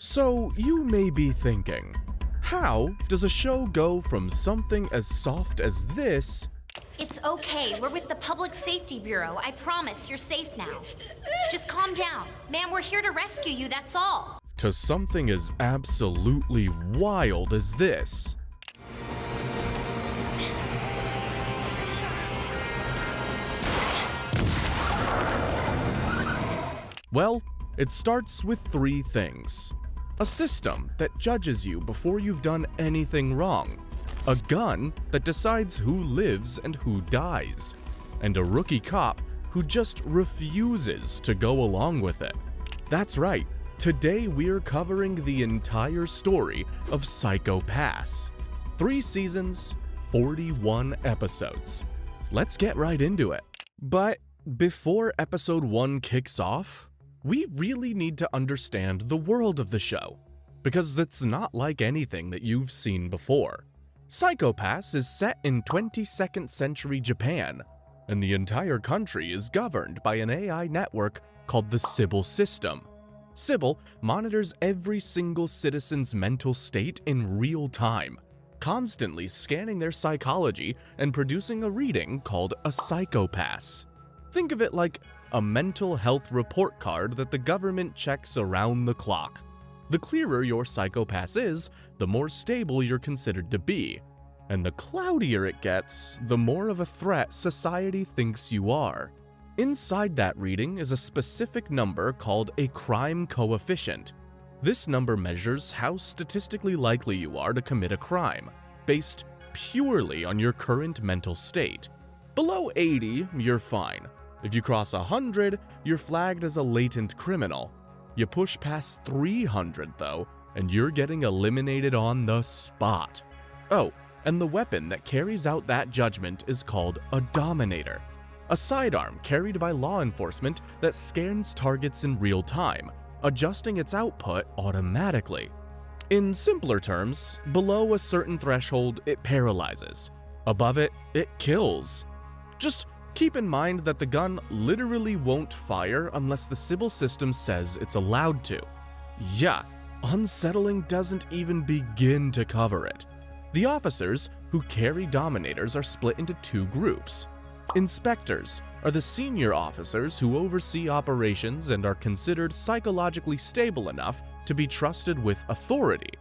So you may be thinking, how does a show go from something as soft as this It's okay, we're with the Public Safety Bureau. I promise, you're safe now. Just calm down. Ma'am, we're here to rescue you, that's all. to something as absolutely wild as this? Well, it starts with three things. A system that judges you before you've done anything wrong. A gun that decides who lives and who dies. And a rookie cop who just refuses to go along with it. That's right, today we're covering the entire story of Psycho Pass. 3 seasons, 41 episodes. Let's get right into it. But before episode 1 kicks off, we really need to understand the world of the show, because it's not like anything that you've seen before. Psycho Pass is set in 22nd century Japan, and the entire country is governed by an AI network called the Sybil system. Sybil monitors every single citizen's mental state in real time, constantly scanning their psychology and producing a reading called a Psycho Pass. Think of it like a mental health report card that the government checks around the clock. The clearer your Psycho Pass is, the more stable you're considered to be. And the cloudier it gets, the more of a threat society thinks you are. Inside that reading is a specific number called a crime coefficient. This number measures how statistically likely you are to commit a crime, based purely on your current mental state. Below 80, you're fine. If you cross 100, you're flagged as a latent criminal. You push past 300 though, and you're getting eliminated on the spot. Oh, and the weapon that carries out that judgment is called a Dominator, a sidearm carried by law enforcement that scans targets in real time, adjusting its output automatically. In simpler terms, below a certain threshold, it paralyzes. Above it, it kills. Just keep in mind that the gun literally won't fire unless the Sybil system says it's allowed to. Yeah, unsettling doesn't even begin to cover it. The officers who carry Dominators are split into 2 groups. Inspectors are the senior officers who oversee operations and are considered psychologically stable enough to be trusted with authority.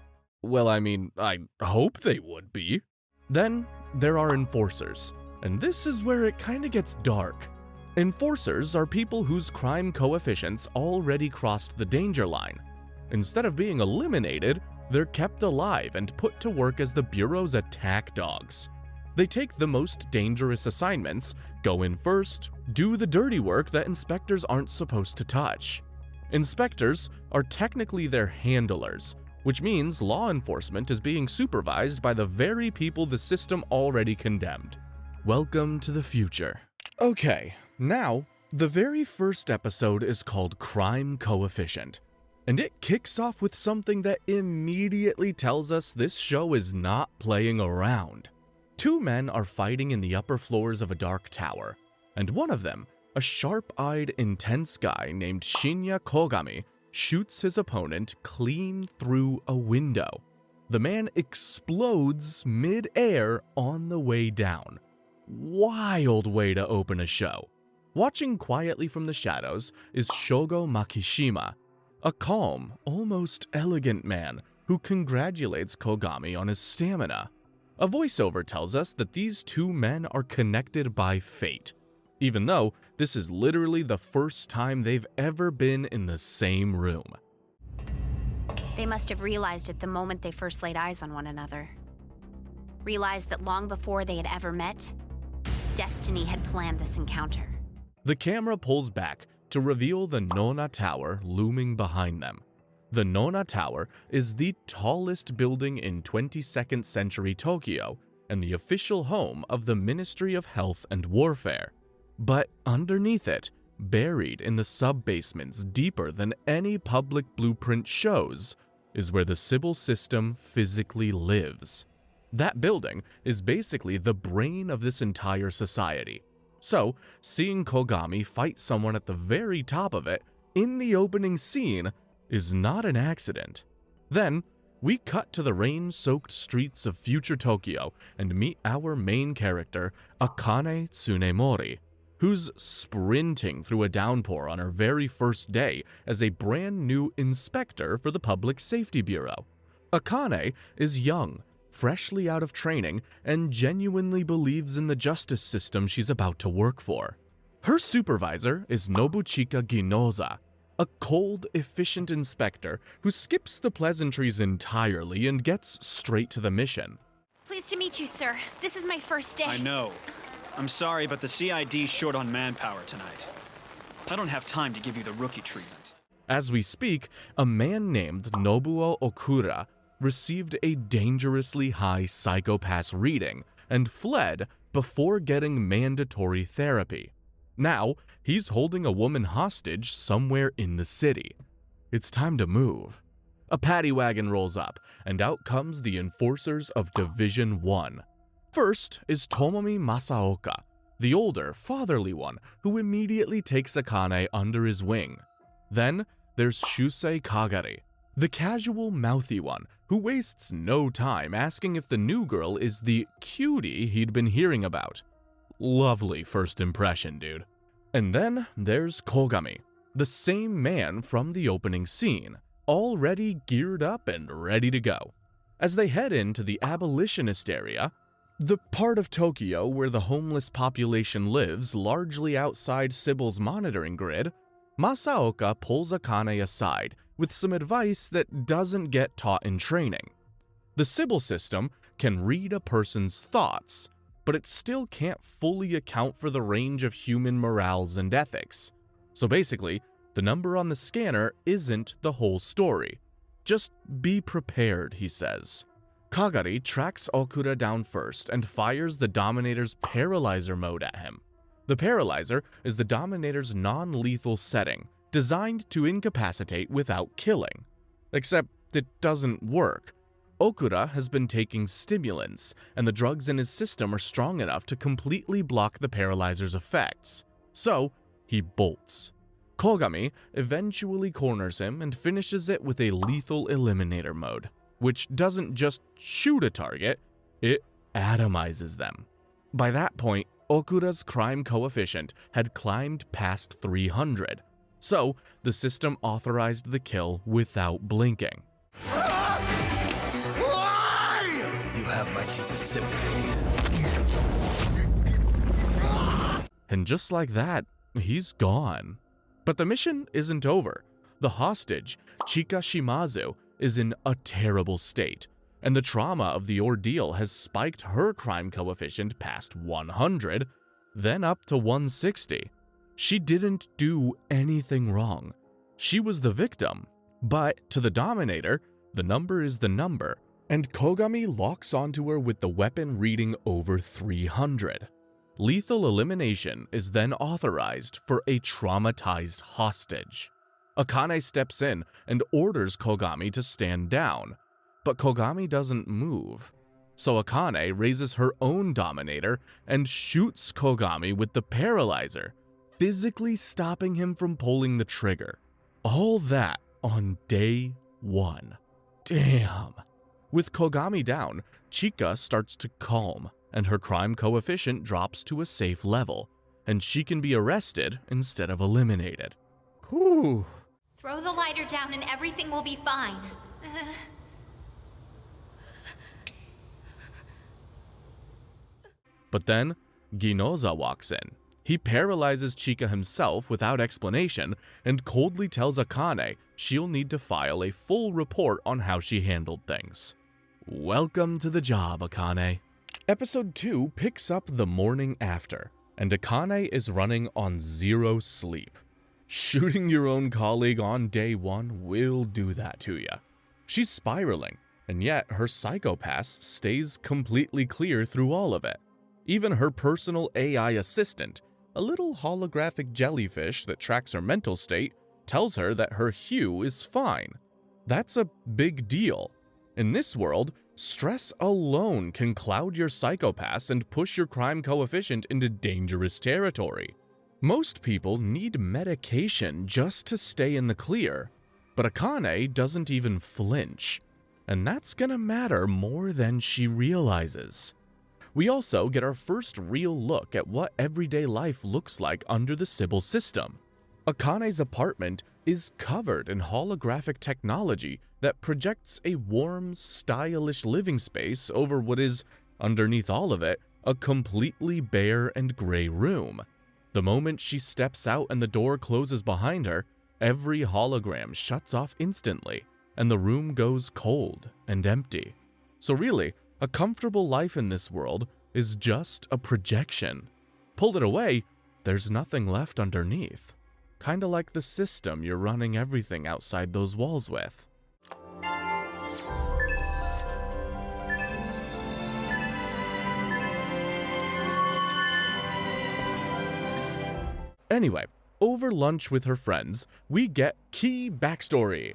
Well, I hope they would be. Then there are enforcers. And this is where it kinda gets dark. Enforcers are people whose crime coefficients already crossed the danger line. Instead of being eliminated, they're kept alive and put to work as the Bureau's attack dogs. They take the most dangerous assignments, go in first, do the dirty work that inspectors aren't supposed to touch. Inspectors are technically their handlers, which means law enforcement is being supervised by the very people the system already condemned. Welcome to the future. Okay, now, the very first episode is called Crime Coefficient, and it kicks off with something that immediately tells us this show is not playing around. 2 men are fighting in the upper floors of a dark tower, and one of them, a sharp-eyed, intense guy named Shinya Kogami, shoots his opponent clean through a window. The man explodes mid-air on the way down. Wild way to open a show. Watching quietly from the shadows is Shogo Makishima, a calm, almost elegant man who congratulates Kogami on his stamina. A voiceover tells us that these 2 men are connected by fate, even though this is literally the first time they've ever been in the same room. They must have realized it the moment they first laid eyes on one another. Realized that long before they had ever met, destiny had planned this encounter. The camera pulls back to reveal the Nona Tower looming behind them. The Nona Tower is the tallest building in 22nd century Tokyo and the official home of the Ministry of Health and Warfare. But underneath it, buried in the sub-basements deeper than any public blueprint shows, is where the Sybil system physically lives. That building is basically the brain of this entire society. So, seeing Kogami fight someone at the very top of it in the opening scene is not an accident. Then, we cut to the rain-soaked streets of future Tokyo and meet our main character, Akane Tsunemori, who's sprinting through a downpour on her very first day as a brand new inspector for the Public Safety Bureau. Akane is young, freshly out of training, and genuinely believes in the justice system she's about to work for. Her supervisor is Nobuchika Ginoza, a cold, efficient inspector who skips the pleasantries entirely and gets straight to the mission. Pleased to meet you, sir. This is my first day. I know. I'm sorry, but the CID's short on manpower tonight. I don't have time to give you the rookie treatment. As we speak, a man named Nobuo Okura received a dangerously high psychopath reading and fled before getting mandatory therapy. Now, he's holding a woman hostage somewhere in the city. It's time to move. A paddy wagon rolls up, and out comes the enforcers of Division 1. First is Tomomi Masaoka, the older, fatherly one, who immediately takes Akane under his wing. Then, there's Shusei Kagari, the casual, mouthy one, who wastes no time asking if the new girl is the cutie he'd been hearing about. Lovely first impression, dude. And then there's Kogami, the same man from the opening scene, already geared up and ready to go. As they head into the abolitionist area, the part of Tokyo where the homeless population lives largely outside Sybil's monitoring grid, Masaoka pulls Akane aside with some advice that doesn't get taught in training. The Sybil system can read a person's thoughts, but it still can't fully account for the range of human morals and ethics. So basically, the number on the scanner isn't the whole story. Just be prepared, he says. Kagari tracks Okura down first and fires the Dominator's Paralyzer mode at him. The Paralyzer is the Dominator's non-lethal setting, designed to incapacitate without killing. Except it doesn't work. Okura has been taking stimulants, and the drugs in his system are strong enough to completely block the Paralyzer's effects. So, he bolts. Kogami eventually corners him and finishes it with a lethal eliminator mode, which doesn't just shoot a target, it atomizes them. By that point, Okura's crime coefficient had climbed past 300, so the system authorized the kill without blinking. You have my deepest sympathies. And just like that, he's gone. But the mission isn't over. The hostage, Chika Shimazu, is in a terrible state, and the trauma of the ordeal has spiked her crime coefficient past 100, then up to 160. She didn't do anything wrong. She was the victim. But to the Dominator, the number is the number, and Kogami locks onto her with the weapon reading over 300. Lethal elimination is then authorized for a traumatized hostage. Akane steps in and orders Kogami to stand down, but Kogami doesn't move. So Akane raises her own Dominator and shoots Kogami with the Paralyzer, physically stopping him from pulling the trigger. All that on day 1. Damn. With Kogami down, Chika starts to calm, and her crime coefficient drops to a safe level, and she can be arrested instead of eliminated. Whew. Throw the lighter down and everything will be fine. But then, Ginoza walks in. He paralyzes Chika himself without explanation and coldly tells Akane she'll need to file a full report on how she handled things. Welcome to the job, Akane. Episode 2 picks up the morning after, and Akane is running on 0 sleep. Shooting your own colleague on day 1 will do that to ya. She's spiraling, and yet her psychopath stays completely clear through all of it. Even her personal AI assistant, a little holographic jellyfish that tracks her mental state, tells her that her hue is fine. That's a big deal. In this world, stress alone can cloud your psychopaths and push your crime coefficient into dangerous territory. Most people need medication just to stay in the clear. But Akane doesn't even flinch, and that's gonna matter more than she realizes. We also get our first real look at what everyday life looks like under the Sybil system. Akane's apartment is covered in holographic technology that projects a warm, stylish living space over what is, underneath all of it, a completely bare and gray room. The moment she steps out and the door closes behind her, every hologram shuts off instantly, and the room goes cold and empty. So really, a comfortable life in this world is just a projection. Pull it away, there's nothing left underneath. Kinda like the system you're running everything outside those walls with. Anyway, over lunch with her friends, we get key backstory.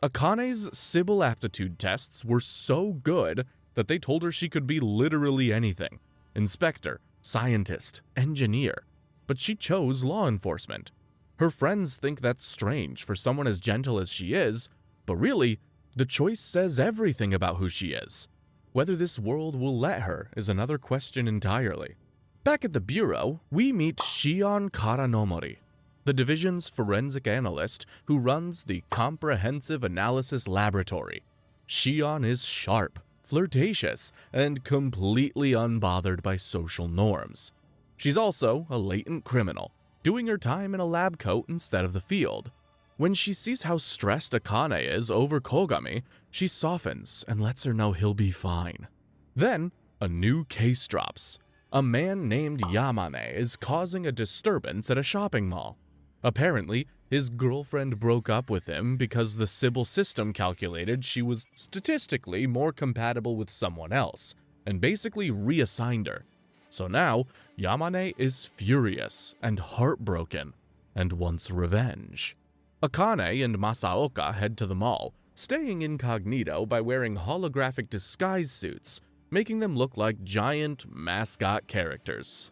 Akane's Sybil aptitude tests were so good that they told her she could be literally anything: inspector, scientist, engineer. But she chose law enforcement. Her friends think that's strange for someone as gentle as she is, but really, the choice says everything about who she is. Whether this world will let her is another question entirely. Back at the bureau, we meet Shion Karanomori, the division's forensic analyst who runs the Comprehensive Analysis Laboratory. Shion is sharp, flirtatious, and completely unbothered by social norms. She's also a latent criminal, doing her time in a lab coat instead of the field. When she sees how stressed Akane is over Kogami, she softens and lets her know he'll be fine. Then, a new case drops. A man named Yamane is causing a disturbance at a shopping mall. Apparently, his girlfriend broke up with him because the Sybil system calculated she was statistically more compatible with someone else, and basically reassigned her. So now, Yamane is furious and heartbroken, and wants revenge. Akane and Masaoka head to the mall, staying incognito by wearing holographic disguise suits, making them look like giant mascot characters.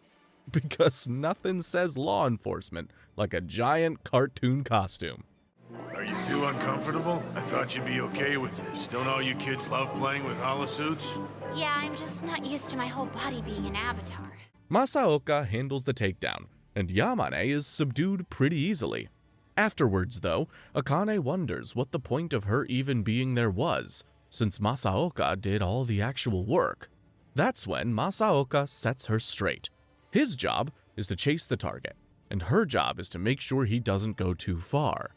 Because nothing says law enforcement like a giant cartoon costume. Are you too uncomfortable? I thought you'd be okay with this. Don't all you kids love playing with holosuits? Yeah, I'm just not used to my whole body being an avatar. Masaoka handles the takedown, and Yamane is subdued pretty easily. Afterwards, though, Akane wonders what the point of her even being there was, since Masaoka did all the actual work. That's when Masaoka sets her straight. His job is to chase the target, and her job is to make sure he doesn't go too far.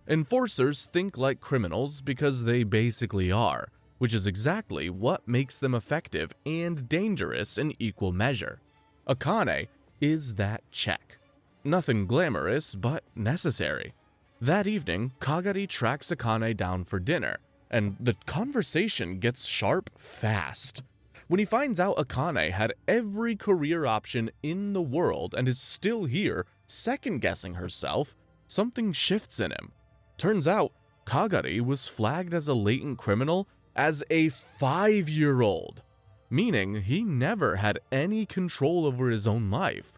Enforcers think like criminals because they basically are, which is exactly what makes them effective and dangerous in equal measure. Akane is that check. Nothing glamorous, but necessary. That evening, Kagari tracks Akane down for dinner, and the conversation gets sharp fast. When he finds out Akane had every career option in the world and is still here, second-guessing herself, something shifts in him. Turns out, Kagari was flagged as a latent criminal as a 5-year-old, meaning he never had any control over his own life.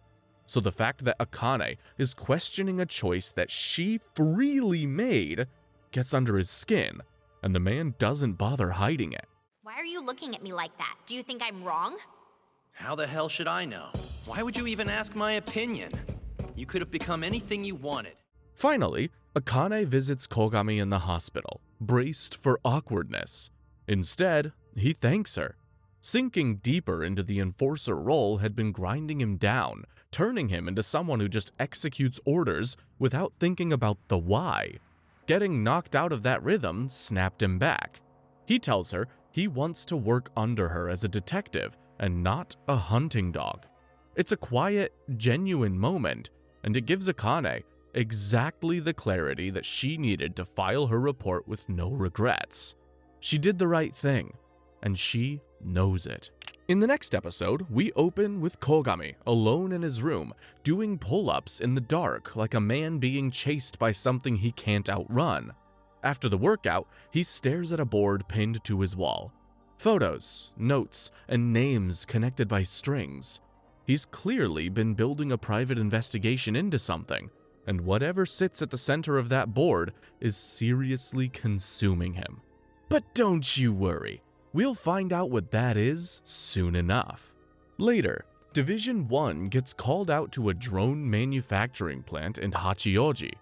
So the fact that Akane is questioning a choice that she freely made gets under his skin, and the man doesn't bother hiding it. Why are you looking at me like that? Do you think I'm wrong? How the hell should I know? Why would you even ask my opinion? You could have become anything you wanted. Finally, Akane visits Kogami in the hospital, braced for awkwardness. Instead, he thanks her. Sinking deeper into the enforcer role had been grinding him down, turning him into someone who just executes orders without thinking about the why. Getting knocked out of that rhythm snapped him back. He tells her he wants to work under her as a detective and not a hunting dog. It's a quiet, genuine moment, and it gives Akane exactly the clarity that she needed to file her report with no regrets. She did the right thing, and she knows it. In the next episode, we open with Kogami alone in his room, doing pull-ups in the dark like a man being chased by something he can't outrun. After the workout, he stares at a board pinned to his wall. Photos, notes, and names connected by strings. He's clearly been building a private investigation into something, and whatever sits at the center of that board is seriously consuming him. But don't you worry, we'll find out what that is soon enough. Later, Division 1 gets called out to a drone manufacturing plant in Hachioji.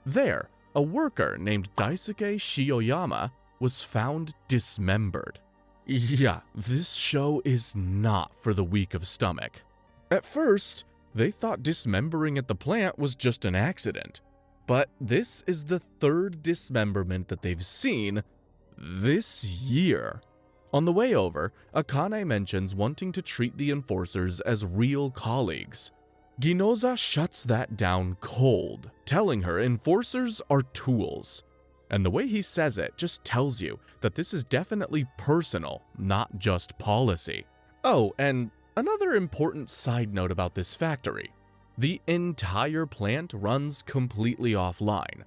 There, a worker named Daisuke Shioyama was found dismembered. Yeah, this show is not for the weak of stomach. At first, they thought dismembering at the plant was just an accident, but this is the third dismemberment that they've seen this year. On the way over, Akane mentions wanting to treat the enforcers as real colleagues. Ginoza shuts that down cold, telling her enforcers are tools. And the way he says it just tells you that this is definitely personal, not just policy. Oh, and another important side note about this factory. The entire plant runs completely offline.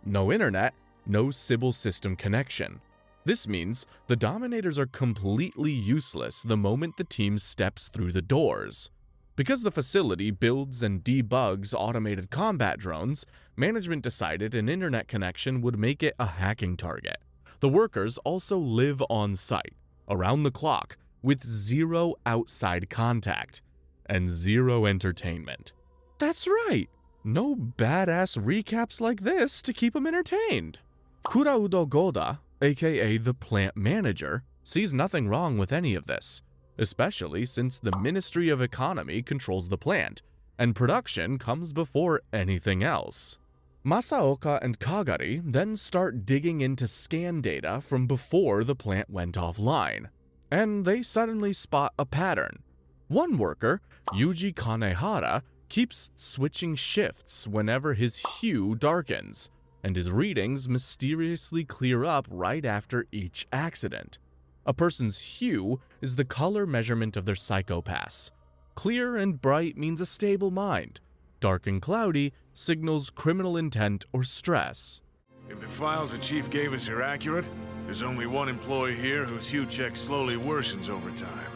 No internet, no Sybil system connection. This means the Dominators are completely useless the moment the team steps through the doors. Because the facility builds and debugs automated combat drones, management decided an internet connection would make it a hacking target. The workers also live on site, around the clock, with zero outside contact and zero entertainment. That's right, no badass recaps like this to keep them entertained. Kuraudo Goda, aka the plant manager, sees nothing wrong with any of this, especially since the Ministry of Economy controls the plant, and production comes before anything else. Masaoka and Kagari then start digging into scan data from before the plant went offline, and they suddenly spot a pattern. One worker, Yuji Kanehara, keeps switching shifts whenever his hue darkens, and his readings mysteriously clear up right after each accident. A person's hue is the color measurement of their psychopaths. Clear and bright means a stable mind. Dark and cloudy signals criminal intent or stress. If the files the chief gave us are accurate, there's only one employee here whose hue check slowly worsens over time.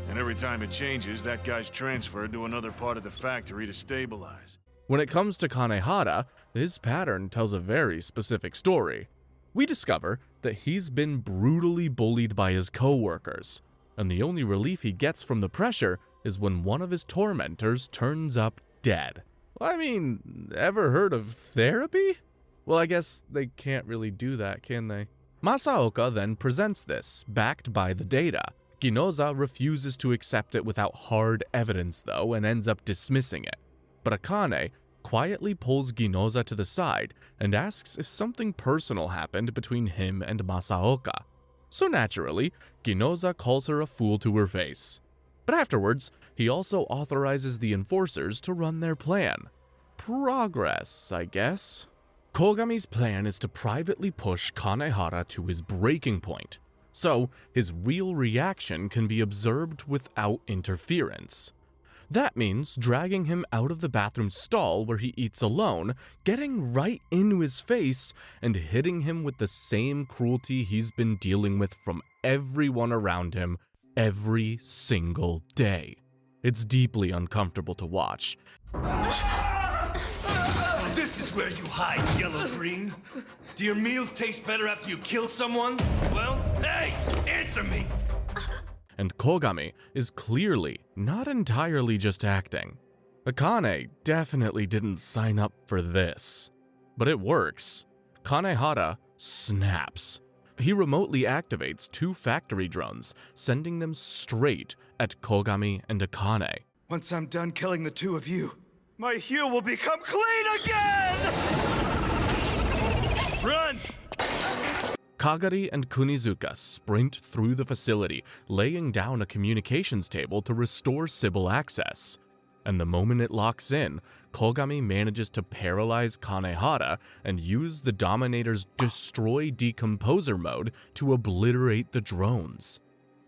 And every time it changes, that guy's transferred to another part of the factory to stabilize. When it comes to Kanehara, his pattern tells a very specific story. We discover that he's been brutally bullied by his co-workers, and the only relief he gets from the pressure is when one of his tormentors turns up dead. I mean, ever heard of therapy? Well, I guess they can't really do that, can they? Masaoka then presents this, backed by the data. Ginoza refuses to accept it without hard evidence though, and ends up dismissing it. But Akane quietly pulls Ginoza to the side and asks if something personal happened between him and Masaoka. So naturally, Ginoza calls her a fool to her face. But afterwards, he also authorizes the enforcers to run their plan. Progress, I guess. Kogami's plan is to privately push Kanehara to his breaking point, so his real reaction can be observed without interference. That means dragging him out of the bathroom stall where he eats alone, getting right into his face, and hitting him with the same cruelty he's been dealing with from everyone around him every single day. It's deeply uncomfortable to watch. This is where you hide, yellow-green. Do your meals taste better after you kill someone? Well, hey, answer me! And Kogami is clearly not entirely just acting. Akane definitely didn't sign up for this. But it works. Kanehara snaps. He remotely activates 2 factory drones, sending them straight at Kogami and Akane. Once I'm done killing the 2 of you, my hue will become clean again! Run! Kagari and Kunizuka sprint through the facility, laying down a communications table to restore Sybil access. And the moment it locks in, Kogami manages to paralyze Kanehara and use the Dominator's Destroy Decomposer mode to obliterate the drones.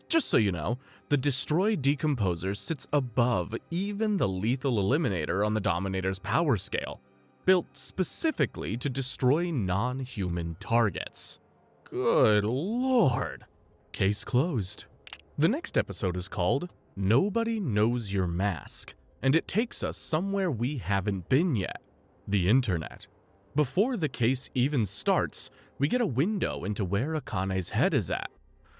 Just so you know, the Destroy Decomposer sits above even the Lethal Eliminator on the Dominator's power scale, built specifically to destroy non-human targets. Good lord. Case closed. The next episode is called Nobody Knows Your Mask, and it takes us somewhere we haven't been yet. the internet. Before the case even starts, we get a window into where Akane's head is at.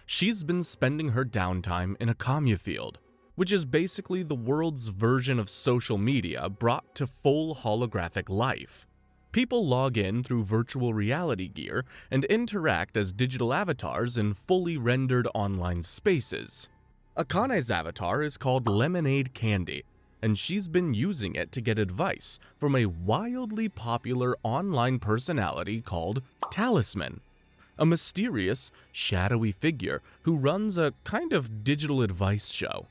She's been spending her downtime in a commune field, which is basically the world's version of social media brought to full holographic life. People log in through virtual reality gear and interact as digital avatars in fully rendered online spaces. Akane's avatar is called Lemonade Candy, and she's been using it to get advice from a wildly popular online personality called Talisman, a mysterious, shadowy figure who runs a kind of digital advice show.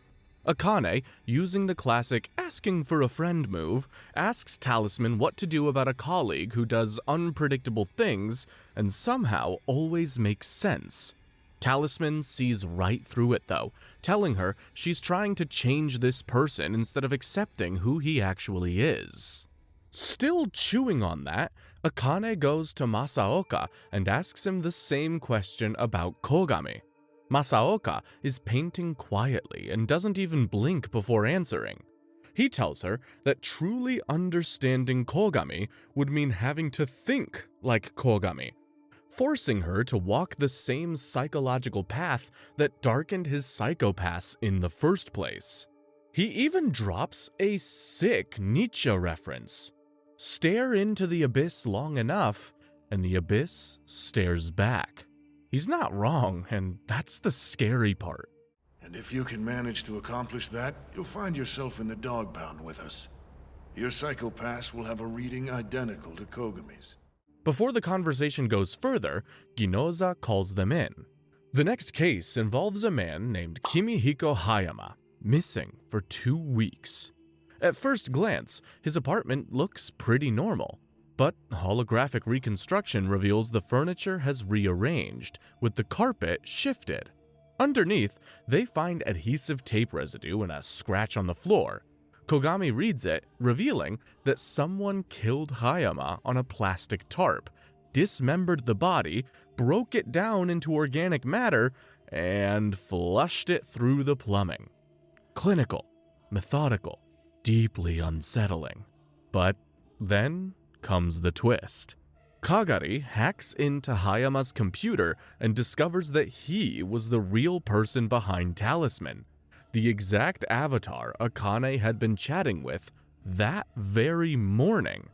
Akane, using the classic asking for a friend move, asks Talisman what to do about a colleague who does unpredictable things and somehow always makes sense. Talisman sees right through it though, telling her she's trying to change this person instead of accepting who he actually is. Still chewing on that, Akane goes to Masaoka and asks him the same question about Kogami. Masaoka is painting quietly and doesn't even blink before answering. He tells her that truly understanding Kogami would mean having to think like Kogami, forcing her to walk the same psychological path that darkened his psychopaths in the first place. He even drops a sick Nietzsche reference. Stare into the abyss long enough, and the abyss stares back. He's not wrong, and that's the scary part. And if you can manage to accomplish that, you'll find yourself in the dog pound with us. Your psychopaths will have a reading identical to Kogami's. Before the conversation goes further, Ginoza calls them in. The next case involves a man named Kimihiko Hayama, missing for 2 weeks. At first glance, his apartment looks pretty normal, but holographic reconstruction reveals the furniture has rearranged, with the carpet shifted. Underneath, they find adhesive tape residue and a scratch on the floor. Kogami reads it, revealing that someone killed Hayama on a plastic tarp, dismembered the body, broke it down into organic matter, and flushed it through the plumbing. Clinical, methodical, deeply unsettling. But then comes the twist. Kagari hacks into Hayama's computer and discovers that he was the real person behind Talisman, the exact avatar Akane had been chatting with that very morning.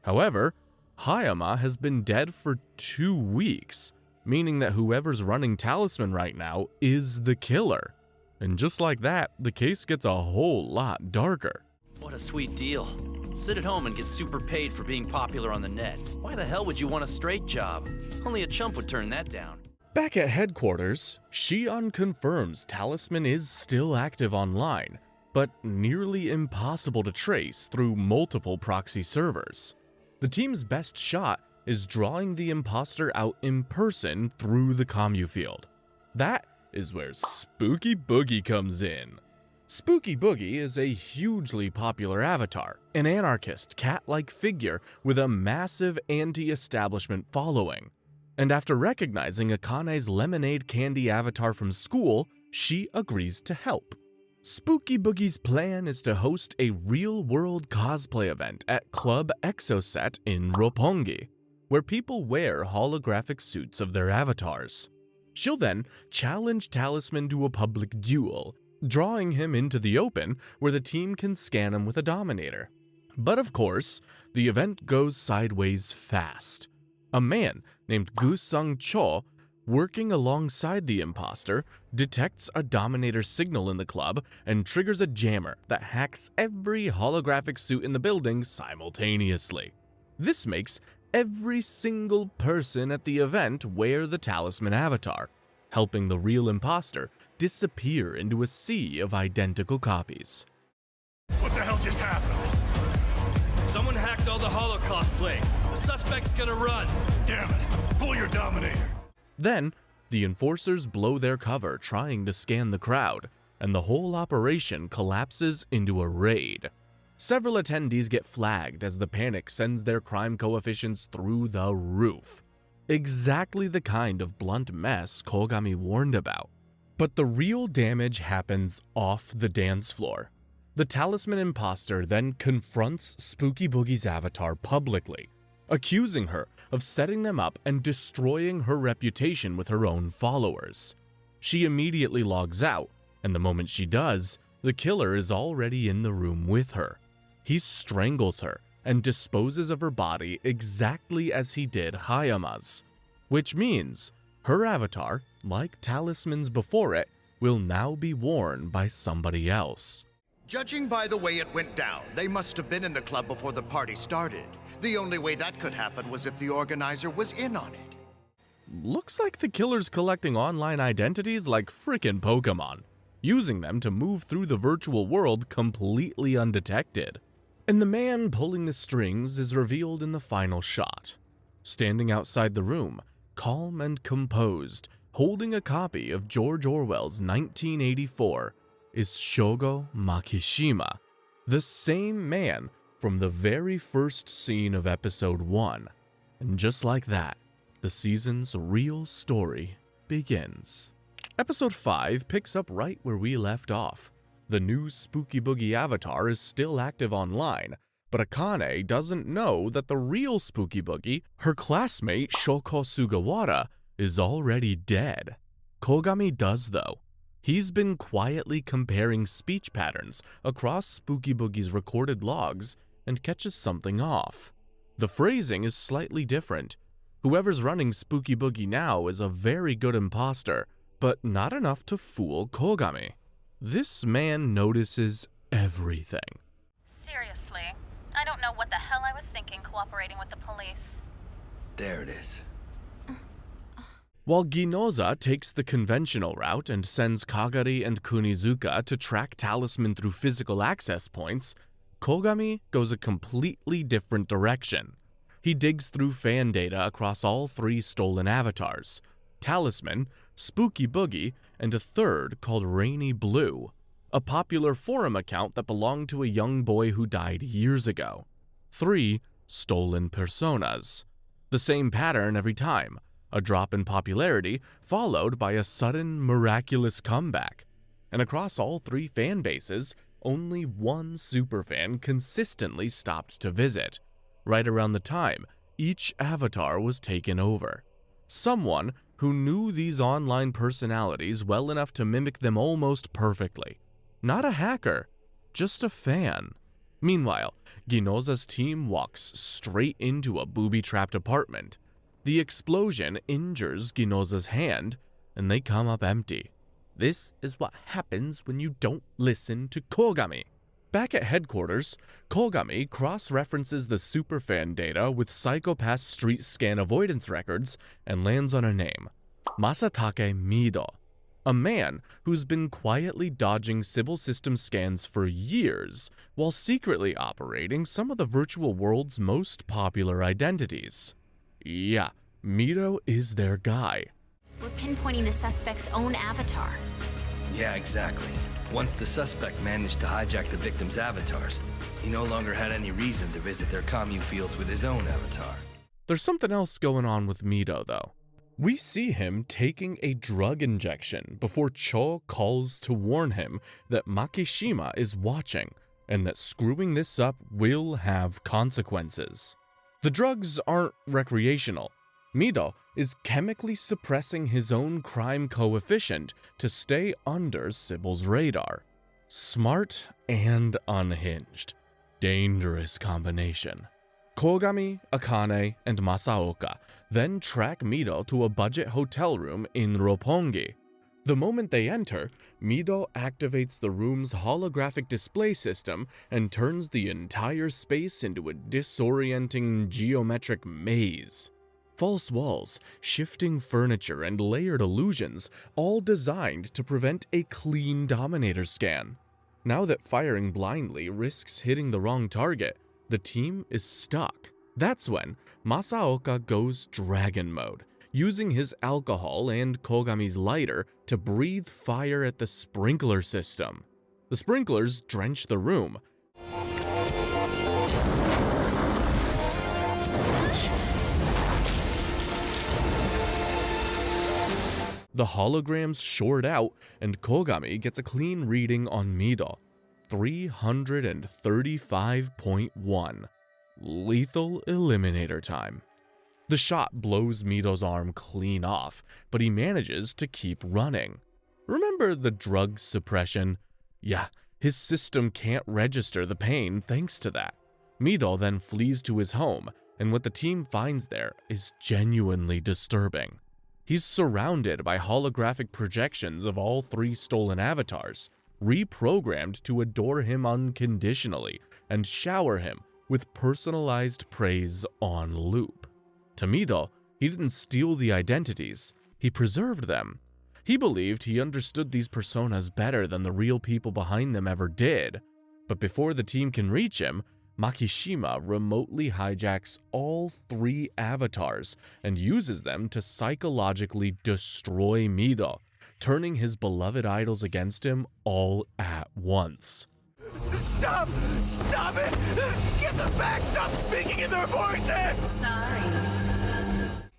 However, Hayama has been dead for 2 weeks, meaning that whoever's running Talisman right now is the killer. And just like that, the case gets a whole lot darker. What a sweet deal. Sit at home and get super paid for being popular on the net. Why the hell would you want a straight job? Only a chump would turn that down. Back at headquarters, Shion confirms Talisman is still active online, but nearly impossible to trace through multiple proxy servers. The team's best shot is drawing the imposter out in person through the commune field. That is where Spooky Boogie comes in. Spooky Boogie is a hugely popular avatar, an anarchist, cat-like figure with a massive anti-establishment following. And after recognizing Akane's Lemonade Candy avatar from school, she agrees to help. Spooky Boogie's plan is to host a real-world cosplay event at Club Exoset in Roppongi, where people wear holographic suits of their avatars. She'll then challenge Talisman to a public duel, drawing him into the open where the team can scan him with a Dominator. But of course, the event goes sideways fast. A man named Gusung Cho, working alongside the imposter, detects a Dominator signal in the club and triggers a jammer that hacks every holographic suit in the building simultaneously. This makes every single person at the event wear the Talisman avatar, helping the real imposter disappear into a sea of identical copies. What the hell just happened? Someone hacked all the holo cosplay. The suspect's gonna run. Damn it. Pull your Dominator. Then, the enforcers blow their cover trying to scan the crowd, and the whole operation collapses into a raid. Several attendees get flagged as the panic sends their crime coefficients through the roof. Exactly the kind of blunt mess Kogami warned about. But the real damage happens off the dance floor. The talisman imposter then confronts Spooky Boogie's avatar publicly, accusing her of setting them up and destroying her reputation with her own followers. She immediately logs out, and the moment she does, the killer is already in the room with her. He strangles her and disposes of her body exactly as he did Hayama's, which means her avatar, like talismans before it, will now be worn by somebody else. Judging by the way it went down, they must have been in the club before the party started. The only way that could happen was if the organizer was in on it. Looks like the killer's collecting online identities like frickin' Pokemon, using them to move through the virtual world completely undetected. And the man pulling the strings is revealed in the final shot. Standing outside the room, calm and composed, holding a copy of George Orwell's 1984, is Shogo Makishima, the same man from the very first scene of episode 1. And just like that, the season's real story begins. Episode 5 picks up right where we left off. The new Spooky Boogie avatar is still active online, but Akane doesn't know that the real Spooky Boogie, her classmate Shoko Sugawara, is already dead. Kogami does though. He's been quietly comparing speech patterns across Spooky Boogie's recorded logs and catches something off. The phrasing is slightly different. Whoever's running Spooky Boogie now is a very good imposter, but not enough to fool Kogami. This man notices everything. Seriously, I don't know what the hell I was thinking cooperating with the police. There it is. While Ginoza takes the conventional route and sends Kagari and Kunizuka to track Talisman through physical access points, Kogami goes a completely different direction. He digs through fan data across all 3 stolen avatars, Talisman, Spooky Boogie, and a third called Rainy Blue, a popular forum account that belonged to a young boy who died years ago. 3 stolen personas. The same pattern every time. A drop in popularity, followed by a sudden, miraculous comeback. And across all 3 fan bases, only one superfan consistently stopped to visit, right around the time each avatar was taken over. Someone who knew these online personalities well enough to mimic them almost perfectly. Not a hacker, just a fan. Meanwhile, Ginoza's team walks straight into a booby-trapped apartment. The explosion injures Ginoza's hand, and they come up empty. This is what happens when you don't listen to Kogami. Back at headquarters, Kogami cross-references the superfan data with Psychopath's street scan avoidance records and lands on a name, Masatake Mido, a man who's been quietly dodging Sybil system scans for years while secretly operating some of the virtual world's most popular identities. Yeah, Mido is their guy. We're pinpointing the suspect's own avatar. Yeah, exactly. Once the suspect managed to hijack the victim's avatars, he no longer had any reason to visit their commune fields with his own avatar. There's something else going on with Mido, though. We see him taking a drug injection before Cho calls to warn him that Makishima is watching and that screwing this up will have consequences. The drugs aren't recreational. Mido is chemically suppressing his own crime coefficient to stay under Sybil's radar. Smart and unhinged. Dangerous combination. Kogami, Akane, and Masaoka then track Mido to a budget hotel room in Roppongi. The moment they enter, Mido activates the room's holographic display system and turns the entire space into a disorienting geometric maze. False walls, shifting furniture, and layered illusions, all designed to prevent a clean Dominator scan. Now that firing blindly risks hitting the wrong target, the team is stuck. That's when Masaoka goes dragon mode, using his alcohol and Kogami's lighter to breathe fire at the sprinkler system. The sprinklers drench the room. The holograms short out, and Kogami gets a clean reading on Mido. 335.1. Lethal Eliminator Time. The shot blows Mito's arm clean off, but he manages to keep running. Remember the drug suppression? Yeah, his system can't register the pain thanks to that. Mito then flees to his home, and what the team finds there is genuinely disturbing. He's surrounded by holographic projections of all 3 stolen avatars, reprogrammed to adore him unconditionally and shower him with personalized praise on loop. To Mito, he didn't steal the identities, he preserved them. He believed he understood these personas better than the real people behind them ever did. But before the team can reach him, Makishima remotely hijacks all 3 avatars and uses them to psychologically destroy Mito, turning his beloved idols against him all at once. Stop! Stop it! Get them back! Stop speaking in their voices! Sorry.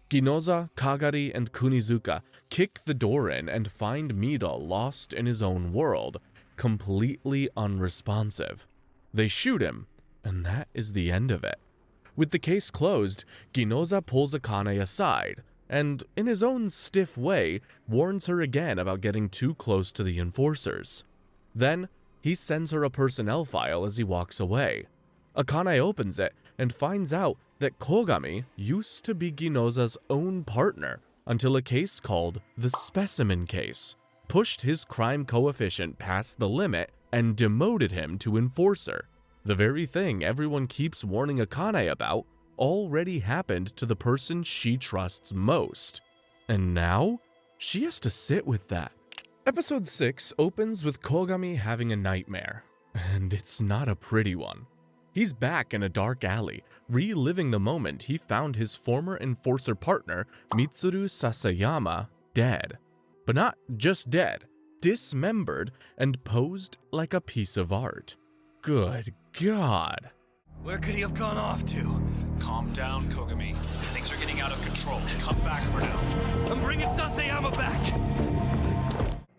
Ginoza, Kagari, and Kunizuka kick the door in and find Mito lost in his own world, completely unresponsive. They shoot him, and that is the end of it. With the case closed, Ginoza pulls Akane aside, and in his own stiff way, warns her again about getting too close to the enforcers. Then, he sends her a personnel file as he walks away. Akane opens it and finds out that Kogami used to be Ginoza's own partner until a case called the Specimen Case pushed his crime coefficient past the limit and demoted him to enforcer. The very thing everyone keeps warning Akane about already happened to the person she trusts most. And now, she has to sit with that. Episode 6 opens with Kogami having a nightmare, and it's not a pretty one. He's back in a dark alley, reliving the moment he found his former enforcer partner, Mitsuru Sasayama, dead. But not just dead, dismembered and posed like a piece of art. Good God. Where could he have gone off to? Calm down, Kogami. Things are getting out of control. Come back for now. I'm bringing Sasayama back!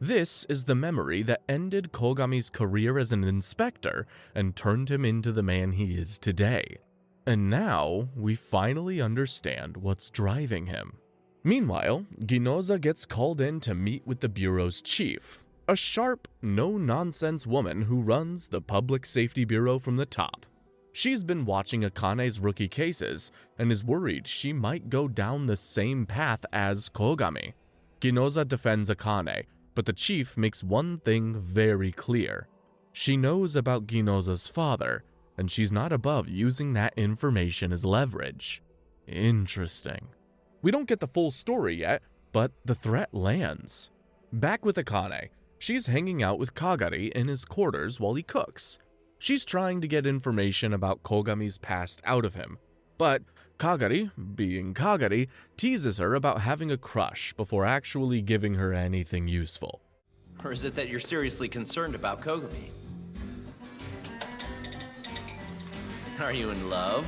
This is the memory that ended Kogami's career as an inspector and turned him into the man he is today. And now, we finally understand what's driving him. Meanwhile, Ginoza gets called in to meet with the Bureau's chief, a sharp, no-nonsense woman who runs the Public Safety Bureau from the top. She's been watching Akane's rookie cases and is worried she might go down the same path as Kogami. Ginoza defends Akane, but the chief makes one thing very clear. She knows about Ginoza's father, and she's not above using that information as leverage. Interesting. We don't get the full story yet, but the threat lands. Back with Akane, she's hanging out with Kagari in his quarters while he cooks. She's trying to get information about Kogami's past out of him, but Kagari, being Kagari, teases her about having a crush before actually giving her anything useful. Or is it that you're seriously concerned about Kogami? Are you in love?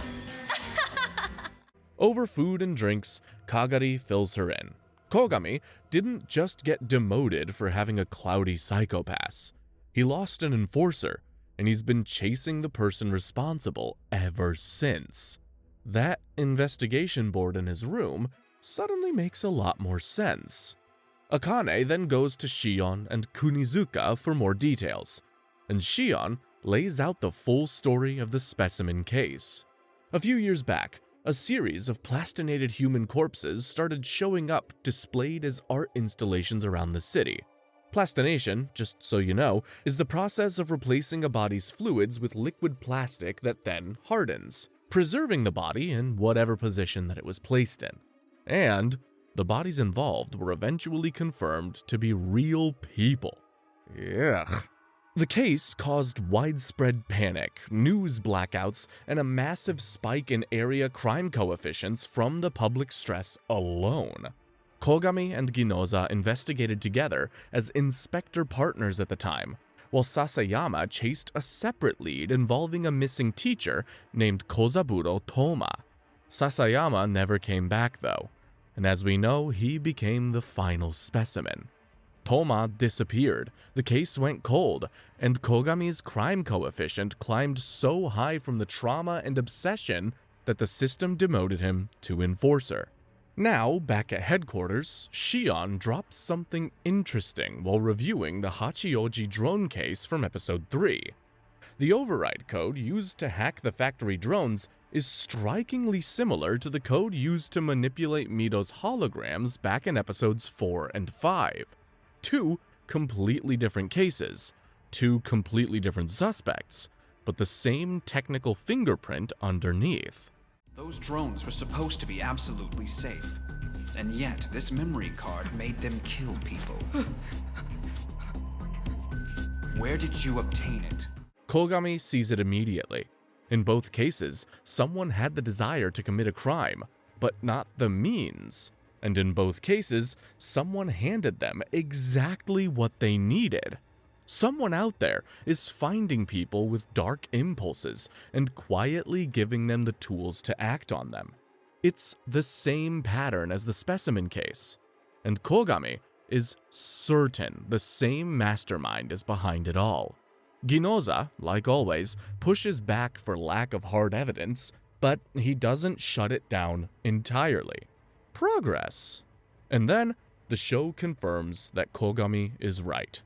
Over food and drinks, Kagari fills her in. Kogami didn't just get demoted for having a cloudy psychopath. He lost an enforcer, and he's been chasing the person responsible ever since. That investigation board in his room suddenly makes a lot more sense. Akane then goes to Shion and Kunizuka for more details, and Shion lays out the full story of the specimen case. A few years back, a series of plastinated human corpses started showing up displayed as art installations around the city. Plastination, just so you know, is the process of replacing a body's fluids with liquid plastic that then hardens, preserving the body in whatever position that it was placed in. And the bodies involved were eventually confirmed to be real people. Ugh. The case caused widespread panic, news blackouts, and a massive spike in area crime coefficients from the public stress alone. Kogami and Ginoza investigated together as inspector partners at the time, while Sasayama chased a separate lead involving a missing teacher named Kozaburo Toma. Sasayama never came back though, and as we know, he became the final specimen. Toma disappeared, the case went cold, and Kogami's crime coefficient climbed so high from the trauma and obsession that the system demoted him to enforcer. Now, back at headquarters, Shion drops something interesting while reviewing the Hachioji drone case from episode 3. The override code used to hack the factory drones is strikingly similar to the code used to manipulate Mito's holograms back in episodes 4 and 5. Two completely different cases, two completely different suspects, but the same technical fingerprint underneath. Those drones were supposed to be absolutely safe, and yet this memory card made them kill people. Where did you obtain it? Kogami sees it immediately. In both cases, someone had the desire to commit a crime, but not the means. And in both cases, someone handed them exactly what they needed. Someone out there is finding people with dark impulses and quietly giving them the tools to act on them. It's the same pattern as the specimen case. And Kogami is certain the same mastermind is behind it all. Ginoza, like always, pushes back for lack of hard evidence, but he doesn't shut it down entirely. Progress. And then, the show confirms that Kogami is right.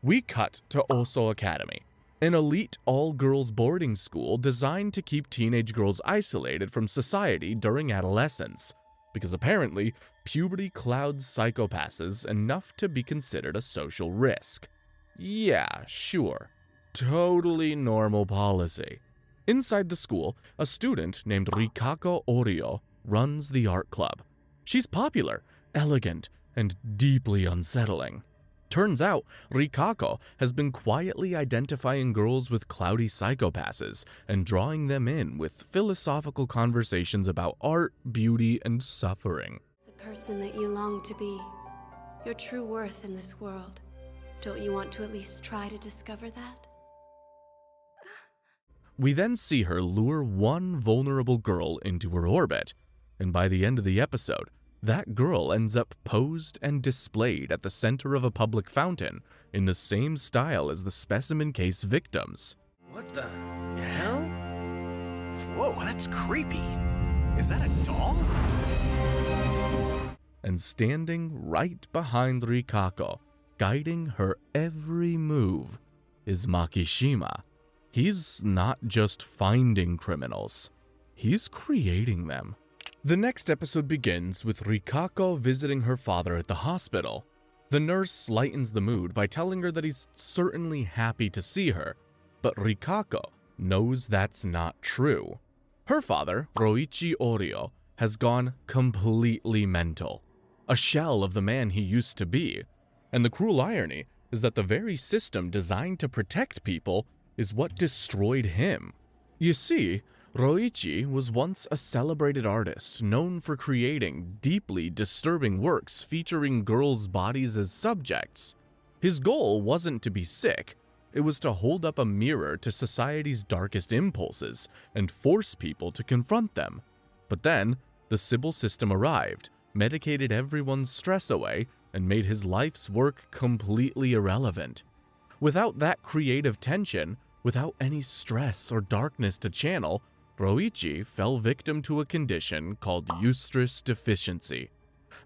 We cut to Oso Academy, an elite all-girls boarding school designed to keep teenage girls isolated from society during adolescence, because apparently, puberty clouds psychopaths enough to be considered a social risk. Yeah, sure. Totally normal policy. Inside the school, a student named Rikako Orio runs the art club. She's popular, elegant, and deeply unsettling. Turns out, Rikako has been quietly identifying girls with cloudy psychopaths and drawing them in with philosophical conversations about art, beauty, and suffering. The person that you long to be, your true worth in this world. Don't you want to at least try to discover that? We then see her lure one vulnerable girl into her orbit, and by the end of the episode, that girl ends up posed and displayed at the center of a public fountain in the same style as the specimen case victims. What the hell? Whoa, that's creepy. Is that a doll? And standing right behind Rikako, guiding her every move, is Makishima. He's not just finding criminals, he's creating them. The next episode begins with Rikako visiting her father at the hospital. The nurse lightens the mood by telling her that he's certainly happy to see her, but Rikako knows that's not true. Her father, Roichi Orio, has gone completely mental, a shell of the man he used to be, and the cruel irony is that the very system designed to protect people is what destroyed him. You see, Roichi was once a celebrated artist known for creating deeply disturbing works featuring girls' bodies as subjects. His goal wasn't to be sick, it was to hold up a mirror to society's darkest impulses and force people to confront them. But then, the Sybil system arrived, medicated everyone's stress away, and made his life's work completely irrelevant. Without that creative tension, without any stress or darkness to channel, Roichi fell victim to a condition called eustress deficiency,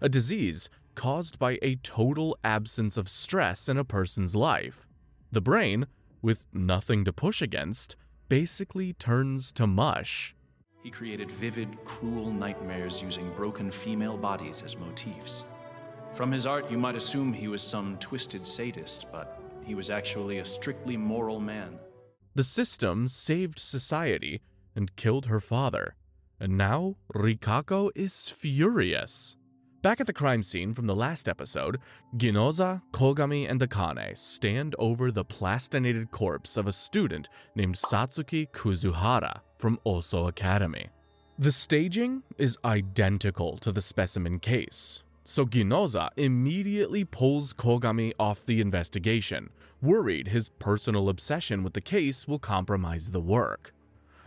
a disease caused by a total absence of stress in a person's life. The brain, with nothing to push against, basically turns to mush. He created vivid, cruel nightmares using broken female bodies as motifs. From his art, you might assume he was some twisted sadist, but he was actually a strictly moral man. The system saved society and killed her father, and now Rikako is furious. Back at the crime scene from the last episode, Ginoza, Kogami, and Akane stand over the plastinated corpse of a student named Satsuki Kuzuhara from Oso Academy. The staging is identical to the specimen case, so Ginoza immediately pulls Kogami off the investigation, worried his personal obsession with the case will compromise the work.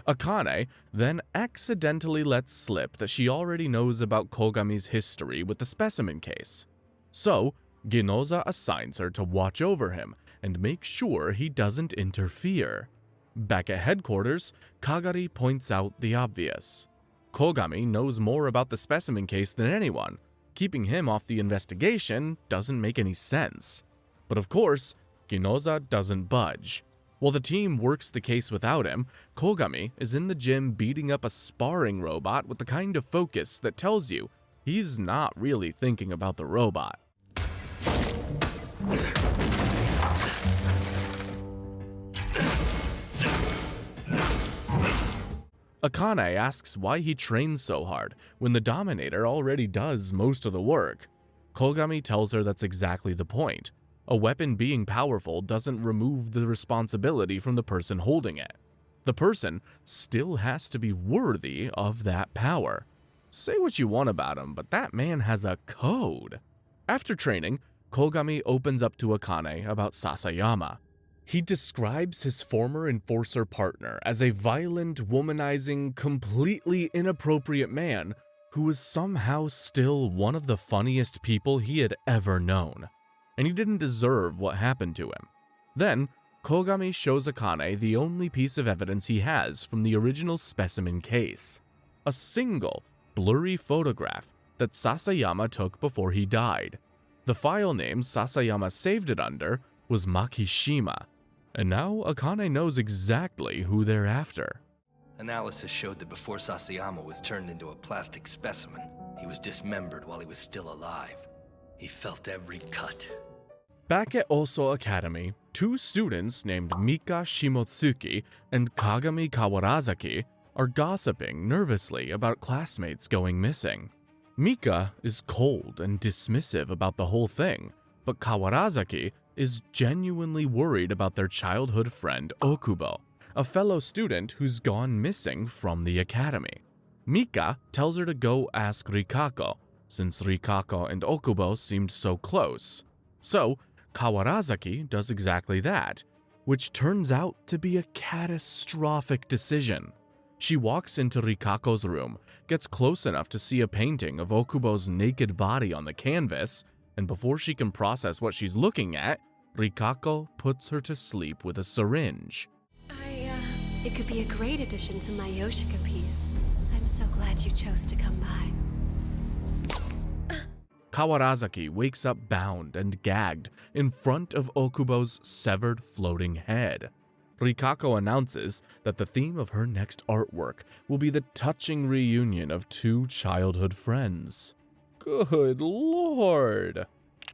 Akane then accidentally lets slip that she already knows about Kogami's history with the specimen case. So, Ginoza assigns her to watch over him and make sure he doesn't interfere. Back at headquarters, Kagari points out the obvious. Kogami knows more about the specimen case than anyone. Keeping him off the investigation doesn't make any sense. But of course, Ginoza doesn't budge. While the team works the case without him, Kogami is in the gym beating up a sparring robot with the kind of focus that tells you he's not really thinking about the robot. Akane asks why he trains so hard when the Dominator already does most of the work. Kogami tells her that's exactly the point. A weapon being powerful doesn't remove the responsibility from the person holding it. The person still has to be worthy of that power. Say what you want about him, but that man has a code. After training, Kogami opens up to Akane about Sasayama. He describes his former enforcer partner as a violent, womanizing, completely inappropriate man who was somehow still one of the funniest people he had ever known. And he didn't deserve what happened to him. Then, Kogami shows Akane the only piece of evidence he has from the original specimen case. A single, blurry photograph that Sasayama took before he died. The file name Sasayama saved it under was Makishima, and now Akane knows exactly who they're after. Analysis showed that before Sasayama was turned into a plastic specimen, he was dismembered while he was still alive. He felt every cut. Back at Oso Academy, two students named Mika Shimotsuki and Kagami Kawarazaki are gossiping nervously about classmates going missing. Mika is cold and dismissive about the whole thing, but Kawarazaki is genuinely worried about their childhood friend Okubo, a fellow student who's gone missing from the academy. Mika tells her to go ask Rikako, since Rikako and Okubo seemed so close. So, Kawarazaki does exactly that, which turns out to be a catastrophic decision. She walks into Rikako's room, gets close enough to see a painting of Okubo's naked body on the canvas, and before she can process what she's looking at, Rikako puts her to sleep with a syringe. It could be a great addition to my Yoshika piece. I'm so glad you chose to come by. Kawarazaki wakes up bound and gagged in front of Okubo's severed floating head. Rikako announces that the theme of her next artwork will be the touching reunion of two childhood friends. Good lord!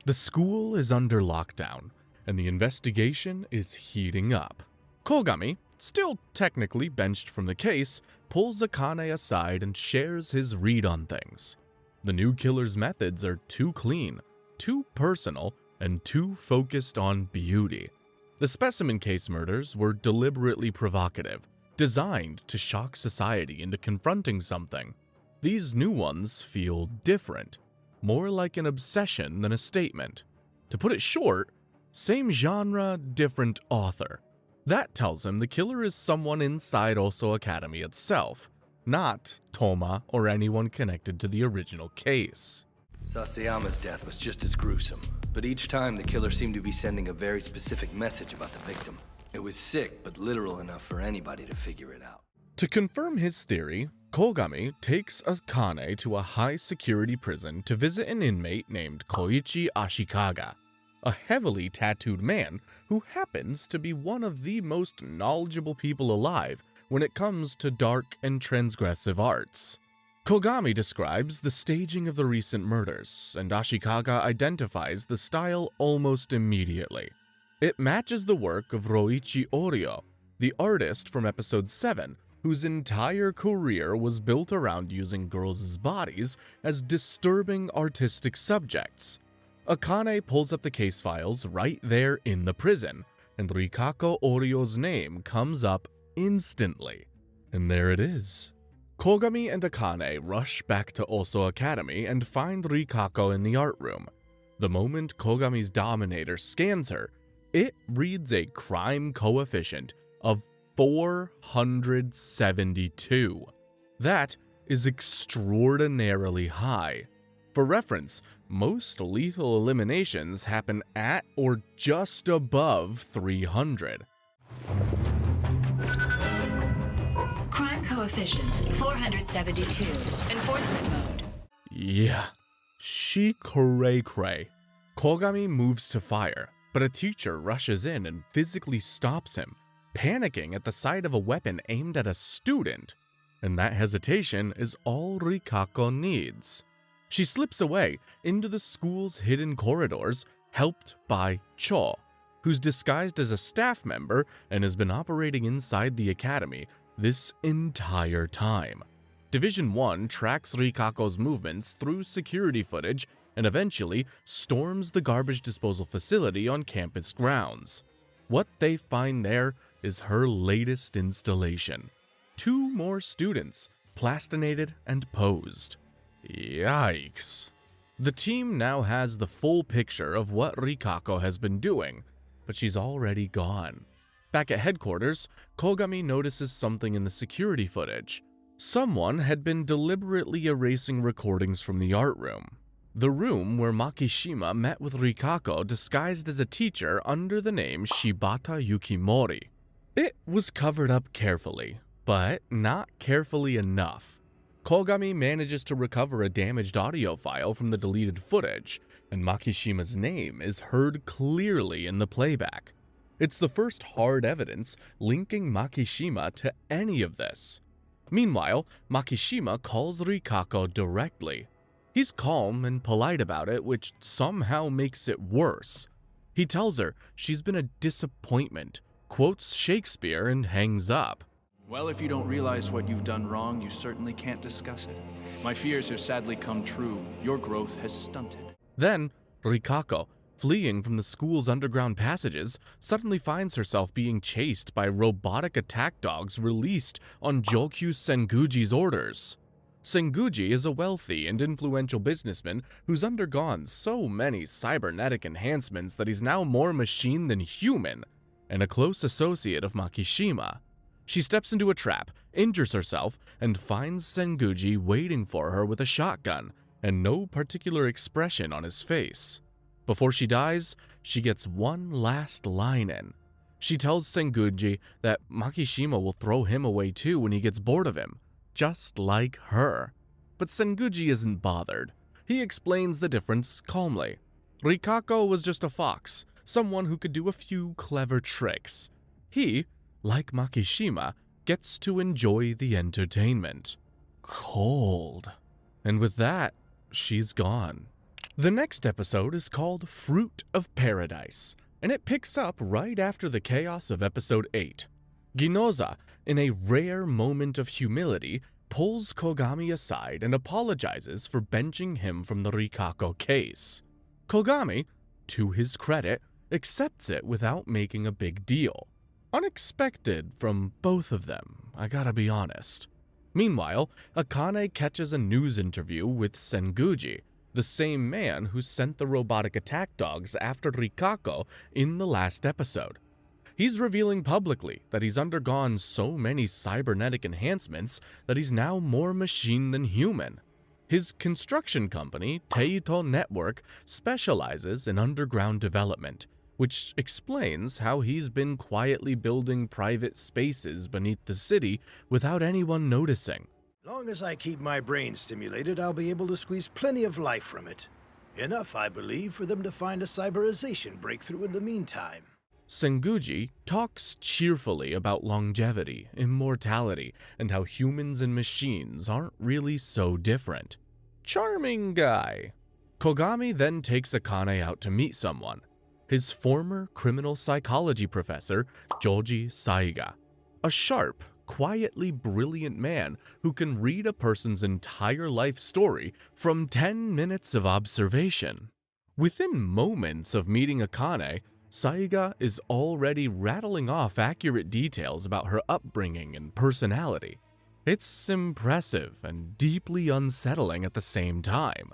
The school is under lockdown, and the investigation is heating up. Kogami, still technically benched from the case, pulls Akane aside and shares his read on things. The new killer's methods are too clean, too personal, and too focused on beauty. The specimen case murders were deliberately provocative, designed to shock society into confronting something. These new ones feel different, more like an obsession than a statement. To put it short, same genre, different author. That tells him the killer is someone inside Oso Academy itself, not Toma or anyone connected to the original case. Sasayama's death was just as gruesome, but each time the killer seemed to be sending a very specific message about the victim. It was sick, but literal enough for anybody to figure it out. To confirm his theory, Kogami takes Akane to a high-security prison to visit an inmate named Koichi Ashikaga, a heavily tattooed man who happens to be one of the most knowledgeable people alive when it comes to dark and transgressive arts. Kogami describes the staging of the recent murders, and Ashikaga identifies the style almost immediately. It matches the work of Roichi Oryo, the artist from episode 7, whose entire career was built around using girls' bodies as disturbing artistic subjects. Akane pulls up the case files right there in the prison, and Rikako Oryo's name comes up instantly. And there it is. Kogami and Akane rush back to Oso Academy and find Rikako in the art room. The moment Kogami's Dominator scans her, it reads a crime coefficient of 472. That is extraordinarily high. For reference, Most lethal eliminations happen at or just above 300. Crime coefficient 472. Enforcement mode. Yeah, she cray-cray. Kogami moves to fire, but a teacher rushes in and physically stops him, panicking at the sight of a weapon aimed at a student. And that hesitation is all Rikako needs. She slips away into the school's hidden corridors, helped by Cho, who's disguised as a staff member and has been operating inside the academy this entire time. Division 1 tracks Rikako's movements through security footage and eventually storms the garbage disposal facility on campus grounds. What they find there is her latest installation. 2 more students, plastinated and posed. Yikes. The team now has the full picture of what Rikako has been doing, but she's already gone. Back at headquarters, Kogami notices something in the security footage. Someone had been deliberately erasing recordings from the art room. The room where Makishima met with Rikako disguised as a teacher under the name Shibata Yukimori. It was covered up carefully, but not carefully enough. Kogami manages to recover a damaged audio file from the deleted footage, and Makishima's name is heard clearly in the playback. It's the first hard evidence linking Makishima to any of this. Meanwhile, Makishima calls Rikako directly. He's calm and polite about it, which somehow makes it worse. He tells her she's been a disappointment, quotes Shakespeare, and hangs up. Well, if you don't realize what you've done wrong, you certainly can't discuss it. My fears have sadly come true. Your growth has stunted. Then, Rikako, fleeing from the school's underground passages, suddenly finds herself being chased by robotic attack dogs released on Jokyu Senguji's orders. Senguji is a wealthy and influential businessman who's undergone so many cybernetic enhancements that he's now more machine than human, and a close associate of Makishima. She steps into a trap, injures herself, and finds Senguji waiting for her with a shotgun and no particular expression on his face. Before she dies, she gets one last line in. She tells Senguji that Makishima will throw him away too when he gets bored of him, just like her. But Senguji isn't bothered. He explains the difference calmly. Rikako was just a fox, someone who could do a few clever tricks. He, like Makishima, gets to enjoy the entertainment. Cold. And with that, she's gone. The next episode is called Fruit of Paradise, and it picks up right after the chaos of episode 8. Ginoza, in a rare moment of humility, pulls Kogami aside and apologizes for benching him from the Rikako case. Kogami, to his credit, accepts it without making a big deal. Unexpected from both of them, I gotta be honest. Meanwhile, Akane catches a news interview with Senguji, the same man who sent the robotic attack dogs after Rikako in the last episode. He's revealing publicly that he's undergone so many cybernetic enhancements that he's now more machine than human. His construction company, Teito Network, specializes in underground development, which explains how he's been quietly building private spaces beneath the city without anyone noticing. Long as I keep my brain stimulated, I'll be able to squeeze plenty of life from it. Enough, I believe, for them to find a cyberization breakthrough in the meantime. Senguji talks cheerfully about longevity, immortality, and how humans and machines aren't really so different. Charming guy. Kogami then takes Akane out to meet someone. His former criminal psychology professor, Joji Saiga. A sharp, quietly brilliant man who can read a person's entire life story from 10 minutes of observation. Within moments of meeting Akane, Saiga is already rattling off accurate details about her upbringing and personality. It's impressive and deeply unsettling at the same time.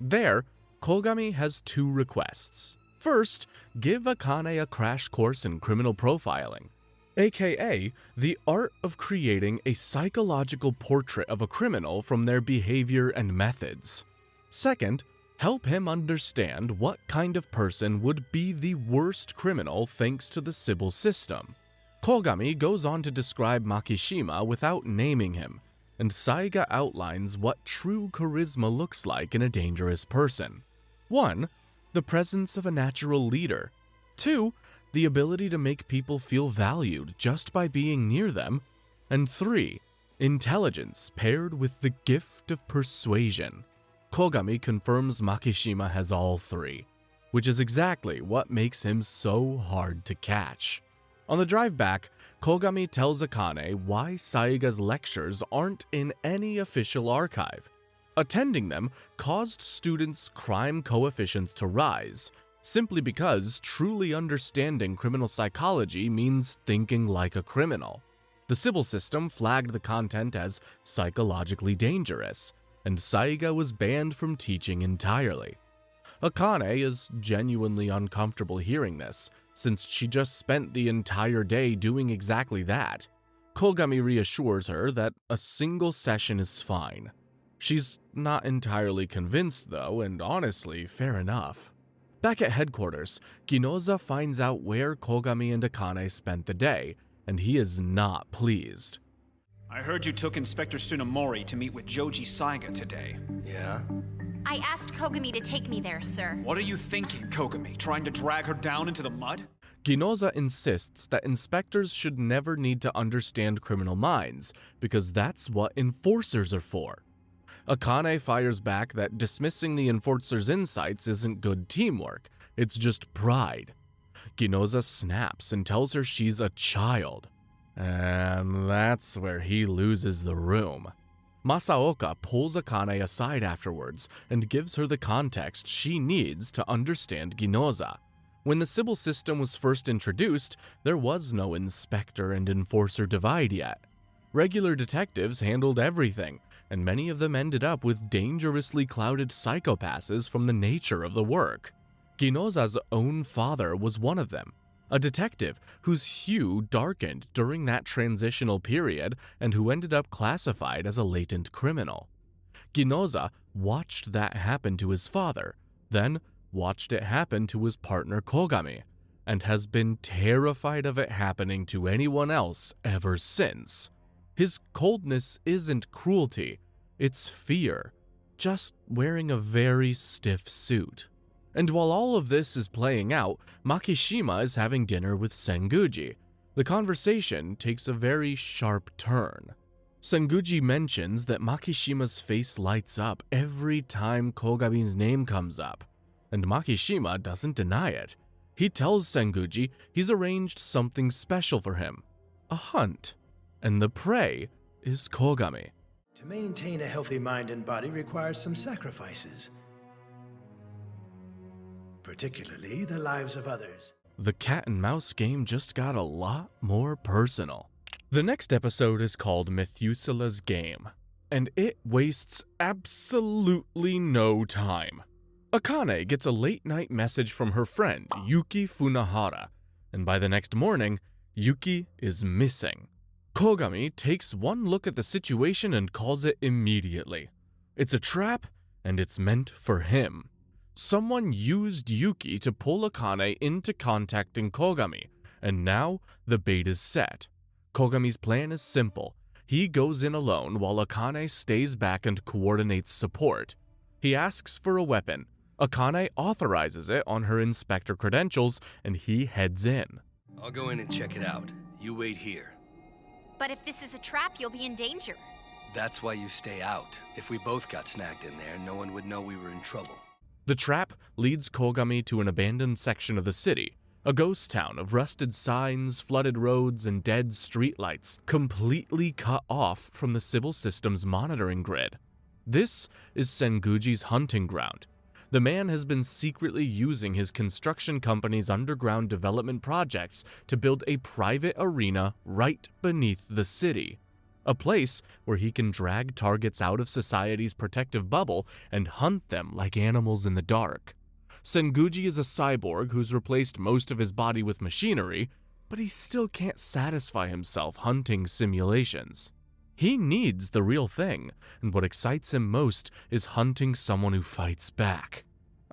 There, Kogami has 2 requests. First, give Akane a crash course in criminal profiling, aka the art of creating a psychological portrait of a criminal from their behavior and methods. Second, help him understand what kind of person would be the worst criminal thanks to the Sybil system. Kogami goes on to describe Makishima without naming him, and Saiga outlines what true charisma looks like in a dangerous person. 1. The presence of a natural leader. 2. The ability to make people feel valued just by being near them. And 3. Intelligence paired with the gift of persuasion. Kogami confirms Makishima has all 3, which is exactly what makes him so hard to catch. On the drive back, Kogami tells Akane why Saiga's lectures aren't in any official archive. Attending them caused students' crime coefficients to rise, simply because truly understanding criminal psychology means thinking like a criminal. The Sybil system flagged the content as psychologically dangerous, and Saiga was banned from teaching entirely. Akane is genuinely uncomfortable hearing this, since she just spent the entire day doing exactly that. Kogami reassures her that a single session is fine. She's not entirely convinced though, and honestly, fair enough. Back at headquarters, Ginoza finds out where Kogami and Akane spent the day, and he is not pleased. I heard you took Inspector Tsunemori to meet with Joji Saiga today. Yeah? I asked Kogami to take me there, sir. What are you thinking, Kogami? Trying to drag her down into the mud? Ginoza insists that inspectors should never need to understand criminal minds, because that's what enforcers are for. Akane fires back that dismissing the enforcer's insights isn't good teamwork, it's just pride. Ginoza snaps and tells her she's a child. And that's where he loses the room. Masaoka pulls Akane aside afterwards and gives her the context she needs to understand Ginoza. When the Sybil system was first introduced, there was no inspector and enforcer divide yet. Regular detectives handled everything, and many of them ended up with dangerously clouded psychopaths from the nature of the work. Ginoza's own father was one of them, a detective whose hue darkened during that transitional period and who ended up classified as a latent criminal. Ginoza watched that happen to his father, then watched it happen to his partner Kogami, and has been terrified of it happening to anyone else ever since. His coldness isn't cruelty, it's fear, just wearing a very stiff suit. And while all of this is playing out, Makishima is having dinner with Senguji. The conversation takes a very sharp turn. Senguji mentions that Makishima's face lights up every time Kogami's name comes up, and Makishima doesn't deny it. He tells Senguji he's arranged something special for him, a hunt, and the prey is Kogami. To maintain a healthy mind and body requires some sacrifices, particularly the lives of others. The cat and mouse game just got a lot more personal. The next episode is called Methuselah's Game, and it wastes absolutely no time. Akane gets a late-night message from her friend, Yuki Funahara, and by the next morning, Yuki is missing. Kogami takes one look at the situation and calls it immediately. It's a trap, and it's meant for him. Someone used Yuki to pull Akane into contacting Kogami, and now the bait is set. Kogami's plan is simple. He goes in alone while Akane stays back and coordinates support. He asks for a weapon. Akane authorizes it on her inspector credentials, and he heads in. I'll go in and check it out. You wait here. But if this is a trap, you'll be in danger. That's why you stay out. If we both got snagged in there, no one would know we were in trouble. The trap leads Kogami to an abandoned section of the city, a ghost town of rusted signs, flooded roads, and dead streetlights, completely cut off from the Sybil system's monitoring grid. This is Senguji's hunting ground. The man has been secretly using his construction company's underground development projects to build a private arena right beneath the city. A place where he can drag targets out of society's protective bubble and hunt them like animals in the dark. Senguji is a cyborg who's replaced most of his body with machinery, but he still can't satisfy himself hunting simulations. He needs the real thing, and what excites him most is hunting someone who fights back.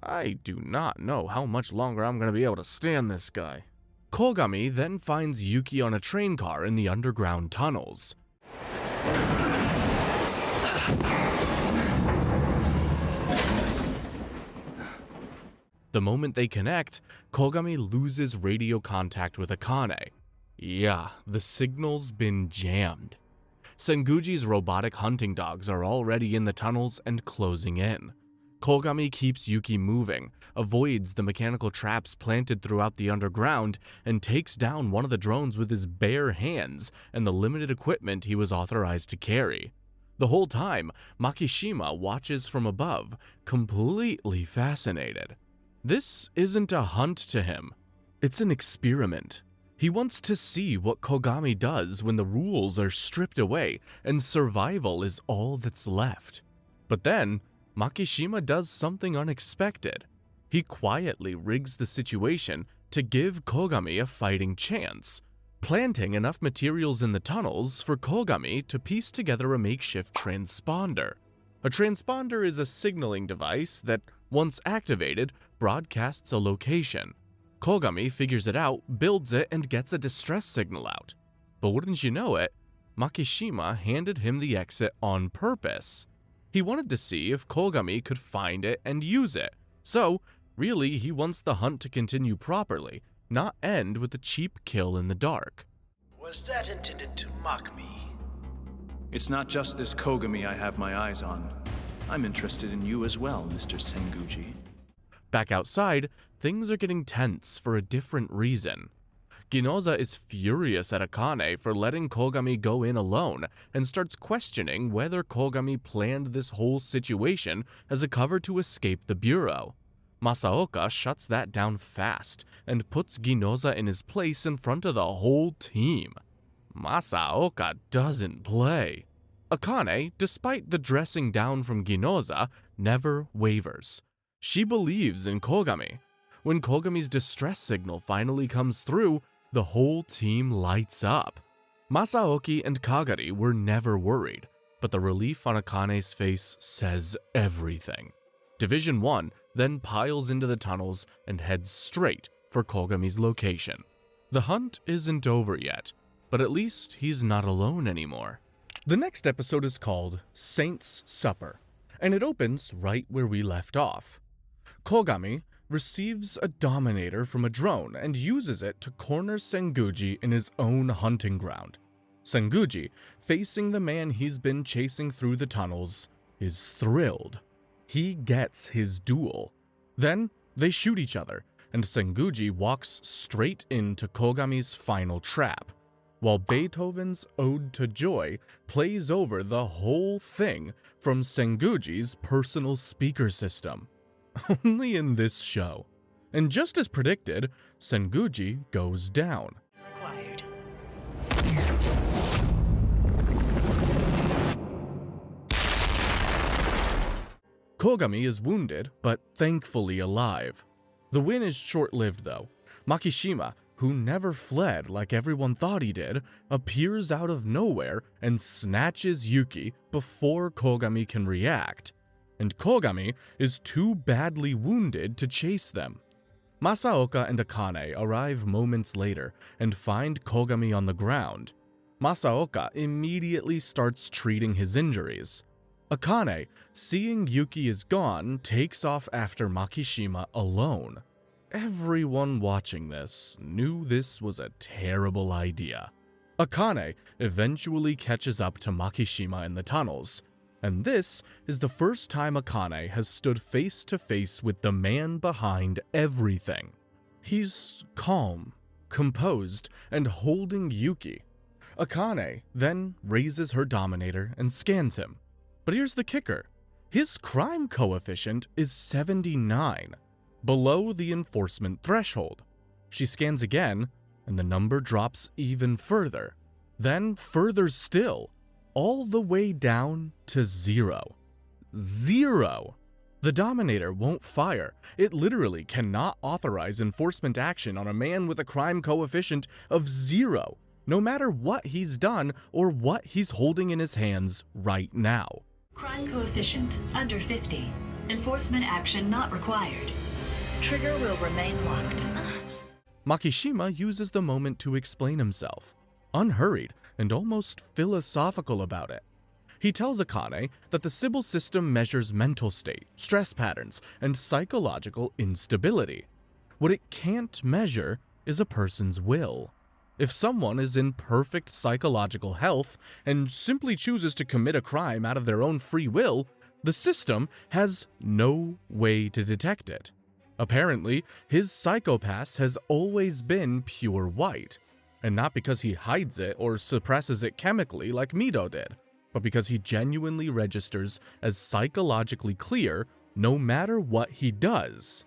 I do not know how much longer I'm going to be able to stand this guy. Kogami then finds Yuki on a train car in the underground tunnels. The moment they connect, Kogami loses radio contact with Akane. Yeah, the signal's been jammed. Senguji's robotic hunting dogs are already in the tunnels and closing in. Kogami keeps Yuki moving, avoids the mechanical traps planted throughout the underground, and takes down one of the drones with his bare hands and the limited equipment he was authorized to carry. The whole time, Makishima watches from above, completely fascinated. This isn't a hunt to him. It's an experiment. He wants to see what Kogami does when the rules are stripped away and survival is all that's left. But then, Makishima does something unexpected. He quietly rigs the situation to give Kogami a fighting chance, planting enough materials in the tunnels for Kogami to piece together a makeshift transponder. A transponder is a signaling device that, once activated, broadcasts a location. Kogami figures it out, builds it, and gets a distress signal out. But wouldn't you know it, Makishima handed him the exit on purpose. He wanted to see if Kogami could find it and use it. So, really, he wants the hunt to continue properly, not end with a cheap kill in the dark. Was that intended to mock me? It's not just this Kogami I have my eyes on. I'm interested in you as well, Mr. Senguji. Back outside, things are getting tense for a different reason. Ginoza is furious at Akane for letting Kogami go in alone and starts questioning whether Kogami planned this whole situation as a cover to escape the bureau. Masaoka shuts that down fast and puts Ginoza in his place in front of the whole team. Masaoka doesn't play. Akane, despite the dressing down from Ginoza, never wavers. She believes in Kogami. When Kogami's distress signal finally comes through, the whole team lights up. Masaoki and Kagari were never worried, but the relief on Akane's face says everything. Division 1 then piles into the tunnels and heads straight for Kogami's location. The hunt isn't over yet, but at least he's not alone anymore. The next episode is called Saint's Supper, and it opens right where we left off. Kogami receives a Dominator from a drone and uses it to corner Senguji in his own hunting ground. Senguji, facing the man he's been chasing through the tunnels, is thrilled. He gets his duel. Then they shoot each other, and Senguji walks straight into Kogami's final trap, while Beethoven's Ode to Joy plays over the whole thing from Senguji's personal speaker system. Only in this show. And just as predicted, Senguji goes down. Acquired. Kogami is wounded, but thankfully alive. The win is short-lived though. Makishima, who never fled like everyone thought he did, appears out of nowhere and snatches Yuki before Kogami can react. And Kogami is too badly wounded to chase them. Masaoka and Akane arrive moments later and find Kogami on the ground. Masaoka immediately starts treating his injuries. Akane, seeing Yuki is gone, takes off after Makishima alone. Everyone watching this knew this was a terrible idea. Akane eventually catches up to Makishima in the tunnels, and this is the first time Akane has stood face to face with the man behind everything. He's calm, composed, and holding Yuki. Akane then raises her Dominator and scans him. But here's the kicker. His crime coefficient is 79, below the enforcement threshold. She scans again, and the number drops even further. Then further still, all the way down to 0. 0! The Dominator won't fire. It literally cannot authorize enforcement action on a man with a crime coefficient of 0, no matter what he's done or what he's holding in his hands right now. Crime coefficient under 50. Enforcement action not required. Trigger will remain locked. Makishima uses the moment to explain himself, unhurried and almost philosophical about it. He tells Akane that the Sybil system measures mental state, stress patterns, and psychological instability. What it can't measure is a person's will. If someone is in perfect psychological health and simply chooses to commit a crime out of their own free will, the system has no way to detect it. Apparently, his psychopath has always been pure white, and not because he hides it or suppresses it chemically like Mito did, but because he genuinely registers as psychologically clear no matter what he does.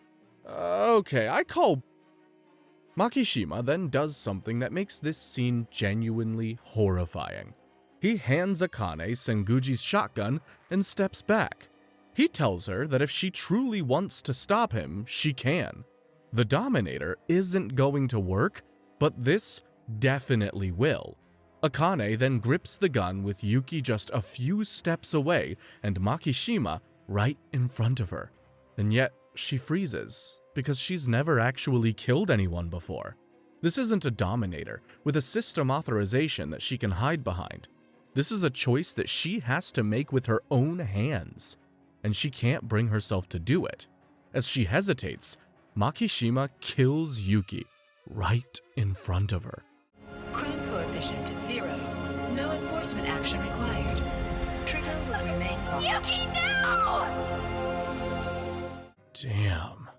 Makishima then does something that makes this scene genuinely horrifying. He hands Akane Senguji's shotgun and steps back. He tells her that if she truly wants to stop him, she can. The Dominator isn't going to work, but this definitely will. Akane then grips the gun with Yuki just a few steps away and Makishima right in front of her. And yet, she freezes, because she's never actually killed anyone before. This isn't a Dominator with a system authorization that she can hide behind. This is a choice that she has to make with her own hands, and she can't bring herself to do it. As she hesitates, Makishima kills Yuki right in front of her. Crime coefficient 0. No enforcement action required. Trigger will remain locked. Yuki, no! Damn.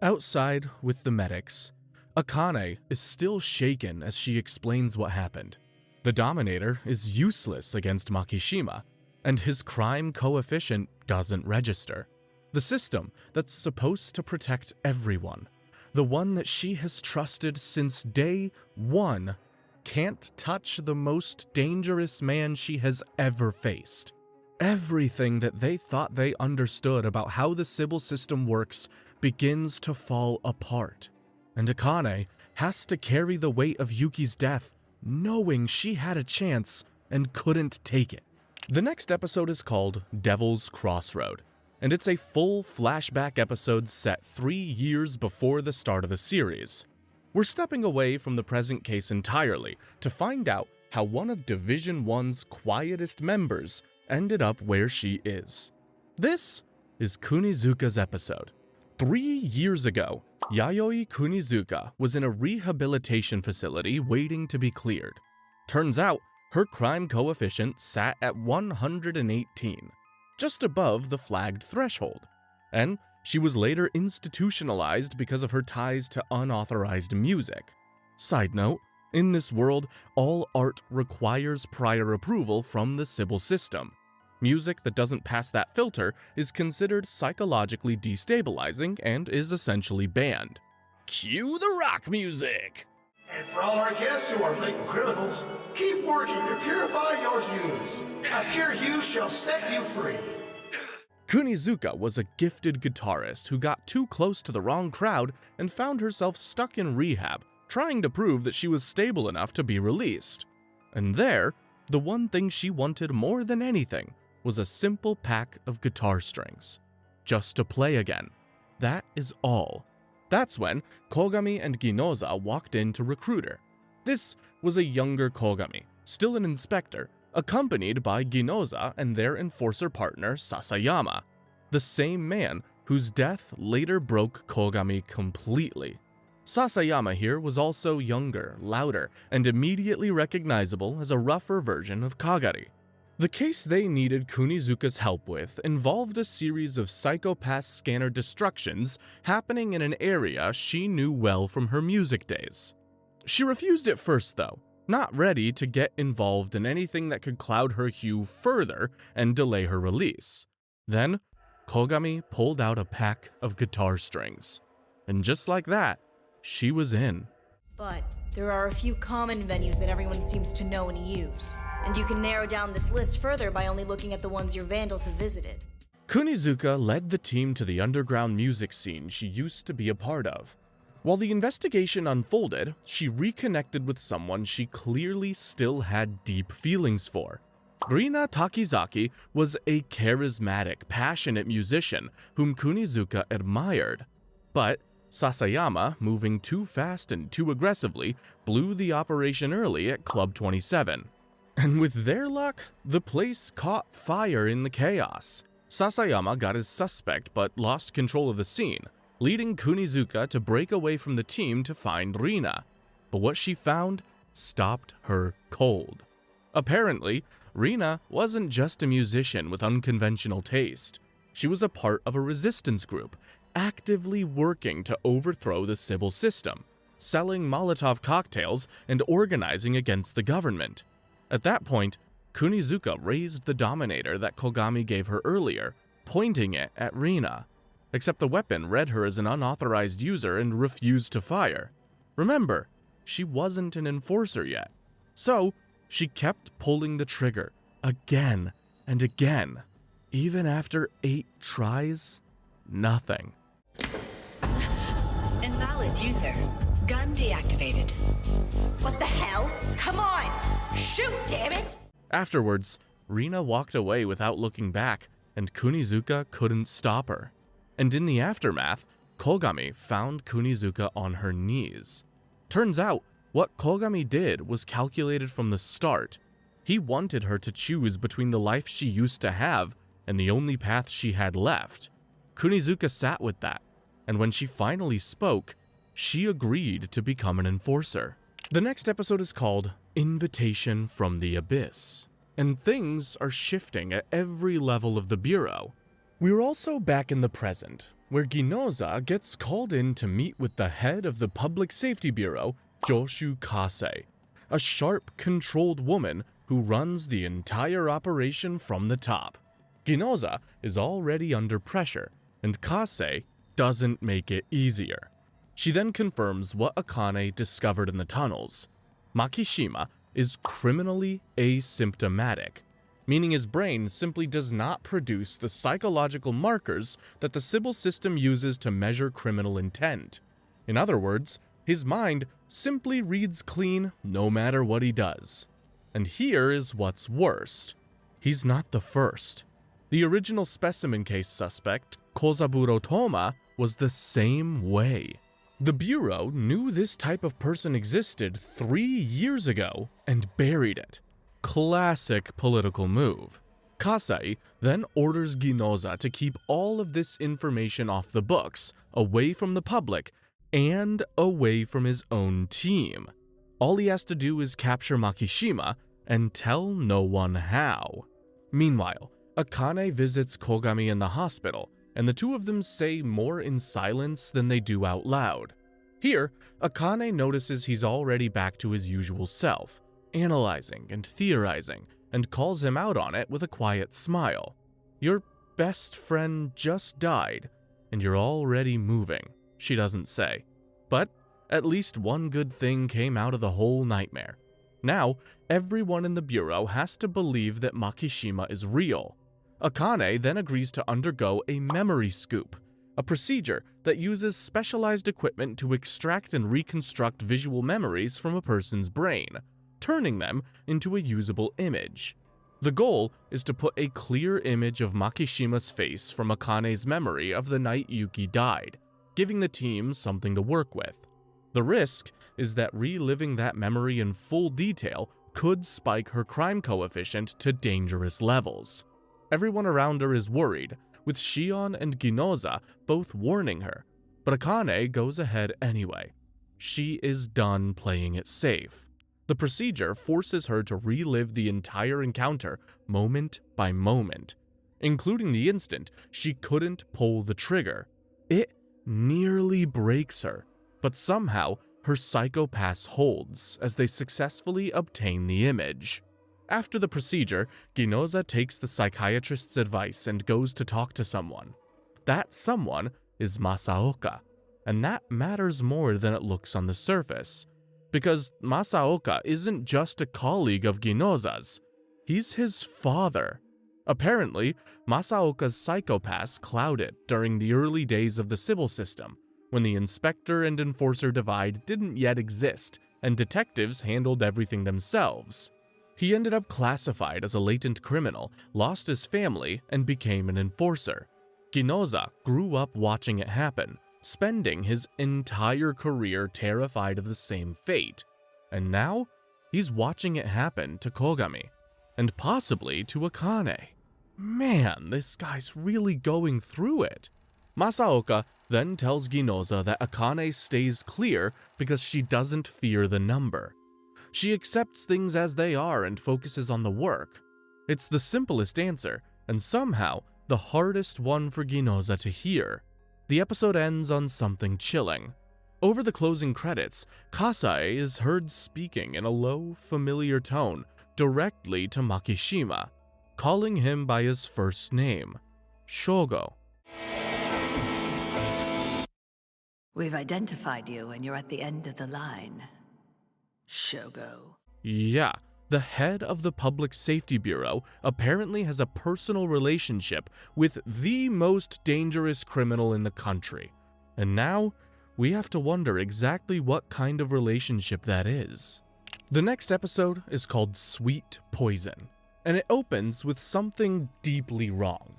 Outside with the medics, Akane is still shaken as she explains what happened. The Dominator is useless against Makishima, and his crime coefficient doesn't register. The system that's supposed to protect everyone, the one that she has trusted since day one, can't touch the most dangerous man she has ever faced. Everything that they thought they understood about how the Sybil system works begins to fall apart, and Akane has to carry the weight of Yuki's death, knowing she had a chance and couldn't take it. The next episode is called Devil's Crossroad, and it's a full flashback episode set 3 years before the start of the series. We're stepping away from the present case entirely to find out how one of Division 1's quietest members ended up where she is. This is Kunizuka's episode. 3 years ago, Yayoi Kunizuka was in a rehabilitation facility waiting to be cleared. Turns out, her crime coefficient sat at 118, just above the flagged threshold, and she was later institutionalized because of her ties to unauthorized music. Side note, in this world, all art requires prior approval from the Sybil system. Music that doesn't pass that filter is considered psychologically destabilizing and is essentially banned. Cue the rock music! And for all our guests who are latent criminals, keep working to purify your hues. A pure hue shall set you free. Kunizuka was a gifted guitarist who got too close to the wrong crowd and found herself stuck in rehab, trying to prove that she was stable enough to be released. And there, the one thing she wanted more than anything was a simple pack of guitar strings. Just to play again. That is all. That's when Kogami and Ginoza walked in to recruit her. This was a younger Kogami, still an inspector, accompanied by Ginoza and their enforcer partner Sasayama, the same man whose death later broke Kogami completely. Sasayama here was also younger, louder, and immediately recognizable as a rougher version of Kagari. The case they needed Kunizuka's help with involved a series of psychopath scanner destructions happening in an area she knew well from her music days. She refused at first though, not ready to get involved in anything that could cloud her hue further and delay her release. Then, Kogami pulled out a pack of guitar strings. And just like that, she was in. But there are a few common venues that everyone seems to know and use. And you can narrow down this list further by only looking at the ones your vandals have visited. Kunizuka led the team to the underground music scene she used to be a part of. While the investigation unfolded, she reconnected with someone she clearly still had deep feelings for. Rina Takizaki was a charismatic, passionate musician whom Kunizuka admired. But Sasayama, moving too fast and too aggressively, blew the operation early at Club 27. And with their luck, the place caught fire in the chaos. Sasayama got his suspect but lost control of the scene, leading Kunizuka to break away from the team to find Rina. But what she found stopped her cold. Apparently, Rina wasn't just a musician with unconventional taste. She was a part of a resistance group, actively working to overthrow the Sybil system, selling Molotov cocktails and organizing against the government. At that point, Kunizuka raised the Dominator that Kogami gave her earlier, pointing it at Rina. Except the weapon read her as an unauthorized user and refused to fire. Remember, she wasn't an enforcer yet. So, she kept pulling the trigger, again and again. Even after 8 tries, nothing. Invalid user. Gun deactivated. What the hell? Come on! Shoot, damn it! Afterwards, Rina walked away without looking back, and Kunizuka couldn't stop her. And in the aftermath, Kogami found Kunizuka on her knees. Turns out, what Kogami did was calculated from the start. He wanted her to choose between the life she used to have and the only path she had left. Kunizuka sat with that, and when she finally spoke, she agreed to become an enforcer. The next episode is called Invitation from the Abyss, and things are shifting at every level of the Bureau. We're also back in the present, where Ginoza gets called in to meet with the head of the Public Safety Bureau, Joshu Kase, a sharp, controlled woman who runs the entire operation from the top. Ginoza is already under pressure, and Kase doesn't make it easier. She then confirms what Akane discovered in the tunnels. Makishima is criminally asymptomatic, meaning his brain simply does not produce the psychological markers that the Sybil system uses to measure criminal intent. In other words, his mind simply reads clean no matter what he does. And here is what's worst. He's not the first. The original specimen case suspect, Kozaburo Toma, was the same way. The Bureau knew this type of person existed 3 years ago and buried it. Classic political move. Kasai then orders Ginoza to keep all of this information off the books, away from the public, and away from his own team. All he has to do is capture Makishima and tell no one how. Meanwhile, Akane visits Kogami in the hospital, and the two of them say more in silence than they do out loud. Here, Akane notices he's already back to his usual self, analyzing and theorizing, and calls him out on it with a quiet smile. Your best friend just died, and you're already moving, she doesn't say. But at least one good thing came out of the whole nightmare. Now, everyone in the Bureau has to believe that Makishima is real. Akane then agrees to undergo a memory scoop, a procedure that uses specialized equipment to extract and reconstruct visual memories from a person's brain, turning them into a usable image. The goal is to put a clear image of Makishima's face from Akane's memory of the night Yuki died, giving the team something to work with. The risk is that reliving that memory in full detail could spike her crime coefficient to dangerous levels. Everyone around her is worried, with Shion and Ginoza both warning her, but Akane goes ahead anyway. She is done playing it safe. The procedure forces her to relive the entire encounter moment by moment, including the instant she couldn't pull the trigger. It nearly breaks her, but somehow her psychopath holds as they successfully obtain the image. After the procedure, Ginoza takes the psychiatrist's advice and goes to talk to someone. That someone is Masaoka, and that matters more than it looks on the surface, because Masaoka isn't just a colleague of Ginoza's, he's his father. Apparently, Masaoka's psychopaths clouded during the early days of the Sybil system, when the inspector and enforcer divide didn't yet exist, and detectives handled everything themselves. He ended up classified as a latent criminal, lost his family, and became an enforcer. Ginoza grew up watching it happen, spending his entire career terrified of the same fate. And now, he's watching it happen to Kogami, and possibly to Akane. Man, this guy's really going through it. Masaoka then tells Ginoza that Akane stays clear because she doesn't fear the number. She accepts things as they are and focuses on the work. It's the simplest answer, and somehow the hardest one for Ginoza to hear. The episode ends on something chilling. Over the closing credits, Kasae is heard speaking in a low, familiar tone directly to Makishima, calling him by his first name, Shogo. We've identified you and you're at the end of the line, Shogo. Yeah, the head of the Public Safety Bureau apparently has a personal relationship with the most dangerous criminal in the country. And now, we have to wonder exactly what kind of relationship that is. The next episode is called Sweet Poison, and it opens with something deeply wrong.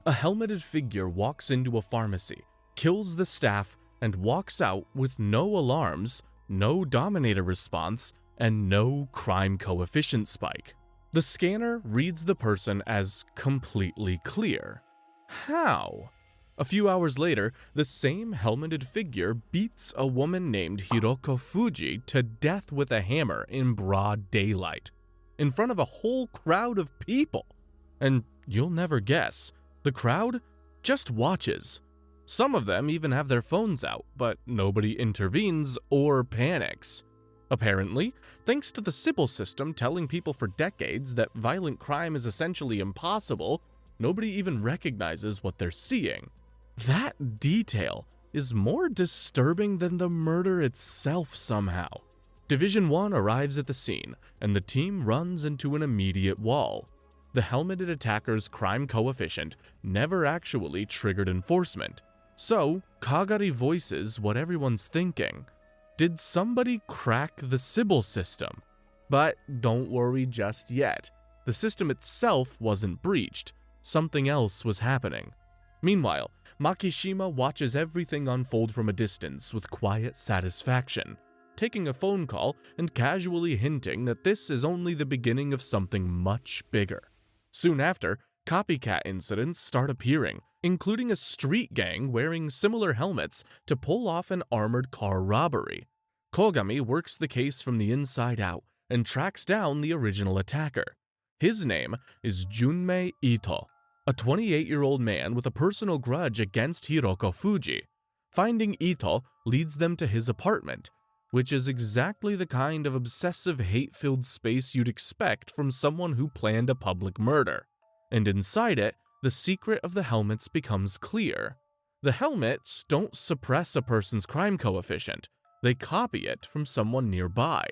A helmeted figure walks into a pharmacy, kills the staff, and walks out with no alarms, no Dominator response, and no crime coefficient spike. The scanner reads the person as completely clear. How? A few hours later, the same helmeted figure beats a woman named Hiroko Fuji to death with a hammer in broad daylight, in front of a whole crowd of people. And you'll never guess, the crowd just watches. Some of them even have their phones out, but nobody intervenes or panics. Apparently, thanks to the Sybil system telling people for decades that violent crime is essentially impossible, nobody even recognizes what they're seeing. That detail is more disturbing than the murder itself somehow. Division 1 arrives at the scene, and the team runs into an immediate wall. The helmeted attacker's crime coefficient never actually triggered enforcement. So, Kagari voices what everyone's thinking. Did somebody crack the Sybil system? But don't worry just yet. The system itself wasn't breached. Something else was happening. Meanwhile, Makishima watches everything unfold from a distance with quiet satisfaction, taking a phone call and casually hinting that this is only the beginning of something much bigger. Soon after, copycat incidents start appearing, including a street gang wearing similar helmets to pull off an armored car robbery. Kogami works the case from the inside out and tracks down the original attacker. His name is Junmei Ito, a 28-year-old man with a personal grudge against Hiroko Fuji. Finding Ito leads them to his apartment, which is exactly the kind of obsessive hate-filled space you'd expect from someone who planned a public murder. And inside it, the secret of the helmets becomes clear. The helmets don't suppress a person's crime coefficient, they copy it from someone nearby.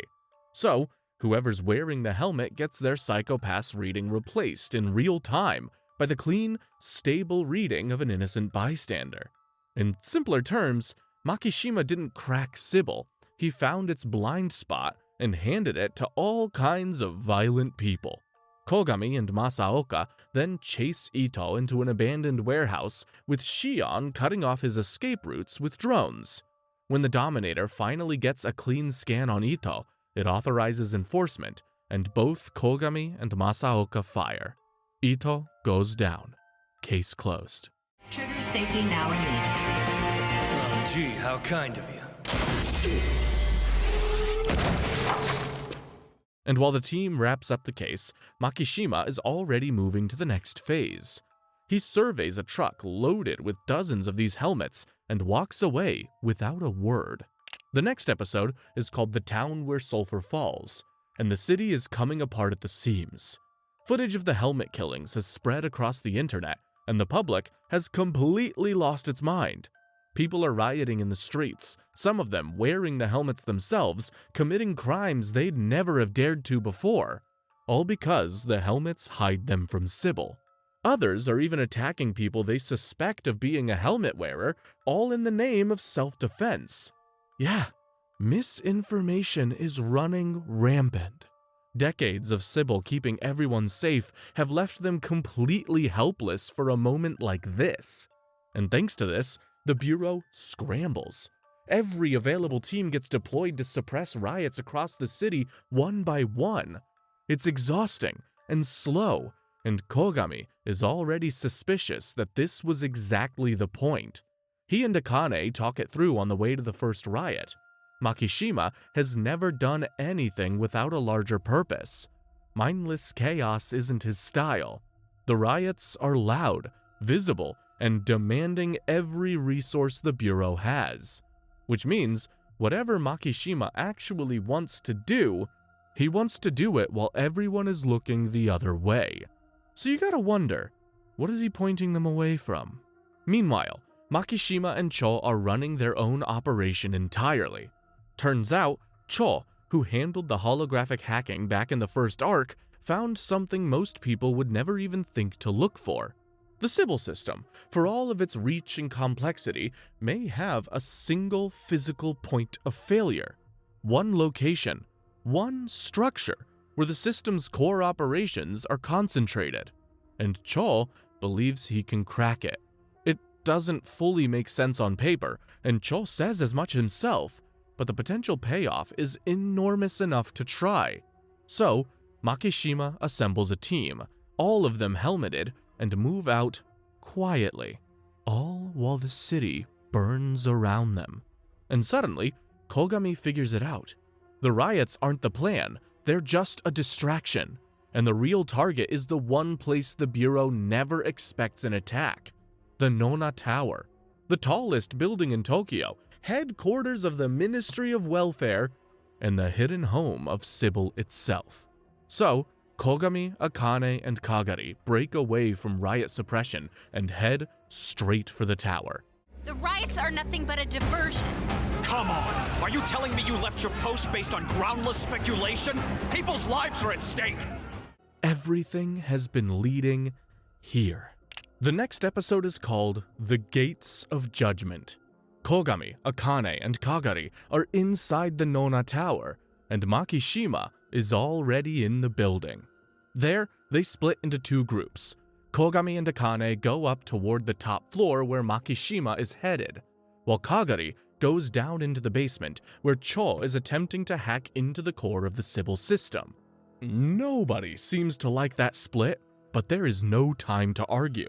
So, whoever's wearing the helmet gets their psychopath's reading replaced in real time by the clean, stable reading of an innocent bystander. In simpler terms, Makishima didn't crack Sybil, he found its blind spot and handed it to all kinds of violent people. Kogami and Masaoka then chase Ito into an abandoned warehouse, with Shion cutting off his escape routes with drones. When the Dominator finally gets a clean scan on Ito, it authorizes enforcement, and both Kogami and Masaoka fire. Ito goes down. Case closed. Trigger safety now released. Oh, gee, how kind of you. And while the team wraps up the case, Makishima is already moving to the next phase. He surveys a truck loaded with dozens of these helmets and walks away without a word. The next episode is called The Town Where Sulfur Falls, and the city is coming apart at the seams. Footage of the helmet killings has spread across the internet, and the public has completely lost its mind. People are rioting in the streets, some of them wearing the helmets themselves, committing crimes they'd never have dared to before, all because the helmets hide them from Sybil. Others are even attacking people they suspect of being a helmet wearer, all in the name of self-defense. Yeah, misinformation is running rampant. Decades of Sybil keeping everyone safe have left them completely helpless for a moment like this. And thanks to this, the Bureau scrambles. Every available team gets deployed to suppress riots across the city one by one. It's exhausting and slow, and Kogami is already suspicious that this was exactly the point. He and Akane talk it through on the way to the first riot. Makishima has never done anything without a larger purpose. Mindless chaos isn't his style. The riots are loud, visible, and demanding every resource the Bureau has. Which means, whatever Makishima actually wants to do, he wants to do it while everyone is looking the other way. So you gotta wonder, what is he pointing them away from? Meanwhile, Makishima and Cho are running their own operation entirely. Turns out, Cho, who handled the holographic hacking back in the first arc, found something most people would never even think to look for. The Sybil system, for all of its reach and complexity, may have a single physical point of failure. One location, one structure, where the system's core operations are concentrated. And Cho believes he can crack it. It doesn't fully make sense on paper, and Cho says as much himself, but the potential payoff is enormous enough to try. So, Makishima assembles a team, all of them helmeted, and move out quietly, all while the city burns around them. And suddenly, Kogami figures it out. The riots aren't the plan, they're just a distraction, and the real target is the one place the Bureau never expects an attack: the Nona Tower, the tallest building in Tokyo, headquarters of the Ministry of Welfare, and the hidden home of Sybil itself. So, Kogami, Akane, and Kagari break away from riot suppression and head straight for the tower. The riots are nothing but a diversion. Come on! Are you telling me you left your post based on groundless speculation? People's lives are at stake! Everything has been leading here. The next episode is called The Gates of Judgment. Kogami, Akane, and Kagari are inside the Nona Tower, and Makishima is already in the building. There, they split into two groups. Kogami and Akane go up toward the top floor where Makishima is headed, while Kagari goes down into the basement where Cho is attempting to hack into the core of the Sybil system. Nobody seems to like that split, but there is no time to argue.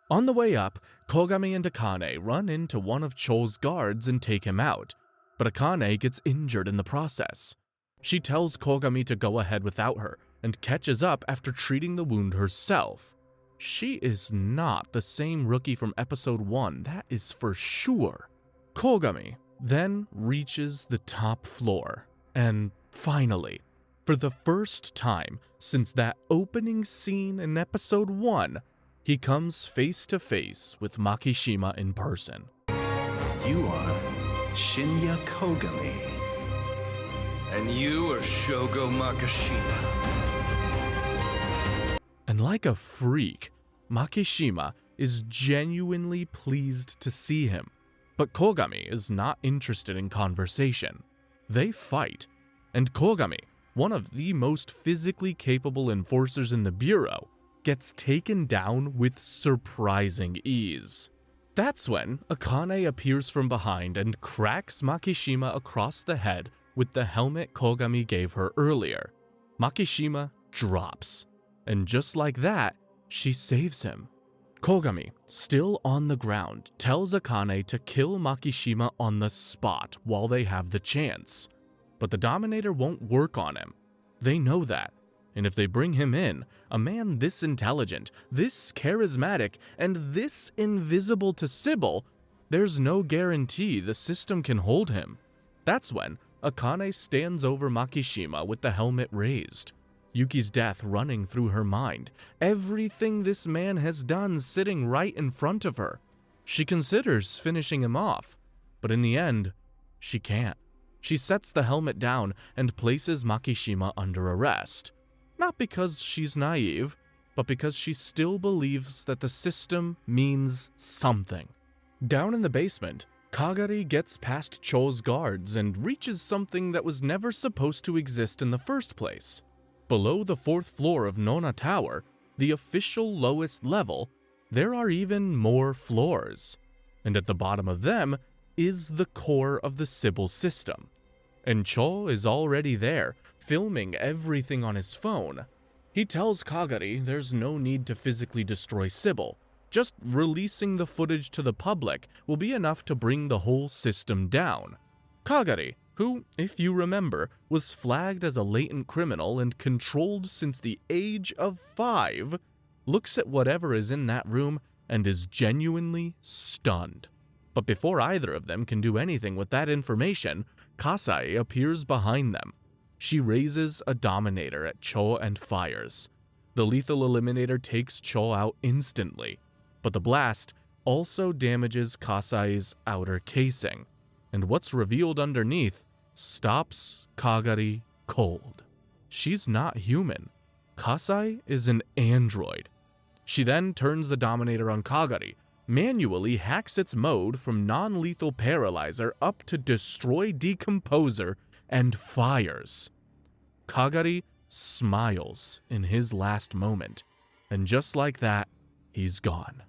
On the way up, Kogami and Akane run into one of Cho's guards and take him out, but Akane gets injured in the process. She tells Kogami to go ahead without her and catches up after treating the wound herself. She is not the same rookie from episode 1, that is for sure. Kogami then reaches the top floor, and finally, for the first time since that opening scene in episode 1, he comes face to face with Makishima in person. You are Shinya Kogami. And you are Shogo Makishima. And like a freak, Makishima is genuinely pleased to see him. But Kogami is not interested in conversation. They fight, and Kogami, one of the most physically capable enforcers in the Bureau, gets taken down with surprising ease. That's when Akane appears from behind and cracks Makishima across the head with the helmet Kogami gave her earlier. Makishima drops, and just like that, she saves him. Kogami, still on the ground, tells Akane to kill Makishima on the spot while they have the chance. But the Dominator won't work on him. They know that, and if they bring him in, a man this intelligent, this charismatic, and this invisible to Sybil, there's no guarantee the system can hold him. That's when Akane stands over Makishima with the helmet raised. Yuki's death running through her mind, everything this man has done sitting right in front of her. She considers finishing him off, but in the end, she can't. She sets the helmet down and places Makishima under arrest. Not because she's naive, but because she still believes that the system means something. Down in the basement, Kagari gets past Cho's guards and reaches something that was never supposed to exist in the first place. Below the 4th floor of Nona Tower, the official lowest level, there are even more floors. And at the bottom of them is the core of the Sybil system. And Cho is already there, filming everything on his phone. He tells Kagari there's no need to physically destroy Sybil. Just releasing the footage to the public will be enough to bring the whole system down. Kagari, who, if you remember, was flagged as a latent criminal and controlled since the age of 5, looks at whatever is in that room and is genuinely stunned. But before either of them can do anything with that information, Kasai appears behind them. She raises a Dominator at Cho and fires. The lethal eliminator takes Cho out instantly, but the blast also damages Kasai's outer casing, and what's revealed underneath stops Kagari cold. She's not human. Kasai is an android. She then turns the Dominator on Kagari, manually hacks its mode from non-lethal paralyzer up to destroy decomposer, and fires. Kagari smiles in his last moment, and just like that, he's gone.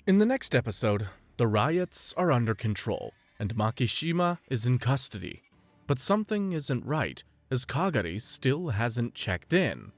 In the next episode, the riots are under control, and Makishima is in custody. But something isn't right, as Kagari still hasn't checked in.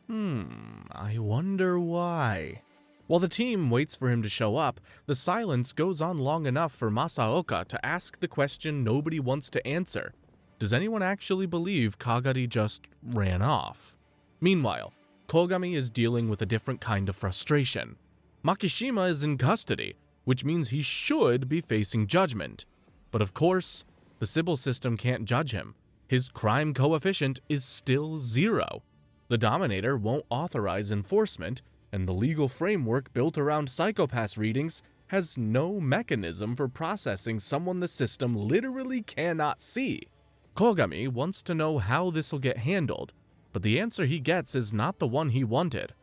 I wonder why. While the team waits for him to show up, the silence goes on long enough for Masaoka to ask the question nobody wants to answer. Does anyone actually believe Kagari just ran off? Meanwhile, Kogami is dealing with a different kind of frustration. Makishima is in custody, which means he should be facing judgment. But of course, the Sybil system can't judge him. His crime coefficient is still 0. The Dominator won't authorize enforcement, and the legal framework built around psychopath readings has no mechanism for processing someone the system literally cannot see. Kogami wants to know how this will get handled, but the answer he gets is not the one he wanted.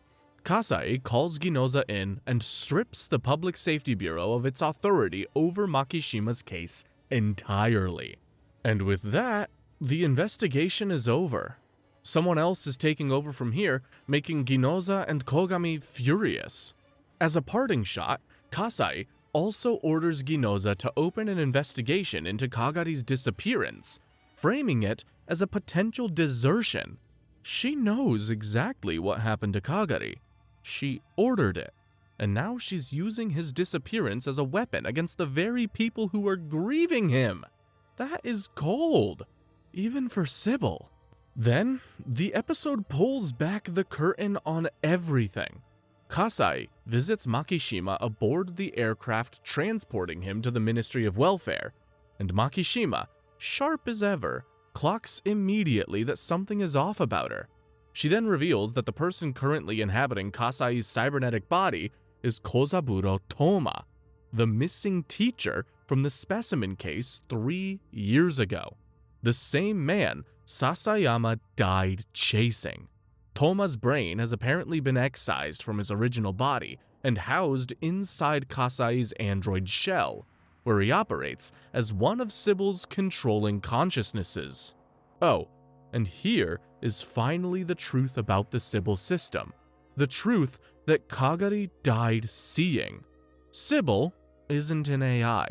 Kasai calls Ginoza in and strips the Public Safety Bureau of its authority over Makishima's case entirely. And with that, the investigation is over. Someone else is taking over from here, making Ginoza and Kogami furious. As a parting shot, Kasai also orders Ginoza to open an investigation into Kagari's disappearance, framing it as a potential desertion. She knows exactly what happened to Kagari. She ordered it, and now she's using his disappearance as a weapon against the very people who are grieving him. That is cold, even for Sybil. Then, the episode pulls back the curtain on everything. Kasai visits Makishima aboard the aircraft transporting him to the Ministry of Welfare, and Makishima, sharp as ever, clocks immediately that something is off about her. She then reveals that the person currently inhabiting Kasai's cybernetic body is Kozaburo Toma, the missing teacher from the specimen case 3 years ago. The same man Sasayama died chasing. Toma's brain has apparently been excised from his original body and housed inside Kasai's android shell, where he operates as one of Sybil's controlling consciousnesses. Oh, and here is finally the truth about the Sybil system. The truth that Kagari died seeing. Sybil isn't an AI.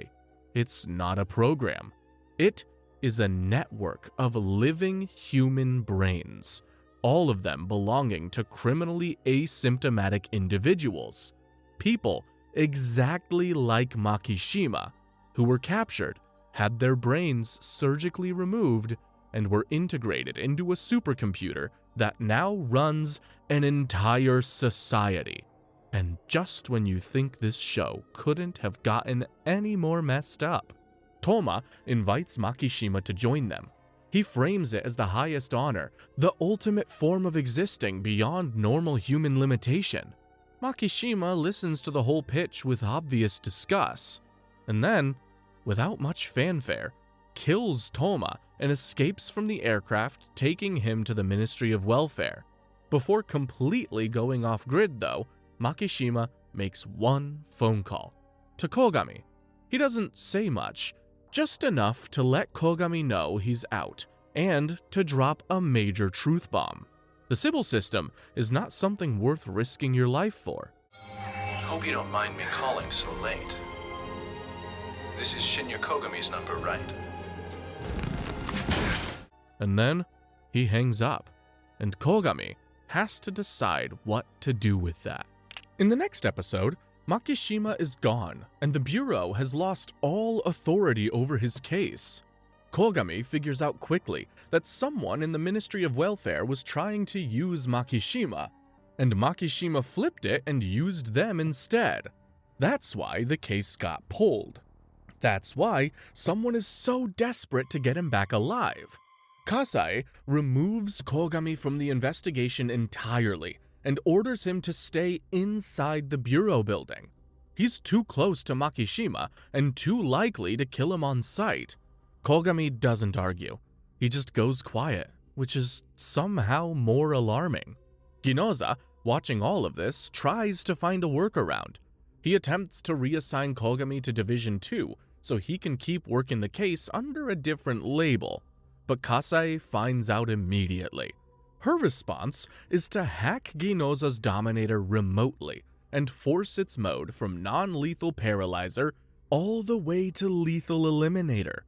It's not a program. It is a network of living human brains, all of them belonging to criminally asymptomatic individuals. People exactly like Makishima, who were captured, had their brains surgically removed, and were integrated into a supercomputer that now runs an entire society. And just when you think this show couldn't have gotten any more messed up, Toma invites Makishima to join them. He frames it as the highest honor, the ultimate form of existing beyond normal human limitation. Makishima listens to the whole pitch with obvious disgust, and then, without much fanfare, kills Toma and escapes from the aircraft, taking him to the Ministry of Welfare. Before completely going off-grid though, Makishima makes one phone call to Kogami. He doesn't say much, just enough to let Kogami know he's out, and to drop a major truth bomb. The Sybil system is not something worth risking your life for. Hope you don't mind me calling so late. This is Shinya Kogami's number, right? And then he hangs up, and Kogami has to decide what to do with that. In the next episode, Makishima is gone, and the Bureau has lost all authority over his case. Kogami figures out quickly that someone in the Ministry of Welfare was trying to use Makishima, and Makishima flipped it and used them instead. That's why the case got pulled. That's why someone is so desperate to get him back alive. Kasai removes Kogami from the investigation entirely and orders him to stay inside the Bureau building. He's too close to Makishima and too likely to kill him on sight. Kogami doesn't argue. He just goes quiet, which is somehow more alarming. Ginoza, watching all of this, tries to find a workaround. He attempts to reassign Kogami to Division 2 so he can keep working the case under a different label. But Kasai finds out immediately. Her response is to hack Ginoza's Dominator remotely and force its mode from non-lethal Paralyzer all the way to Lethal Eliminator.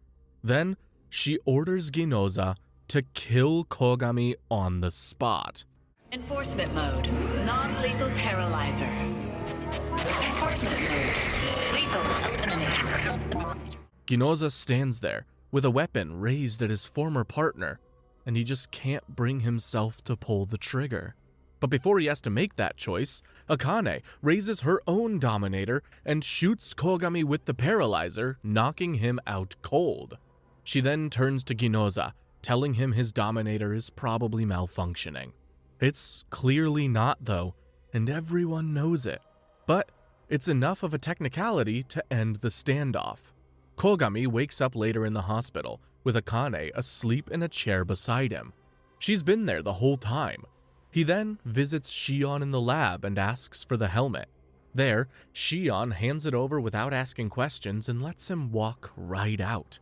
Then, she orders Ginoza to kill Kogami on the spot. Enforcement mode. Non-lethal paralyzer. Enforcement mode. Lethal eliminator. Ginoza stands there with a weapon raised at his former partner, and he just can't bring himself to pull the trigger. But before he has to make that choice, Akane raises her own Dominator and shoots Kogami with the Paralyzer, knocking him out cold. She then turns to Ginoza, telling him his Dominator is probably malfunctioning. It's clearly not, though, and everyone knows it. But it's enough of a technicality to end the standoff. Kogami wakes up later in the hospital, with Akane asleep in a chair beside him. She's been there the whole time. He then visits Shion in the lab and asks for the helmet. There, Shion hands it over without asking questions and lets him walk right out.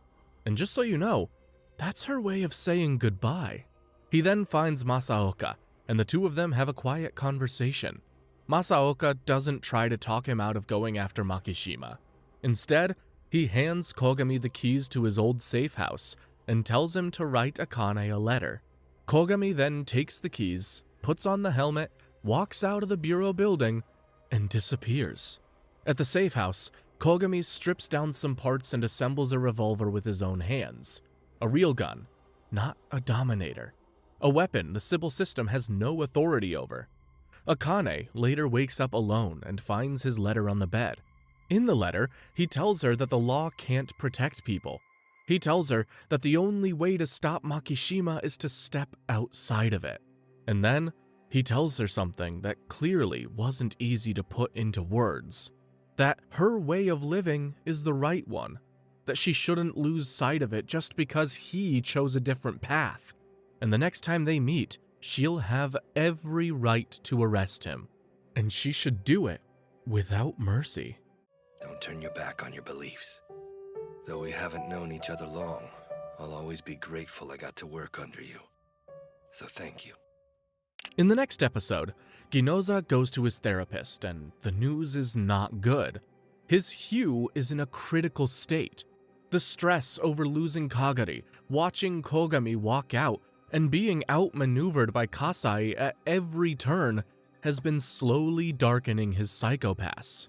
And just so you know, that's her way of saying goodbye. He then finds Masaoka, and the two of them have a quiet conversation. Masaoka doesn't try to talk him out of going after Makishima. Instead, he hands Kogami the keys to his old safe house and tells him to write Akane a letter. Kogami then takes the keys, puts on the helmet, walks out of the Bureau building, and disappears. At the safe house, Kogami strips down some parts and assembles a revolver with his own hands. A real gun, not a Dominator. A weapon the Sybil system has no authority over. Akane later wakes up alone and finds his letter on the bed. In the letter, he tells her that the law can't protect people. He tells her that the only way to stop Makishima is to step outside of it. And then, he tells her something that clearly wasn't easy to put into words. That her way of living is the right one. That she shouldn't lose sight of it just because he chose a different path. And the next time they meet, she'll have every right to arrest him. And she should do it without mercy. Don't turn your back on your beliefs. Though we haven't known each other long, I'll always be grateful I got to work under you. So thank you. In the next episode, Ginoza goes to his therapist, and the news is not good. His Hugh is in a critical state. The stress over losing Kagari, watching Kogami walk out, and being outmaneuvered by Kasai at every turn has been slowly darkening his psychopaths.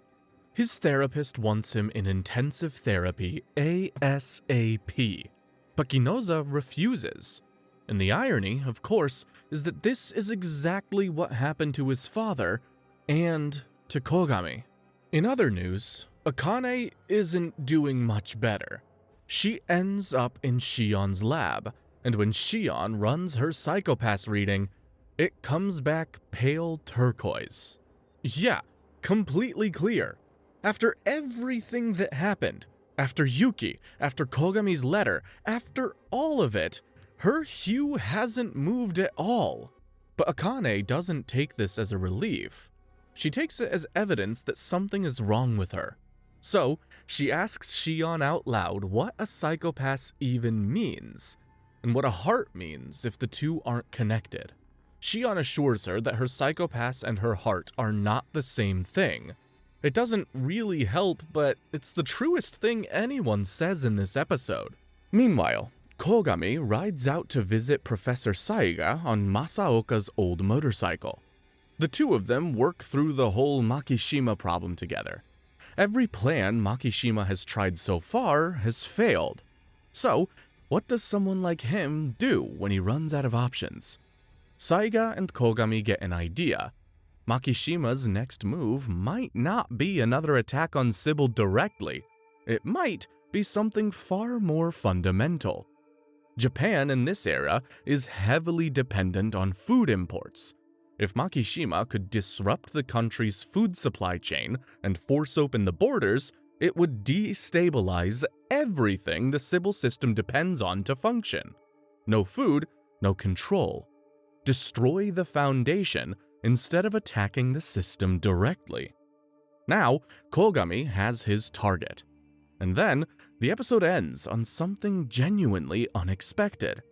His therapist wants him in intensive therapy ASAP, but Ginoza refuses. And the irony, of course, is that this is exactly what happened to his father and to Kogami. In other news, Akane isn't doing much better. She ends up in Shion's lab, and when Shion runs her psychopath reading, it comes back pale turquoise. Yeah, completely clear. After everything that happened, after Yuki, after Kogami's letter, after all of it, her hue hasn't moved at all. But Akane doesn't take this as a relief. She takes it as evidence that something is wrong with her. So, she asks Shion out loud what a psychopath even means, and what a heart means if the two aren't connected. Shion assures her that her psychopaths and her heart are not the same thing. It doesn't really help, but it's the truest thing anyone says in this episode. Meanwhile, Kogami rides out to visit Professor Saiga on Masaoka's old motorcycle. The two of them work through the whole Makishima problem together. Every plan Makishima has tried so far has failed. So, what does someone like him do when he runs out of options? Saiga and Kogami get an idea. Makishima's next move might not be another attack on Sybil directly. It might be something far more fundamental. Japan in this era is heavily dependent on food imports. If Makishima could disrupt the country's food supply chain and force open the borders, it would destabilize everything the Sybil system depends on to function. No food, no control. Destroy the foundation instead of attacking the system directly. Now, Kogami has his target. And then, the episode ends on something genuinely unexpected.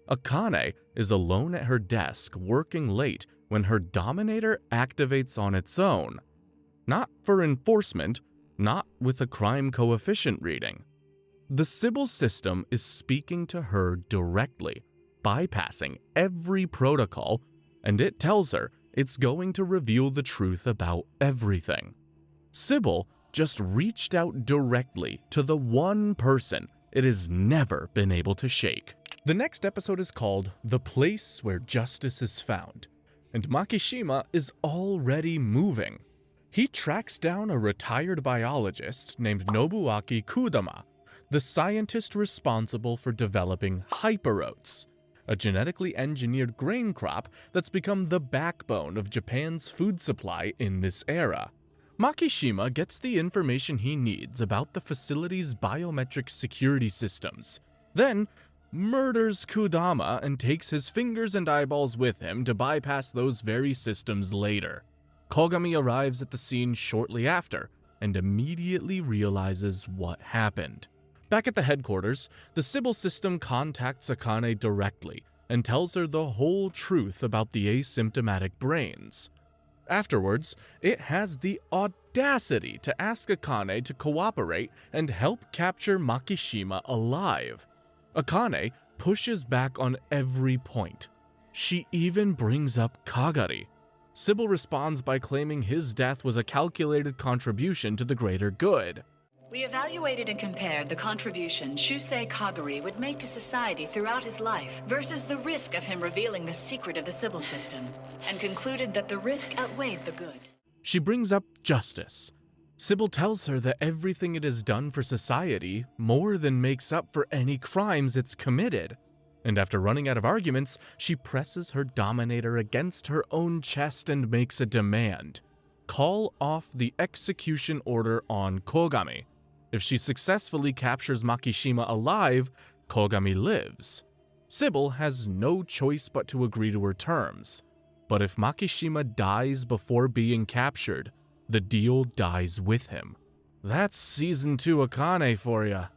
Akane is alone at her desk working late when her Dominator activates on its own. Not for enforcement, not with a crime coefficient reading. The Sybil system is speaking to her directly, bypassing every protocol, and it tells her it's going to reveal the truth about everything. Sybil just reached out directly to the one person it has never been able to shake. The next episode is called The Place Where Justice is Found, and Makishima is already moving. He tracks down a retired biologist named Nobuaki Kudama, the scientist responsible for developing hyperoats, a genetically engineered grain crop that's become the backbone of Japan's food supply in this era. Makishima gets the information he needs about the facility's biometric security systems, then murders Kudama and takes his fingers and eyeballs with him to bypass those very systems later. Kogami arrives at the scene shortly after and immediately realizes what happened. Back at the headquarters, the Sybil system contacts Akane directly and tells her the whole truth about the asymptomatic brains. Afterwards, it has the audacity to ask Akane to cooperate and help capture Makishima alive. Akane pushes back on every point. She even brings up Kagari. Sybil responds by claiming his death was a calculated contribution to the greater good. We evaluated and compared the contribution Shusei Kagari would make to society throughout his life versus the risk of him revealing the secret of the Sybil system, and concluded that the risk outweighed the good. She brings up justice. Sybil tells her that everything it has done for society more than makes up for any crimes it's committed. And after running out of arguments, she presses her Dominator against her own chest and makes a demand. Call off the execution order on Kogami. If she successfully captures Makishima alive, Kogami lives. Sybil has no choice but to agree to her terms. But if Makishima dies before being captured, the deal dies with him. That's Season 2 Akane for ya.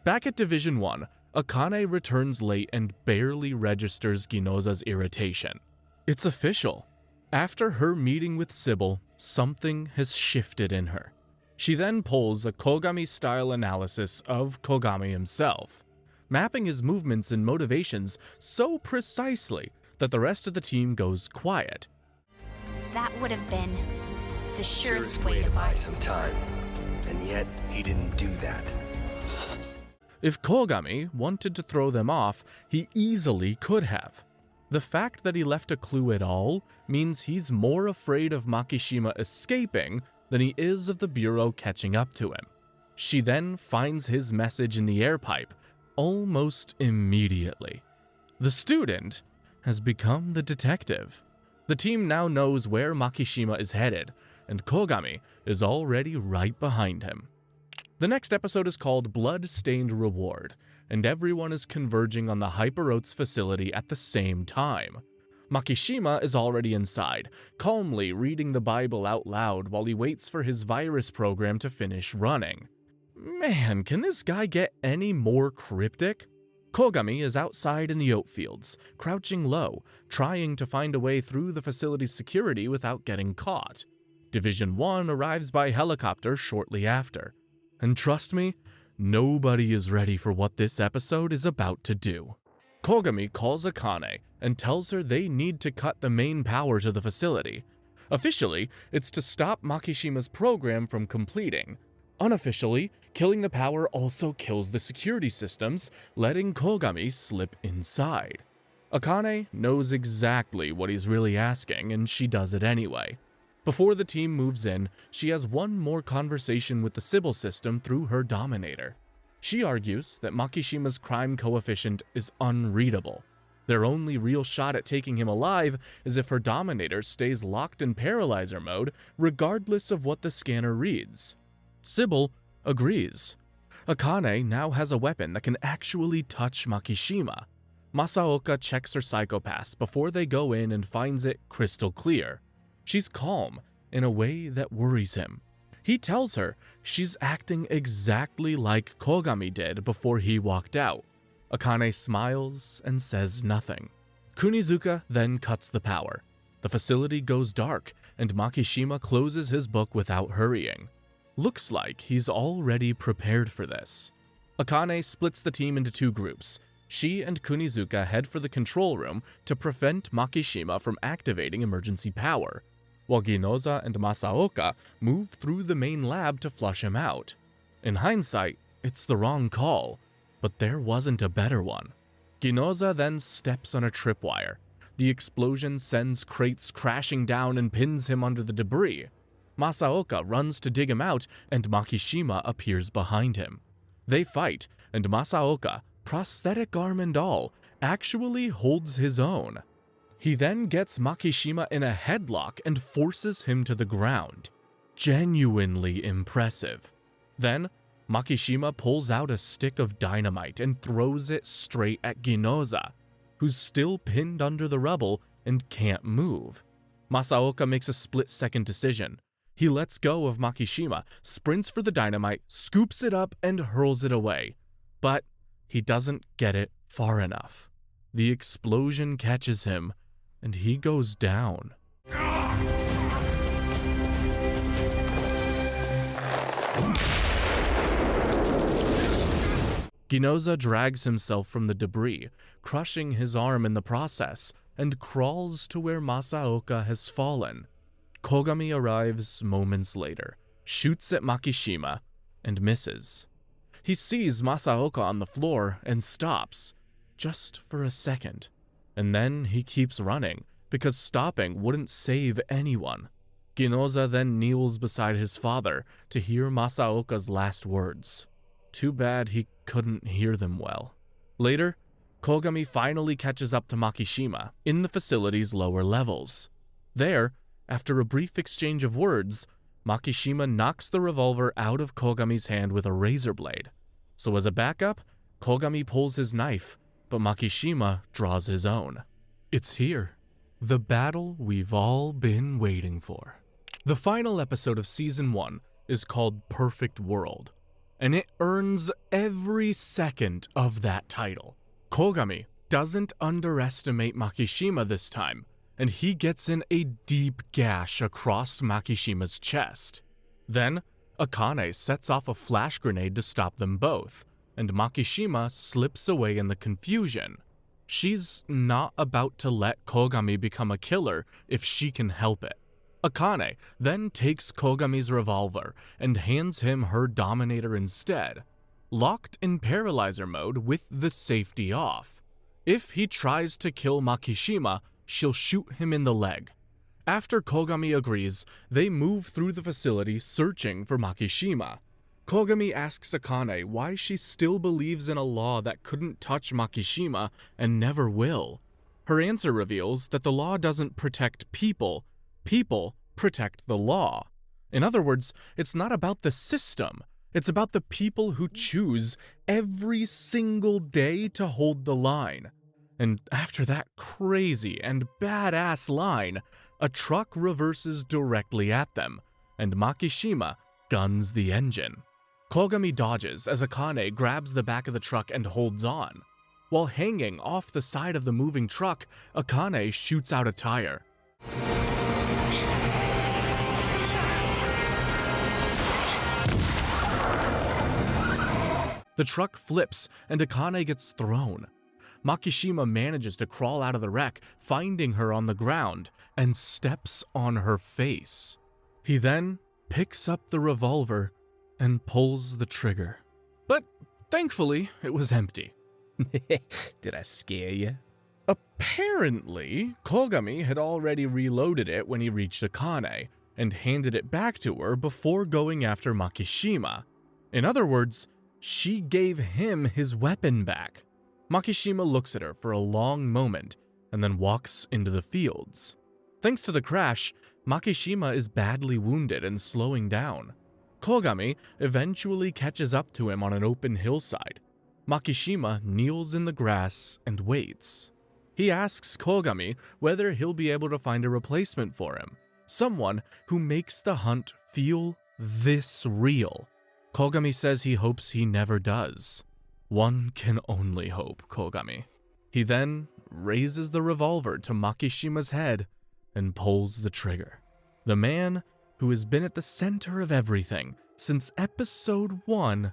Back at Division 1, Akane returns late and barely registers Ginoza's irritation. It's official. After her meeting with Sybil, something has shifted in her. She then pulls a Kogami-style analysis of Kogami himself, mapping his movements and motivations so precisely that the rest of the team goes quiet. That would have been the surest way to buy some time. And yet, he didn't do that. If Kogami wanted to throw them off, he easily could have. The fact that he left a clue at all means he's more afraid of Makishima escaping than he is of the Bureau catching up to him. She then finds his message in the air pipe almost immediately. The student has become the detective. The team now knows where Makishima is headed, and Kogami is already right behind him. The next episode is called Blood-Stained Reward, and everyone is converging on the Hyperoats facility at the same time. Makishima is already inside, calmly reading the Bible out loud while he waits for his virus program to finish running. Man, can this guy get any more cryptic? Kogami is outside in the oat fields, crouching low, trying to find a way through the facility's security without getting caught. Division 1 arrives by helicopter shortly after. And trust me, nobody is ready for what this episode is about to do. Kogami calls Akane and tells her they need to cut the main power to the facility. Officially, it's to stop Makishima's program from completing. Unofficially, killing the power also kills the security systems, letting Kogami slip inside. Akane knows exactly what he's really asking, and she does it anyway. Before the team moves in, she has one more conversation with the Sybil system through her Dominator. She argues that Makishima's crime coefficient is unreadable. Their only real shot at taking him alive is if her Dominator stays locked in paralyzer mode, regardless of what the scanner reads. Sybil agrees. Akane now has a weapon that can actually touch Makishima. Masaoka checks her psychopaths before they go in and finds it crystal clear. She's calm in a way that worries him. He tells her she's acting exactly like Kogami did before he walked out. Akane smiles and says nothing. Kunizuka then cuts the power. The facility goes dark, and Makishima closes his book without hurrying. Looks like he's already prepared for this. Akane splits the team into two groups. She and Kunizuka head for the control room to prevent Makishima from activating emergency power, while Ginoza and Masaoka move through the main lab to flush him out. In hindsight, it's the wrong call, but there wasn't a better one. Ginoza then steps on a tripwire. The explosion sends crates crashing down and pins him under the debris. Masaoka runs to dig him out, and Makishima appears behind him. They fight, and Masaoka, prosthetic arm and all, actually holds his own. He then gets Makishima in a headlock and forces him to the ground. Genuinely impressive. Then, Makishima pulls out a stick of dynamite and throws it straight at Ginoza, who's still pinned under the rubble and can't move. Masaoka makes a split-second decision. He lets go of Makishima, sprints for the dynamite, scoops it up, and hurls it away. But he doesn't get it far enough. The explosion catches him, and he goes down. Ginoza drags himself from the debris, crushing his arm in the process, and crawls to where Masaoka has fallen. Kogami arrives moments later, shoots at Makishima, and misses. He sees Masaoka on the floor and stops, just for a second. And then he keeps running, because stopping wouldn't save anyone. Ginoza then kneels beside his father to hear Masaoka's last words. Too bad he couldn't hear them well. Later, Kogami finally catches up to Makishima in the facility's lower levels. There, after a brief exchange of words, Makishima knocks the revolver out of Kogami's hand with a razor blade. So as a backup, Kogami pulls his knife, but Makishima draws his own. It's here. The battle we've all been waiting for. The final episode of Season 1 is called Perfect World, and it earns every second of that title. Kogami doesn't underestimate Makishima this time, and he gets in a deep gash across Makishima's chest. Then, Akane sets off a flash grenade to stop them both, and Makishima slips away in the confusion. She's not about to let Kogami become a killer if she can help it. Akane then takes Kogami's revolver and hands him her Dominator instead, locked in paralyzer mode with the safety off. If he tries to kill Makishima, she'll shoot him in the leg. After Kogami agrees, they move through the facility searching for Makishima. Kogami asks Akane why she still believes in a law that couldn't touch Makishima and never will. Her answer reveals that the law doesn't protect people, people protect the law. In other words, it's not about the system, it's about the people who choose every single day to hold the line. And after that crazy and badass line, a truck reverses directly at them, and Makishima guns the engine. Kogami dodges as Akane grabs the back of the truck and holds on. While hanging off the side of the moving truck, Akane shoots out a tire. The truck flips and Akane gets thrown. Makishima manages to crawl out of the wreck, finding her on the ground, and steps on her face. He then picks up the revolver and pulls the trigger. But thankfully, it was empty. Did I scare you? Apparently, Kogami had already reloaded it when he reached Akane, and handed it back to her before going after Makishima. In other words, she gave him his weapon back. Makishima looks at her for a long moment, and then walks into the fields. Thanks to the crash, Makishima is badly wounded and slowing down. Kogami eventually catches up to him on an open hillside. Makishima kneels in the grass and waits. He asks Kogami whether he'll be able to find a replacement for him, someone who makes the hunt feel this real. Kogami says he hopes he never does. One can only hope, Kogami. He then raises the revolver to Makishima's head and pulls the trigger. The man who has been at the center of everything since episode 1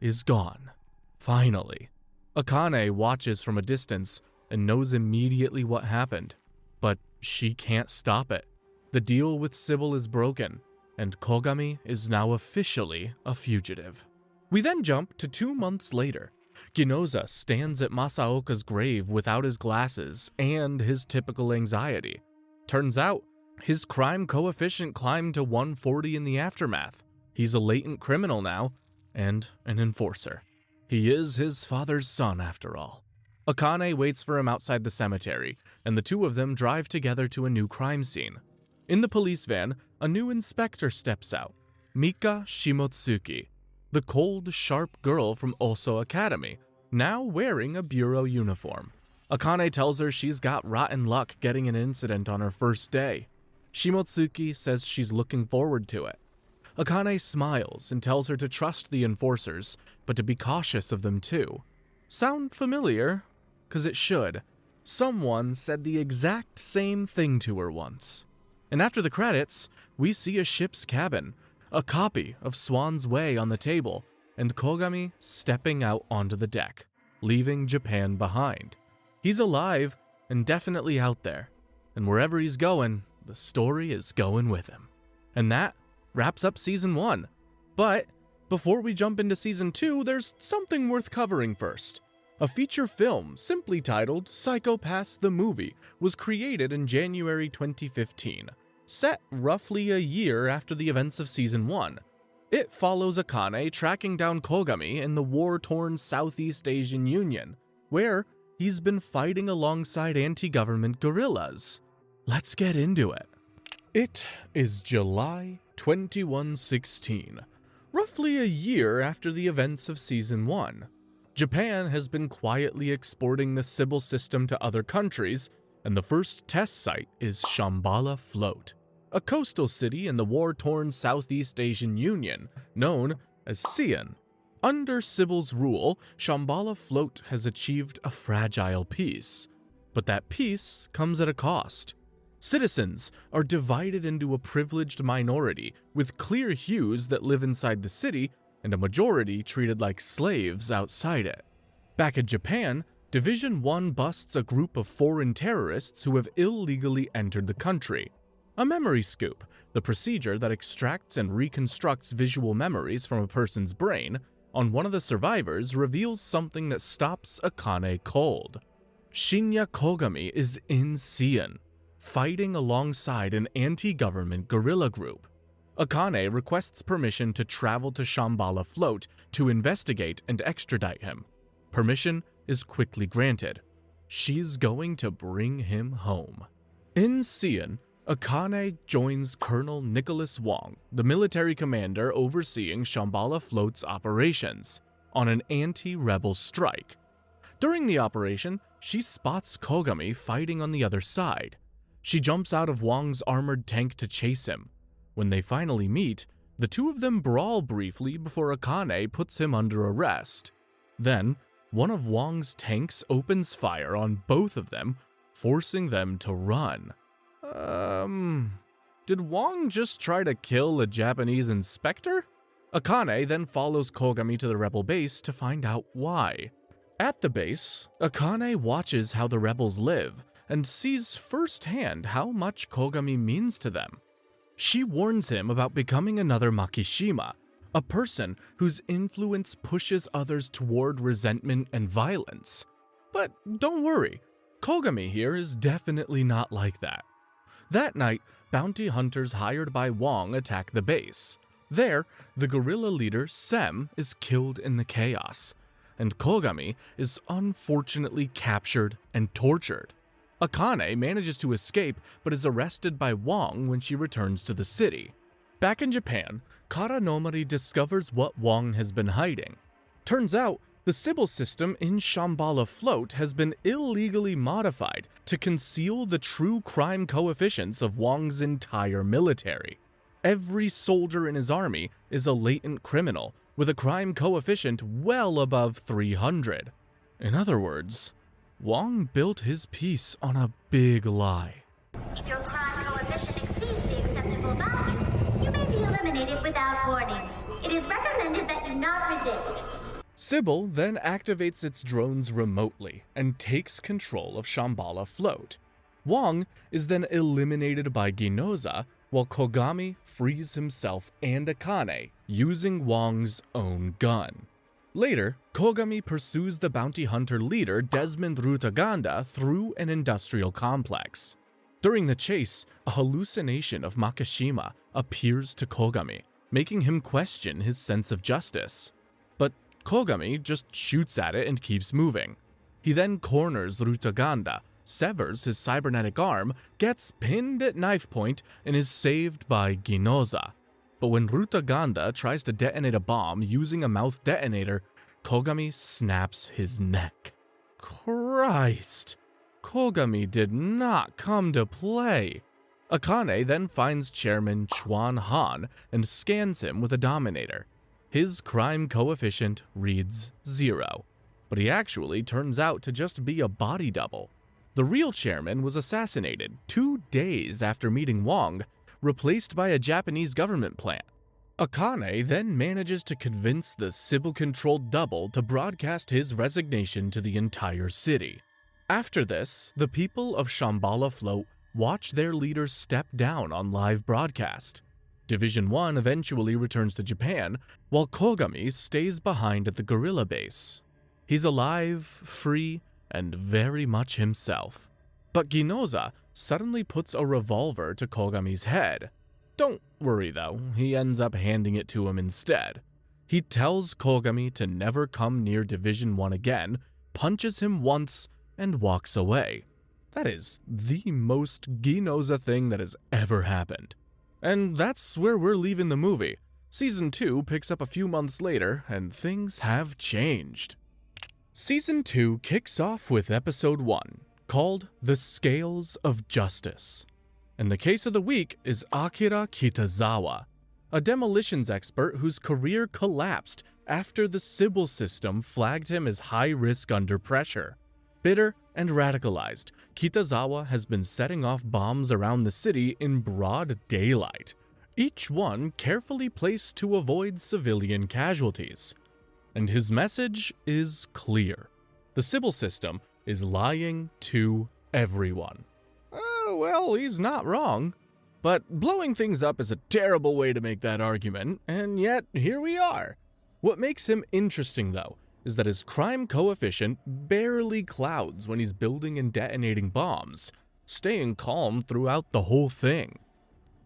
is gone. Finally. Akane watches from a distance and knows immediately what happened, but she can't stop it. The deal with Sybil is broken, and Kogami is now officially a fugitive. We then jump to 2 months later. Ginoza stands at Masaoka's grave without his glasses and his typical anxiety. Turns out, his crime coefficient climbed to 140 in the aftermath. He's a latent criminal now, and an enforcer. He is his father's son, after all. Akane waits for him outside the cemetery, and the two of them drive together to a new crime scene. In the police van, a new inspector steps out, Mika Shimotsuki, the cold, sharp girl from Oso Academy, now wearing a bureau uniform. Akane tells her she's got rotten luck getting an incident on her first day. Shimotsuki says she's looking forward to it. Akane smiles and tells her to trust the enforcers, but to be cautious of them too. Sound familiar? 'Cause it should. Someone said the exact same thing to her once. And after the credits, we see a ship's cabin, a copy of Swan's Way on the table, and Kogami stepping out onto the deck, leaving Japan behind. He's alive and definitely out there, and wherever he's going, the story is going with him. And that wraps up Season 1. But before we jump into Season 2, there's something worth covering first. A feature film simply titled Psychopaths the Movie was created in January 2015, set roughly a year after the events of Season 1. It follows Akane tracking down Kogami in the war-torn Southeast Asian Union, where he's been fighting alongside anti-government guerrillas. Let's get into it. It is July 2116, roughly a year after the events of Season 1. Japan has been quietly exporting the Sybil system to other countries, and the first test site is Shambhala Float, a coastal city in the war-torn Southeast Asian Union, known as Xi'an. Under Sybil's rule, Shambhala Float has achieved a fragile peace, but that peace comes at a cost. Citizens are divided into a privileged minority with clear hues that live inside the city and a majority treated like slaves outside it. Back in Japan, Division 1 busts a group of foreign terrorists who have illegally entered the country. A memory scoop, the procedure that extracts and reconstructs visual memories from a person's brain, on one of the survivors reveals something that stops Akane cold. Shinya Kogami is in Xi'an, fighting alongside an anti-government guerrilla group. Akane requests permission to travel to Shambhala Float to investigate and extradite him. Permission is quickly granted. She's going to bring him home. In Xi'an, Akane joins Colonel Nicholas Wong, the military commander overseeing Shambhala Float's operations, on an anti-rebel strike. During the operation, she spots Kogami fighting on the other side. She jumps out of Wong's armored tank to chase him. When they finally meet, the two of them brawl briefly before Akane puts him under arrest. Then, one of Wong's tanks opens fire on both of them, forcing them to run. Did Wong just try to kill a Japanese inspector? Akane then follows Kogami to the rebel base to find out why. At the base, Akane watches how the rebels live and sees firsthand how much Kogami means to them. She warns him about becoming another Makishima, a person whose influence pushes others toward resentment and violence. But don't worry, Kogami here is definitely not like that. That night, bounty hunters hired by Wong attack the base. There, the guerrilla leader Sem is killed in the chaos, and Kogami is unfortunately captured and tortured. Akane manages to escape but is arrested by Wong when she returns to the city. Back in Japan, Kara Nomori discovers what Wong has been hiding. Turns out, the Sybil system in Shambhala Float has been illegally modified to conceal the true crime coefficients of Wong's entire military. Every soldier in his army is a latent criminal with a crime coefficient well above 300. In other words, Wong built his piece on a big lie. If your crime coefficient exceeds the acceptable value, you may be eliminated without warning. It is recommended that you not resist. Sybil then activates its drones remotely and takes control of Shambhala Float. Wong is then eliminated by Ginoza, while Kogami frees himself and Akane using Wong's own gun. Later, Kogami pursues the bounty hunter leader Desmond Rutaganda through an industrial complex. During the chase, a hallucination of Makishima appears to Kogami, making him question his sense of justice. But Kogami just shoots at it and keeps moving. He then corners Rutaganda, severs his cybernetic arm, gets pinned at knife point, and is saved by Ginoza. But when Rutaganda tries to detonate a bomb using a mouth detonator, Kogami snaps his neck. Christ! Kogami did not come to play. Akane then finds Chairman Chuan Han and scans him with a Dominator. His crime coefficient reads 0, but he actually turns out to just be a body double. The real chairman was assassinated 2 days after meeting Wong, replaced by a Japanese government plant. Akane then manages to convince the Sybil-controlled double to broadcast his resignation to the entire city. After this, the people of Shambhala Float watch their leader step down on live broadcast. Division 1 eventually returns to Japan, while Kogami stays behind at the guerrilla base. He's alive, free, and very much himself. But Ginoza suddenly puts a revolver to Kogami's head. Don't worry though, he ends up handing it to him instead. He tells Kogami to never come near Division 1 again, punches him once, and walks away. That is the most Ginoza thing that has ever happened. And that's where we're leaving the movie. Season 2 picks up a few months later, and things have changed. Season 2 kicks off with Episode 1, called The Scales of Justice. And the case of the week is Akira Kitazawa, a demolitions expert whose career collapsed after the Sybil system flagged him as high risk under pressure. Bitter and radicalized, Kitazawa has been setting off bombs around the city in broad daylight, each one carefully placed to avoid civilian casualties. And his message is clear. The Sybil system is lying to everyone. Well, he's not wrong. But blowing things up is a terrible way to make that argument, and yet here we are. What makes him interesting, though, is that his crime coefficient barely clouds when he's building and detonating bombs, staying calm throughout the whole thing.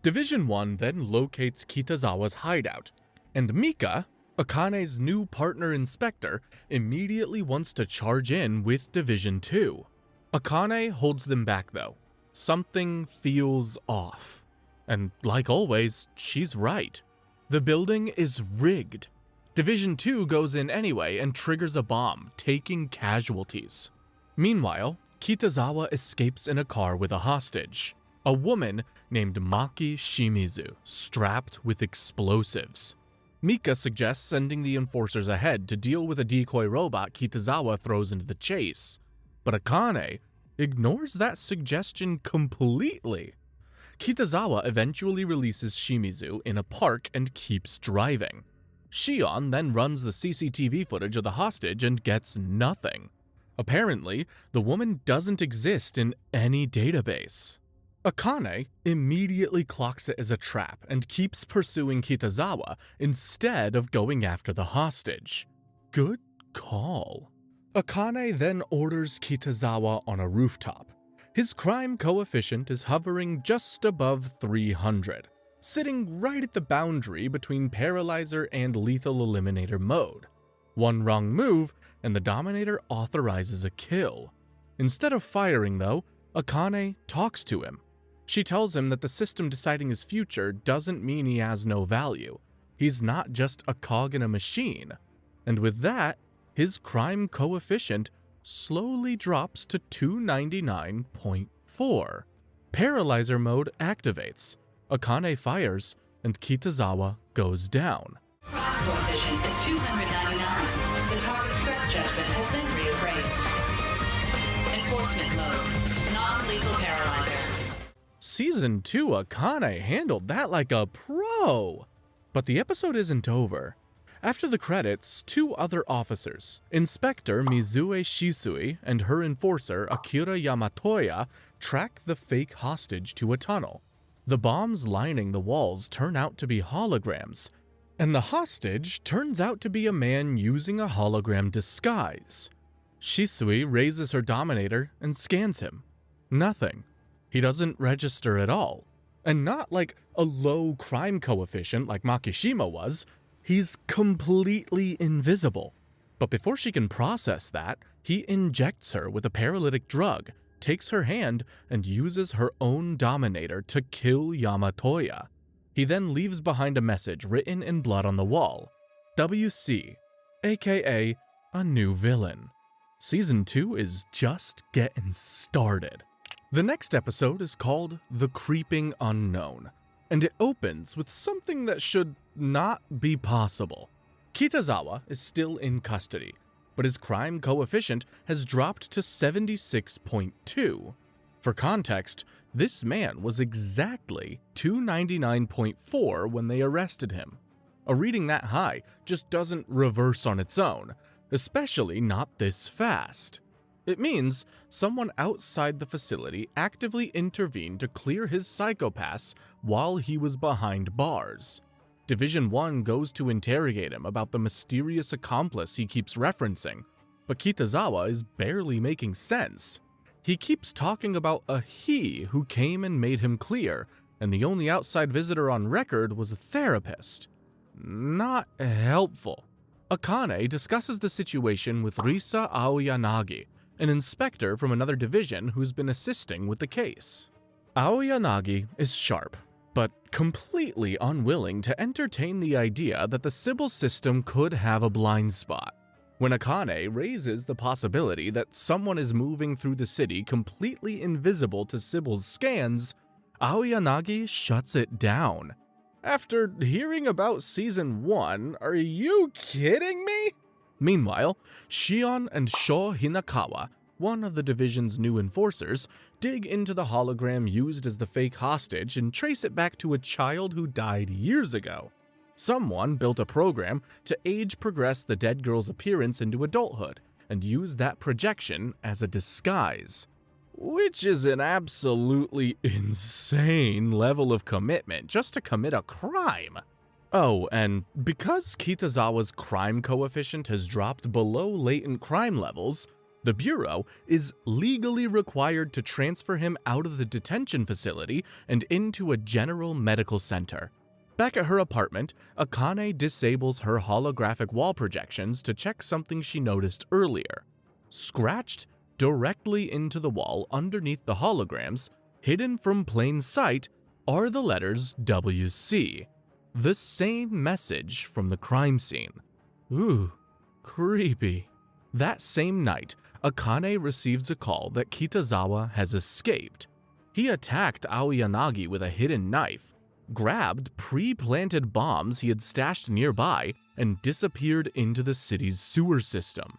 Division 1 then locates Kitazawa's hideout, and Mika, Akane's new partner inspector, immediately wants to charge in with Division 2. Akane holds them back though. Something feels off. And like always, she's right. The building is rigged. Division 2 goes in anyway and triggers a bomb, taking casualties. Meanwhile, Kitazawa escapes in a car with a hostage, a woman named Maki Shimizu, strapped with explosives. Mika suggests sending the enforcers ahead to deal with a decoy robot Kitazawa throws into the chase, but Akane ignores that suggestion completely. Kitazawa eventually releases Shimizu in a park and keeps driving. Shion then runs the CCTV footage of the hostage and gets nothing. Apparently, the woman doesn't exist in any database. Akane immediately clocks it as a trap and keeps pursuing Kitazawa instead of going after the hostage. Good call. Akane then orders Kitazawa on a rooftop. His crime coefficient is hovering just above 300, sitting right at the boundary between Paralyzer and Lethal Eliminator mode. One wrong move, and the Dominator authorizes a kill. Instead of firing, though, Akane talks to him. She tells him that the system deciding his future doesn't mean he has no value. He's not just a cog in a machine. And with that, his crime coefficient slowly drops to 299.4. Paralyzer mode activates. Akane fires, and Kitazawa goes down. Crime coefficient is 299. The target's threat judgment has been reappraised. Enforcement mode. Non-lethal paralyzer. Season 2 Akane handled that like a pro! But the episode isn't over. After the credits, two other officers, Inspector Mizue Shisui and her enforcer Akira Yamatoya, track the fake hostage to a tunnel. The bombs lining the walls turn out to be holograms, and the hostage turns out to be a man using a hologram disguise. Shisui raises her Dominator and scans him. Nothing. He doesn't register at all. And not like a low crime coefficient like Makishima was, he's completely invisible. But before she can process that, he injects her with a paralytic drug, takes her hand, and uses her own Dominator to kill Yamatoya. He then leaves behind a message written in blood on the wall. WC, aka a new villain. Season 2 is just getting started. The next episode is called The Creeping Unknown, and it opens with something that should not be possible. Kitazawa is still in custody, but his crime coefficient has dropped to 76.2. For context, this man was exactly 299.4 when they arrested him. A reading that high just doesn't reverse on its own, especially not this fast. It means someone outside the facility actively intervened to clear his psychopaths while he was behind bars. Division 1 goes to interrogate him about the mysterious accomplice he keeps referencing, but Kitazawa is barely making sense. He keeps talking about a he who came and made him clear, and the only outside visitor on record was a therapist. Not helpful. Akane discusses the situation with Risa Aoyanagi, an inspector from another division who's been assisting with the case. Aoyanagi is sharp, but completely unwilling to entertain the idea that the Sybil system could have a blind spot. When Akane raises the possibility that someone is moving through the city completely invisible to Sybil's scans, Aoyanagi shuts it down. After hearing about Season 1, are you kidding me? Meanwhile, Shion and Sho Hinakawa, one of the division's new enforcers, dig into the hologram used as the fake hostage and trace it back to a child who died years ago. Someone built a program to age progress the dead girl's appearance into adulthood and use that projection as a disguise. Which is an absolutely insane level of commitment just to commit a crime. Oh, and because Kitazawa's crime coefficient has dropped below latent crime levels, the Bureau is legally required to transfer him out of the detention facility and into a general medical center. Back at her apartment, Akane disables her holographic wall projections to check something she noticed earlier. Scratched directly into the wall underneath the holograms, hidden from plain sight, are the letters WC. The same message from the crime scene. Ooh, creepy. That same night, Akane receives a call that Kitazawa has escaped. He attacked Aoyanagi with a hidden knife. grabbed pre-planted bombs he had stashed nearby, and disappeared into the city's sewer system.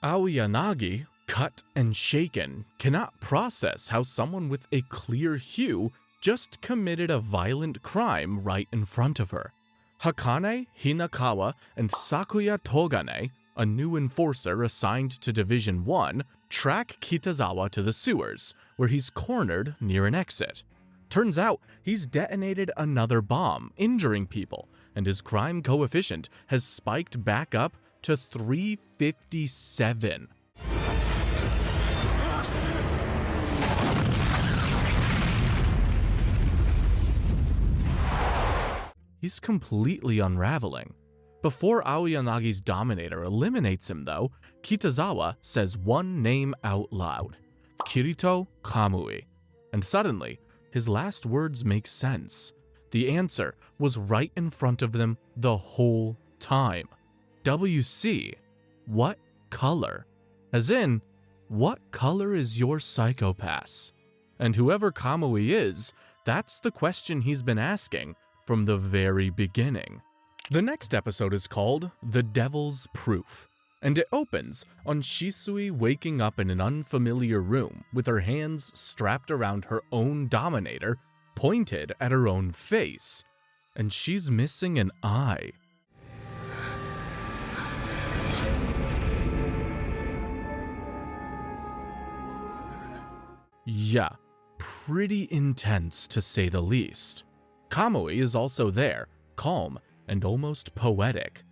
Aoyanagi, cut and shaken, cannot process how someone with a clear hue just committed a violent crime right in front of her. Hakane, Hinakawa, and Sakuya Togane, a new enforcer assigned to Division 1, track Kitazawa to the sewers, where he's cornered near an exit. Turns out he's detonated another bomb, injuring people, and his crime coefficient has spiked back up to 357. He's completely unraveling. Before Aoyanagi's Dominator eliminates him though, Kitazawa says one name out loud, Kirito Kamui, and suddenly, his last words make sense. The answer was right in front of them the whole time. WC, what color? As in, what color is your psychopath? And whoever Kamui is, that's the question he's been asking from the very beginning. The next episode is called The Devil's Proof, and it opens on Shisui waking up in an unfamiliar room with her hands strapped around her own Dominator, pointed at her own face, and she's missing an eye. Yeah, pretty intense to say the least. Kamui is also there, calm and almost poetic.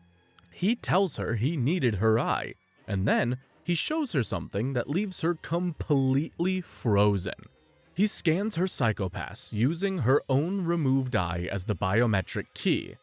He tells her he needed her eye, and then he shows her something that leaves her completely frozen. He scans her psychopaths using her own removed eye as the biometric key,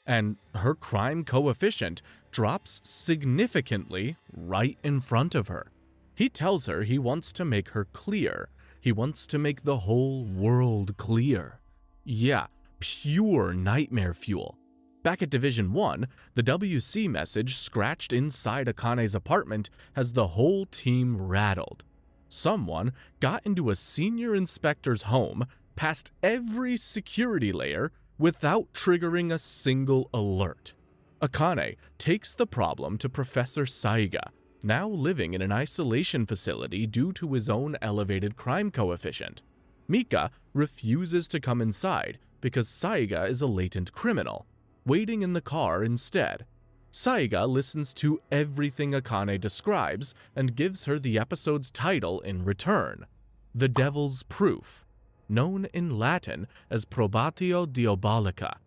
and her crime coefficient drops significantly right in front of her. He tells her he wants to make her clear. He wants to make the whole world clear. Yeah, pure nightmare fuel. Back at Division 1, the WC message scratched inside Akane's apartment has the whole team rattled. Someone got into a senior inspector's home, past every security layer, without triggering a single alert. Akane takes the problem to Professor Saiga, now living in an isolation facility due to his own elevated crime coefficient. Mika refuses to come inside because Saiga is a latent criminal, waiting in the car instead. Saiga listens to everything Akane describes and gives her the episode's title in return, The Devil's Proof, known in Latin as Probatio Diabolica.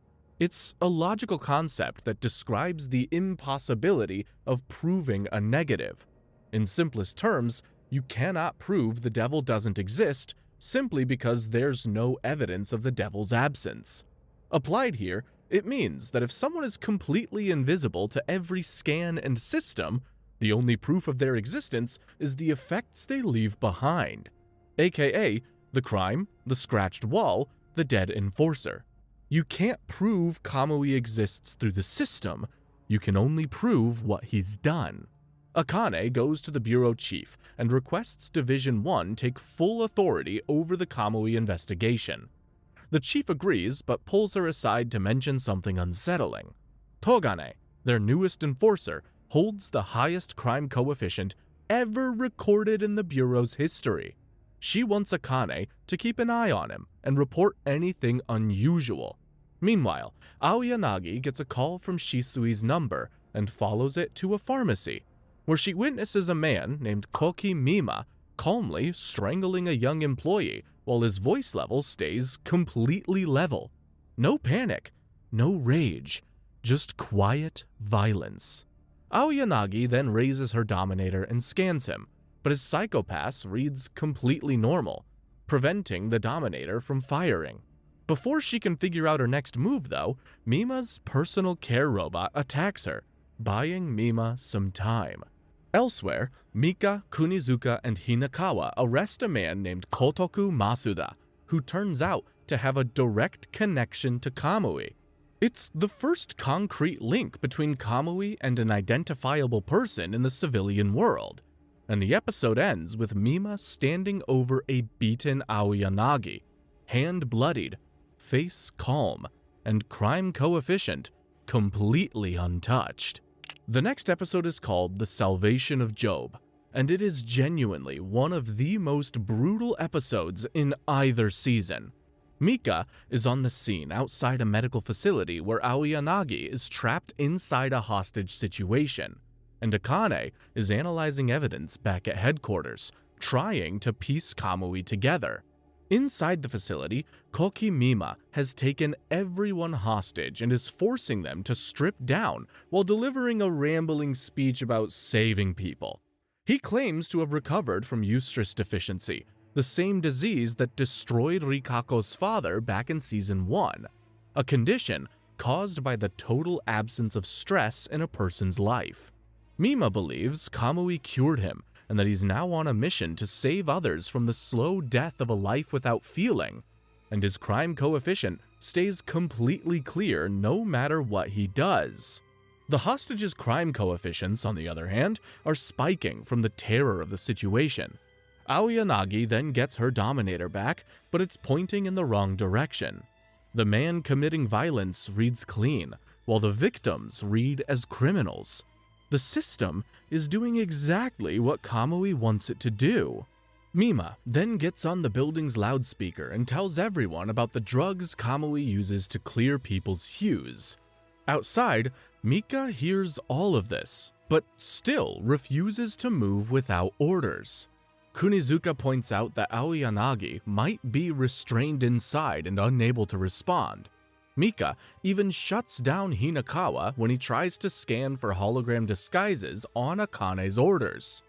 It's a logical concept that describes the impossibility of proving a negative. In simplest terms, you cannot prove the devil doesn't exist simply because there's no evidence of the devil's absence. Applied here, it means that if someone is completely invisible to every scan and system, the only proof of their existence is the effects they leave behind, aka the crime, the scratched wall, the dead enforcer. You can't prove Kamui exists through the system, you can only prove what he's done. Akane goes to the bureau chief and requests Division 1 take full authority over the Kamui investigation. The chief agrees, but pulls her aside to mention something unsettling. Togane, their newest enforcer, holds the highest crime coefficient ever recorded in the Bureau's history. She wants Akane to keep an eye on him and report anything unusual. Meanwhile, Aoyanagi gets a call from Shisui's number and follows it to a pharmacy, where she witnesses a man named Koki Mima calmly strangling a young employee while his voice level stays completely level. No panic, no rage, just quiet violence. Aoyanagi then raises her Dominator and scans him, but his psychopath reads completely normal, preventing the Dominator from firing. Before she can figure out her next move though, Mima's personal care robot attacks her, buying Mima some time. Elsewhere, Mika, Kunizuka, and Hinakawa arrest a man named Kotoku Masuda, who turns out to have a direct connection to Kamui. It's the first concrete link between Kamui and an identifiable person in the civilian world, and the episode ends with Mima standing over a beaten Aoyanagi, hand bloodied, face calm, and crime coefficient completely untouched. The next episode is called The Salvation of Job, and it is genuinely one of the most brutal episodes in either season. Mika is on the scene outside a medical facility where Aoyanagi is trapped inside a hostage situation, and Akane is analyzing evidence back at headquarters, trying to piece Kamui together. Inside the facility, Koki Mima has taken everyone hostage and is forcing them to strip down while delivering a rambling speech about saving people. He claims to have recovered from eustress deficiency, the same disease that destroyed Rikako's father back in Season 1, a condition caused by the total absence of stress in a person's life. Mima believes Kamui cured him, and that he's now on a mission to save others from the slow death of a life without feeling, and his crime coefficient stays completely clear no matter what he does. The hostages' crime coefficients, on the other hand, are spiking from the terror of the situation. Aoyanagi then gets her Dominator back, but it's pointing in the wrong direction. The man committing violence reads clean, while the victims read as criminals. The system is doing exactly what Kamui wants it to do. Mima then gets on the building's loudspeaker and tells everyone about the drugs Kamui uses to clear people's hues. Outside, Mika hears all of this, but still refuses to move without orders. Kunizuka points out that Aoyanagi might be restrained inside and unable to respond. Mika even shuts down Hinakawa when he tries to scan for hologram disguises on Akane's orders.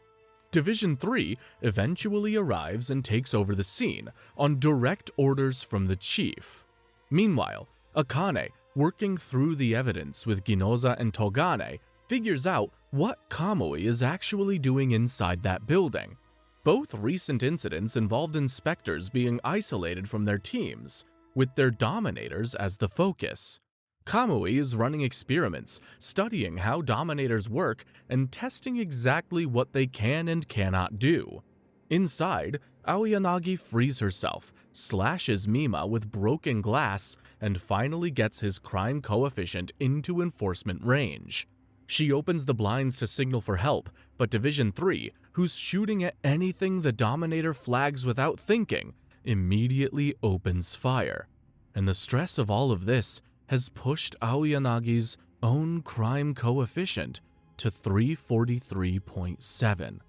Division 3 eventually arrives and takes over the scene on direct orders from the chief. Meanwhile, Akane, working through the evidence with Ginoza and Togane, figures out what Kamui is actually doing inside that building. Both recent incidents involved inspectors being isolated from their teams, with their dominators as the focus. Kamui is running experiments, studying how dominators work and testing exactly what they can and cannot do. Inside, Aoyanagi frees herself, slashes Mima with broken glass, and finally gets his crime coefficient into enforcement range. She opens the blinds to signal for help, but Division 3, who's shooting at anything the Dominator flags without thinking, immediately opens fire. And the stress of all of this has pushed Aoyanagi's own crime coefficient to 343.7,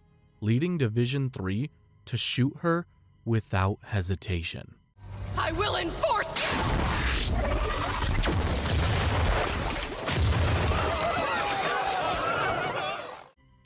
leading Division 3 to shoot her without hesitation. I will enforce you!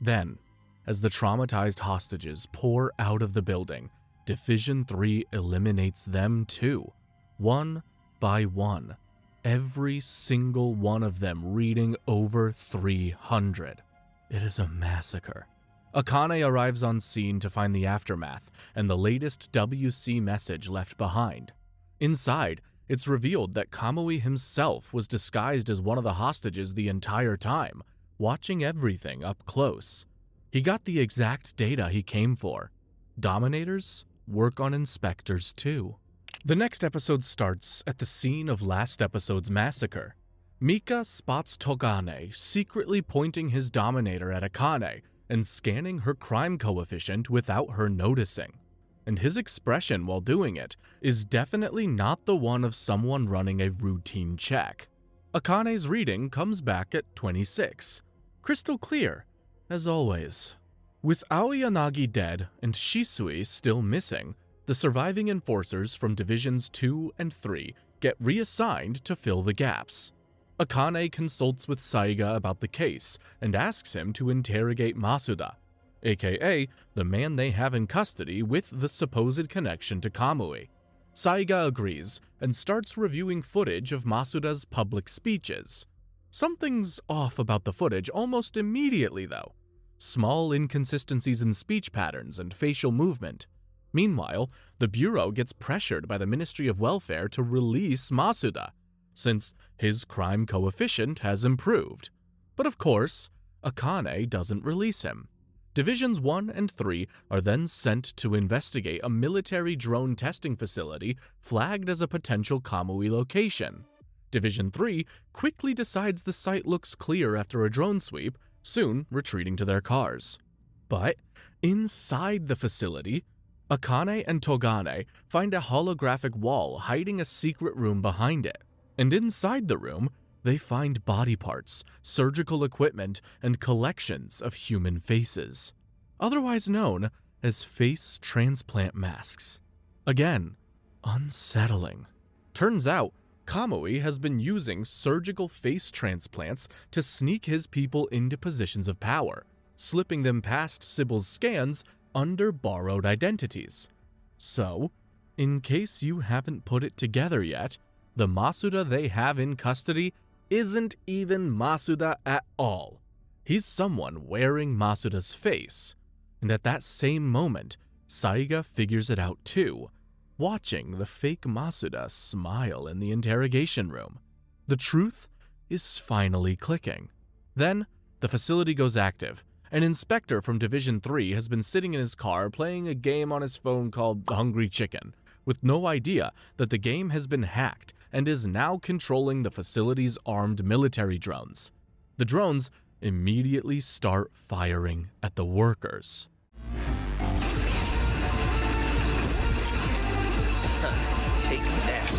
Then, as the traumatized hostages pour out of the building, Division 3 eliminates them too, one by one, every single one of them reading over 300. It is a massacre. Akane arrives on scene to find the aftermath and the latest WC message left behind. Inside, it's revealed that Kamui himself was disguised as one of the hostages the entire time, watching everything up close. He got the exact data he came for. Dominators work on inspectors too. The next episode starts at the scene of last episode's massacre. Mika spots Togane secretly pointing his Dominator at Akane and scanning her crime coefficient without her noticing. And his expression while doing it is definitely not the one of someone running a routine check. Akane's reading comes back at 26. Crystal clear, as always. With Aoyanagi dead and Shisui still missing, the surviving enforcers from Divisions 2 and 3 get reassigned to fill the gaps. Akane consults with Saiga about the case and asks him to interrogate Masuda, aka the man they have in custody with the supposed connection to Kamui. Saiga agrees and starts reviewing footage of Masuda's public speeches. Something's off about the footage almost immediately though. Small inconsistencies in speech patterns and facial movement. Meanwhile, the Bureau gets pressured by the Ministry of Welfare to release Masuda, since his crime coefficient has improved. But of course, Akane doesn't release him. Divisions 1 and 3 are then sent to investigate a military drone testing facility flagged as a potential Kamui location. Division 3 quickly decides the site looks clear after a drone sweep, soon retreating to their cars. But inside the facility, Akane and Togane find a holographic wall hiding a secret room behind it. And inside the room, they find body parts, surgical equipment, and collections of human faces, otherwise known as face transplant masks. Again, unsettling. Turns out, Kamui has been using surgical face transplants to sneak his people into positions of power, slipping them past Sybil's scans under borrowed identities. So, in case you haven't put it together yet, the Masuda they have in custody isn't even Masuda at all. He's someone wearing Masuda's face. And at that same moment, Saiga figures it out too, watching the fake Masuda smile in the interrogation room. The truth is finally clicking. Then, the facility goes active. An inspector from Division 3 has been sitting in his car playing a game on his phone called Hungry Chicken, with no idea that the game has been hacked and is now controlling the facility's armed military drones. The drones immediately start firing at the workers. Take that.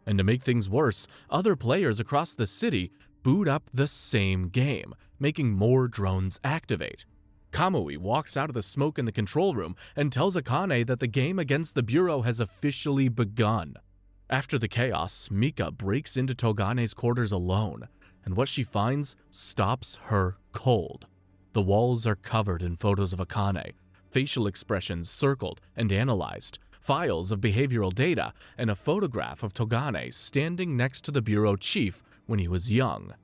And to make things worse, other players across the city boot up the same game, making more drones activate. Kamui walks out of the smoke in the control room and tells Akane that the game against the Bureau has officially begun. After the chaos, Mika breaks into Togane's quarters alone, and what she finds stops her cold. The walls are covered in photos of Akane, facial expressions circled and analyzed, files of behavioral data, and a photograph of Togane standing next to the Bureau chief when he was young.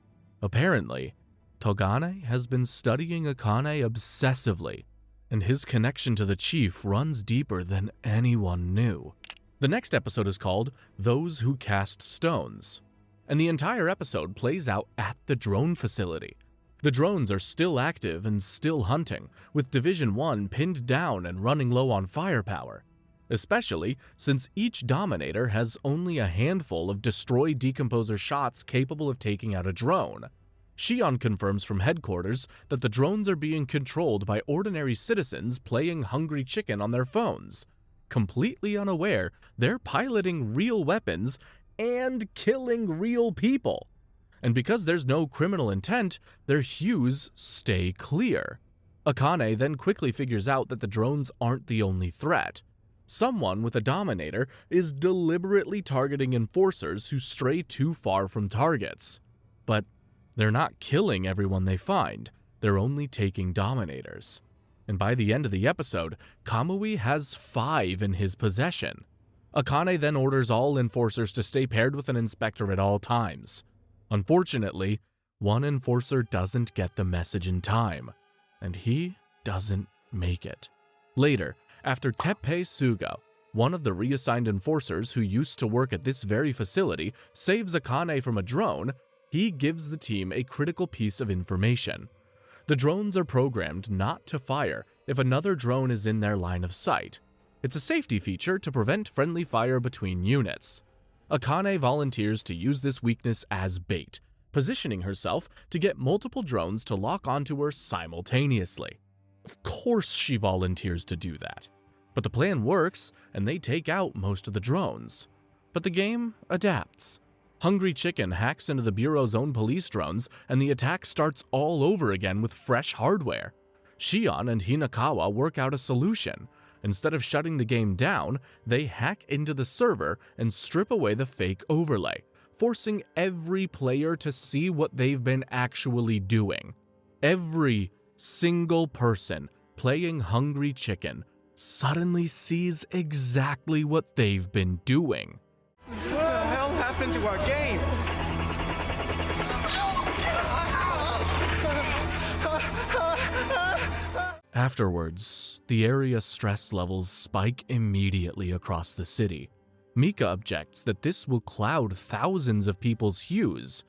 Apparently, Togane has been studying Akane obsessively, and his connection to the chief runs deeper than anyone knew. The next episode is called Those Who Cast Stones, and the entire episode plays out at the drone facility. The drones are still active and still hunting, with Division 1 pinned down and running low on firepower, especially since each Dominator has only a handful of destroy-decomposer shots capable of taking out a drone. Shion confirms from headquarters that the drones are being controlled by ordinary citizens playing Hungry Chicken on their phones, completely unaware they're piloting real weapons and killing real people. And because there's no criminal intent, their hues stay clear. Akane then quickly figures out that the drones aren't the only threat. Someone with a Dominator is deliberately targeting enforcers who stray too far from targets. But they're not killing everyone they find, they're only taking Dominators. And by the end of the episode, Kamui has 5 in his possession. Akane then orders all enforcers to stay paired with an inspector at all times. Unfortunately, one enforcer doesn't get the message in time, and he doesn't make it. Later, after Teppei Sugo, one of the reassigned enforcers who used to work at this very facility, saves Akane from a drone, he gives the team a critical piece of information. The drones are programmed not to fire if another drone is in their line of sight. It's a safety feature to prevent friendly fire between units. Akane volunteers to use this weakness as bait, positioning herself to get multiple drones to lock onto her simultaneously. Of course she volunteers to do that. But the plan works, and they take out most of the drones. But the game adapts. Hungry Chicken hacks into the Bureau's own police drones, and the attack starts all over again with fresh hardware. Shion and Hinakawa work out a solution. Instead of shutting the game down, they hack into the server and strip away the fake overlay, forcing every player to see what they've been actually doing. Every single person playing Hungry Chicken suddenly sees exactly what they've been doing. What the hell happened to our game? Afterwards, the area stress levels spike immediately across the city. Mika objects that this will cloud thousands of people's hues,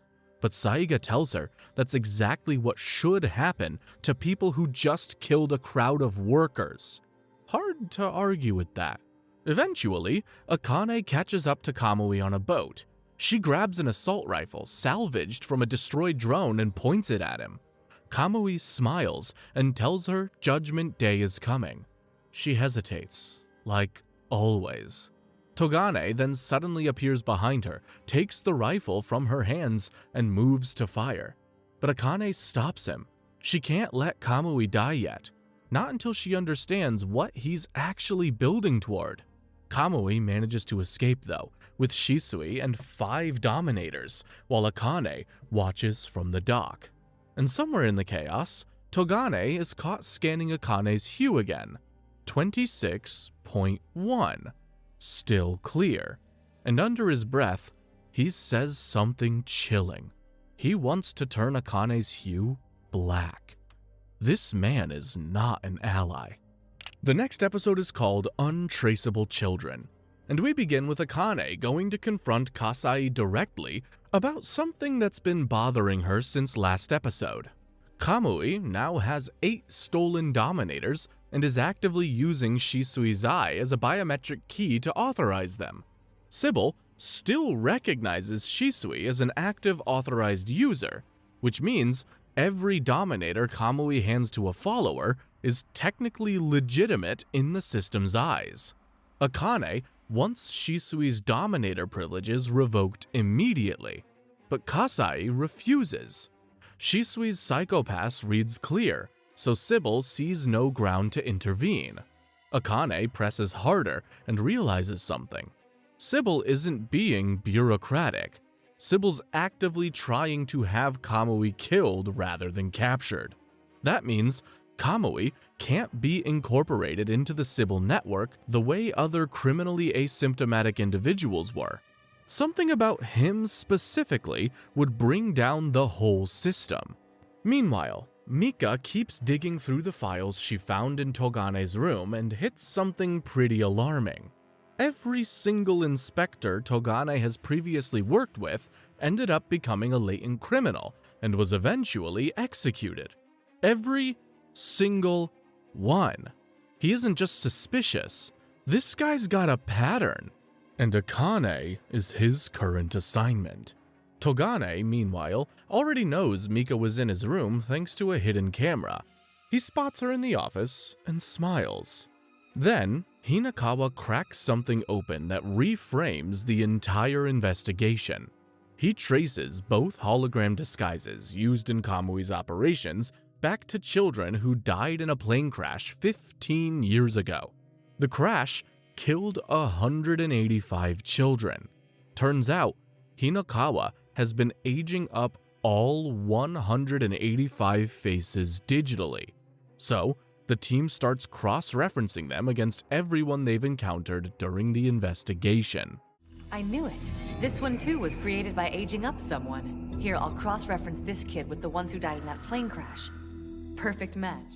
But Saiga tells her that's exactly what should happen to people who just killed a crowd of workers. Hard to argue with that. Eventually, Akane catches up to Kamui on a boat. She grabs an assault rifle salvaged from a destroyed drone and points it at him. Kamui smiles and tells her Judgment Day is coming. She hesitates, like always. Togane then suddenly appears behind her, takes the rifle from her hands, and moves to fire. But Akane stops him. She can't let Kamui die yet, not until she understands what he's actually building toward. Kamui manages to escape though, with Shisui and 5 Dominators, while Akane watches from the dock. And somewhere in the chaos, Togane is caught scanning Akane's hue again. 26.1. Still clear. And under his breath, he says something chilling. He wants to turn Akane's hue black. This man is not an ally. The next episode is called Untraceable Children, and we begin with Akane going to confront Kasai directly about something that's been bothering her since last episode. Kamui now has 8 stolen Dominators and is actively using Shisui's eye as a biometric key to authorize them. Sybil still recognizes Shisui as an active authorized user, which means every Dominator Kamui hands to a follower is technically legitimate in the system's eyes. Akane wants Shisui's Dominator privileges revoked immediately, but Kasai refuses. Shisui's Psychopass reads clear, so Sybil sees no ground to intervene. Akane presses harder and realizes something. Sybil isn't being bureaucratic. Sybil's actively trying to have Kamui killed rather than captured. That means Kamui can't be incorporated into the Sybil network the way other criminally asymptomatic individuals were. Something about him specifically would bring down the whole system. Meanwhile, Mika keeps digging through the files she found in Togane's room and hits something pretty alarming. Every single inspector Togane has previously worked with ended up becoming a latent criminal and was eventually executed. Every single one. He isn't just suspicious. This guy's got a pattern. And Akane is his current assignment. Togane, meanwhile, already knows Mika was in his room thanks to a hidden camera. He spots her in the office and smiles. Then, Hinakawa cracks something open that reframes the entire investigation. He traces both hologram disguises used in Kamui's operations back to children who died in a plane crash 15 years ago. The crash killed 185 children. Turns out, Hinakawa has been aging up all 185 faces digitally. So, the team starts cross-referencing them against everyone they've encountered during the investigation. I knew it. This one too was created by aging up someone. Here, I'll cross-reference this kid with the ones who died in that plane crash. Perfect match.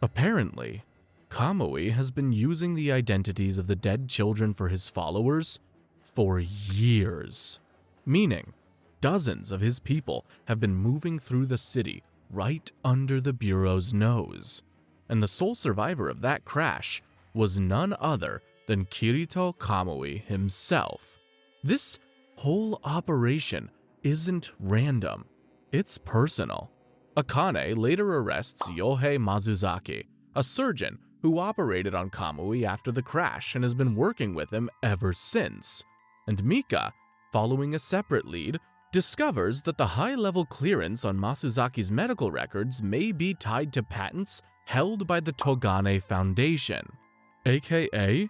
Apparently, Kamui has been using the identities of the dead children for his followers for years. Meaning, dozens of his people have been moving through the city right under the Bureau's nose. And the sole survivor of that crash was none other than Kirito Kamui himself. This whole operation isn't random, it's personal. Akane later arrests Yohei Mazuzaki, a surgeon who operated on Kamui after the crash and has been working with him ever since. And Mika, following a separate lead, discovers that the high-level clearance on Masuzaki's medical records may be tied to patents held by the Togane Foundation, aka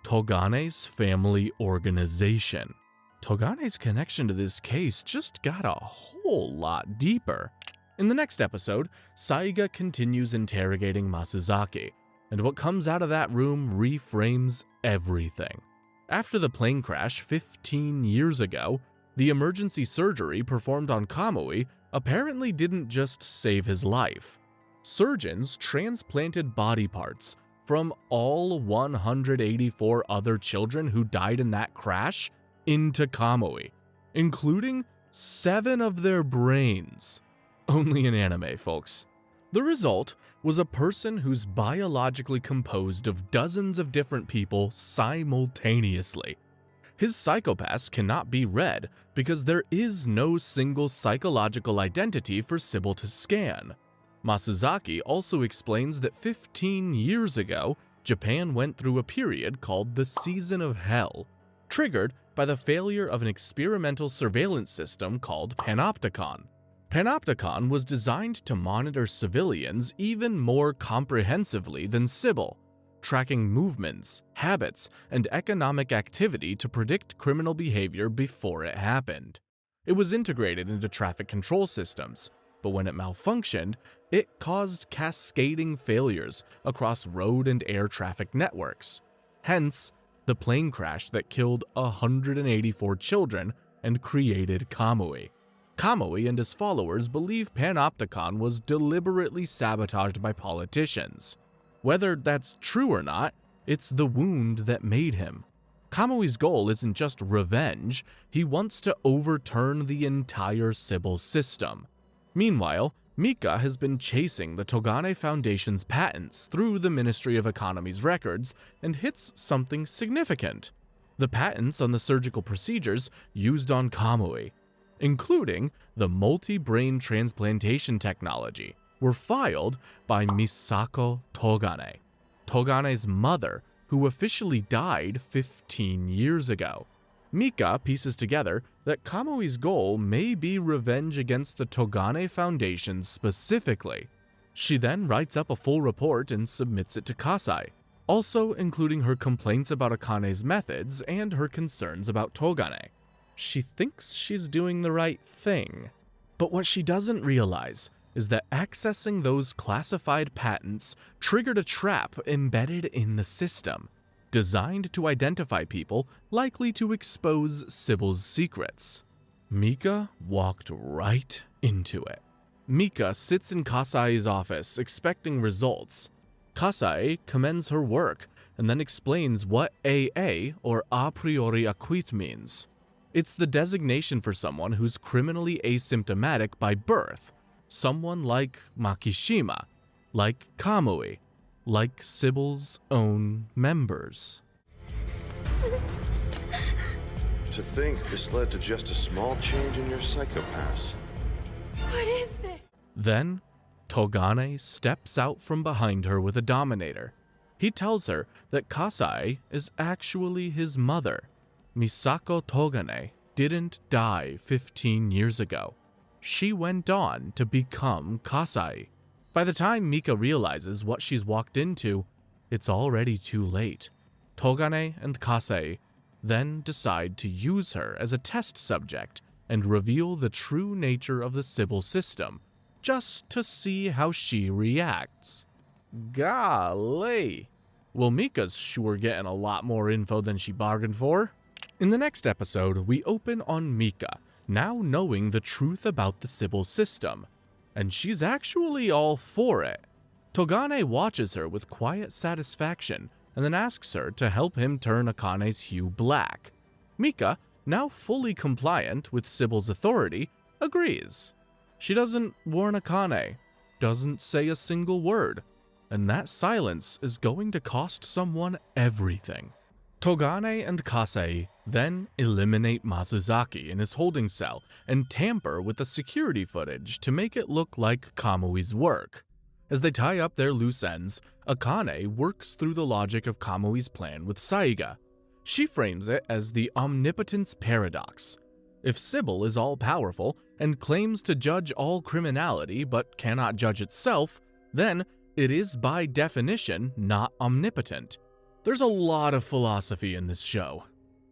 Togane's family organization. Togane's connection to this case just got a whole lot deeper. In the next episode, Saiga continues interrogating Masuzaki, and what comes out of that room reframes everything. After the plane crash 15 years ago, the emergency surgery performed on Kamui apparently didn't just save his life. Surgeons transplanted body parts from all 184 other children who died in that crash into Kamui, including 7 of their brains. Only in anime, folks. The result was a person who's biologically composed of dozens of different people simultaneously. His psychopaths cannot be read because there is no single psychological identity for Sybil to scan. Masuzaki also explains that 15 years ago, Japan went through a period called the Season of Hell, triggered by the failure of an experimental surveillance system called Panopticon. Panopticon was designed to monitor civilians even more comprehensively than Sybil, tracking movements, habits, and economic activity to predict criminal behavior before it happened. It was integrated into traffic control systems, but when it malfunctioned, it caused cascading failures across road and air traffic networks. Hence, the plane crash that killed 184 children and created Kamui. Kamui and his followers believe Panopticon was deliberately sabotaged by politicians. Whether that's true or not, it's the wound that made him. Kamui's goal isn't just revenge, he wants to overturn the entire Sybil system. Meanwhile, Mika has been chasing the Togane Foundation's patents through the Ministry of Economy's records and hits something significant. The patents on the surgical procedures used on Kamui, including the multi-brain transplantation technology, were filed by Misako Togane, Togane's mother, who officially died 15 years ago. Mika pieces together that Kamui's goal may be revenge against the Togane Foundation specifically. She then writes up a full report and submits it to Kasai, also including her complaints about Akane's methods and her concerns about Togane. She thinks she's doing the right thing. But what she doesn't realize is that accessing those classified patents triggered a trap embedded in the system, designed to identify people likely to expose Sybil's secrets. Mika walked right into it. Mika sits in Kasai's office expecting results. Kasai commends her work and then explains what AA, or a priori acquit, means. It's the designation for someone who's criminally asymptomatic by birth, someone like Makishima, like Kamui, like Sybil's own members. To think this led to just a small change in your psychopaths. What is this? Then, Togane steps out from behind her with a Dominator. He tells her that Kasai is actually his mother. Misako Togane didn't die 15 years ago. She went on to become Kasai. By the time Mika realizes what she's walked into, it's already too late. Togane and Kasai then decide to use her as a test subject and reveal the true nature of the Sybil system, just to see how she reacts. Golly. Well, Mika's sure getting a lot more info than she bargained for. In the next episode, we open on Mika, now knowing the truth about the Sybil system, and she's actually all for it. Togane watches her with quiet satisfaction and then asks her to help him turn Akane's hue black. Mika, now fully compliant with Sybil's authority, agrees. She doesn't warn Akane, doesn't say a single word, and that silence is going to cost someone everything. Togane and Kasai then eliminate Masuzaki in his holding cell and tamper with the security footage to make it look like Kamui's work. As they tie up their loose ends, Akane works through the logic of Kamui's plan with Saiga. She frames it as the omnipotence paradox. If Sybil is all-powerful and claims to judge all criminality but cannot judge itself, then it is by definition not omnipotent. There's a lot of philosophy in this show.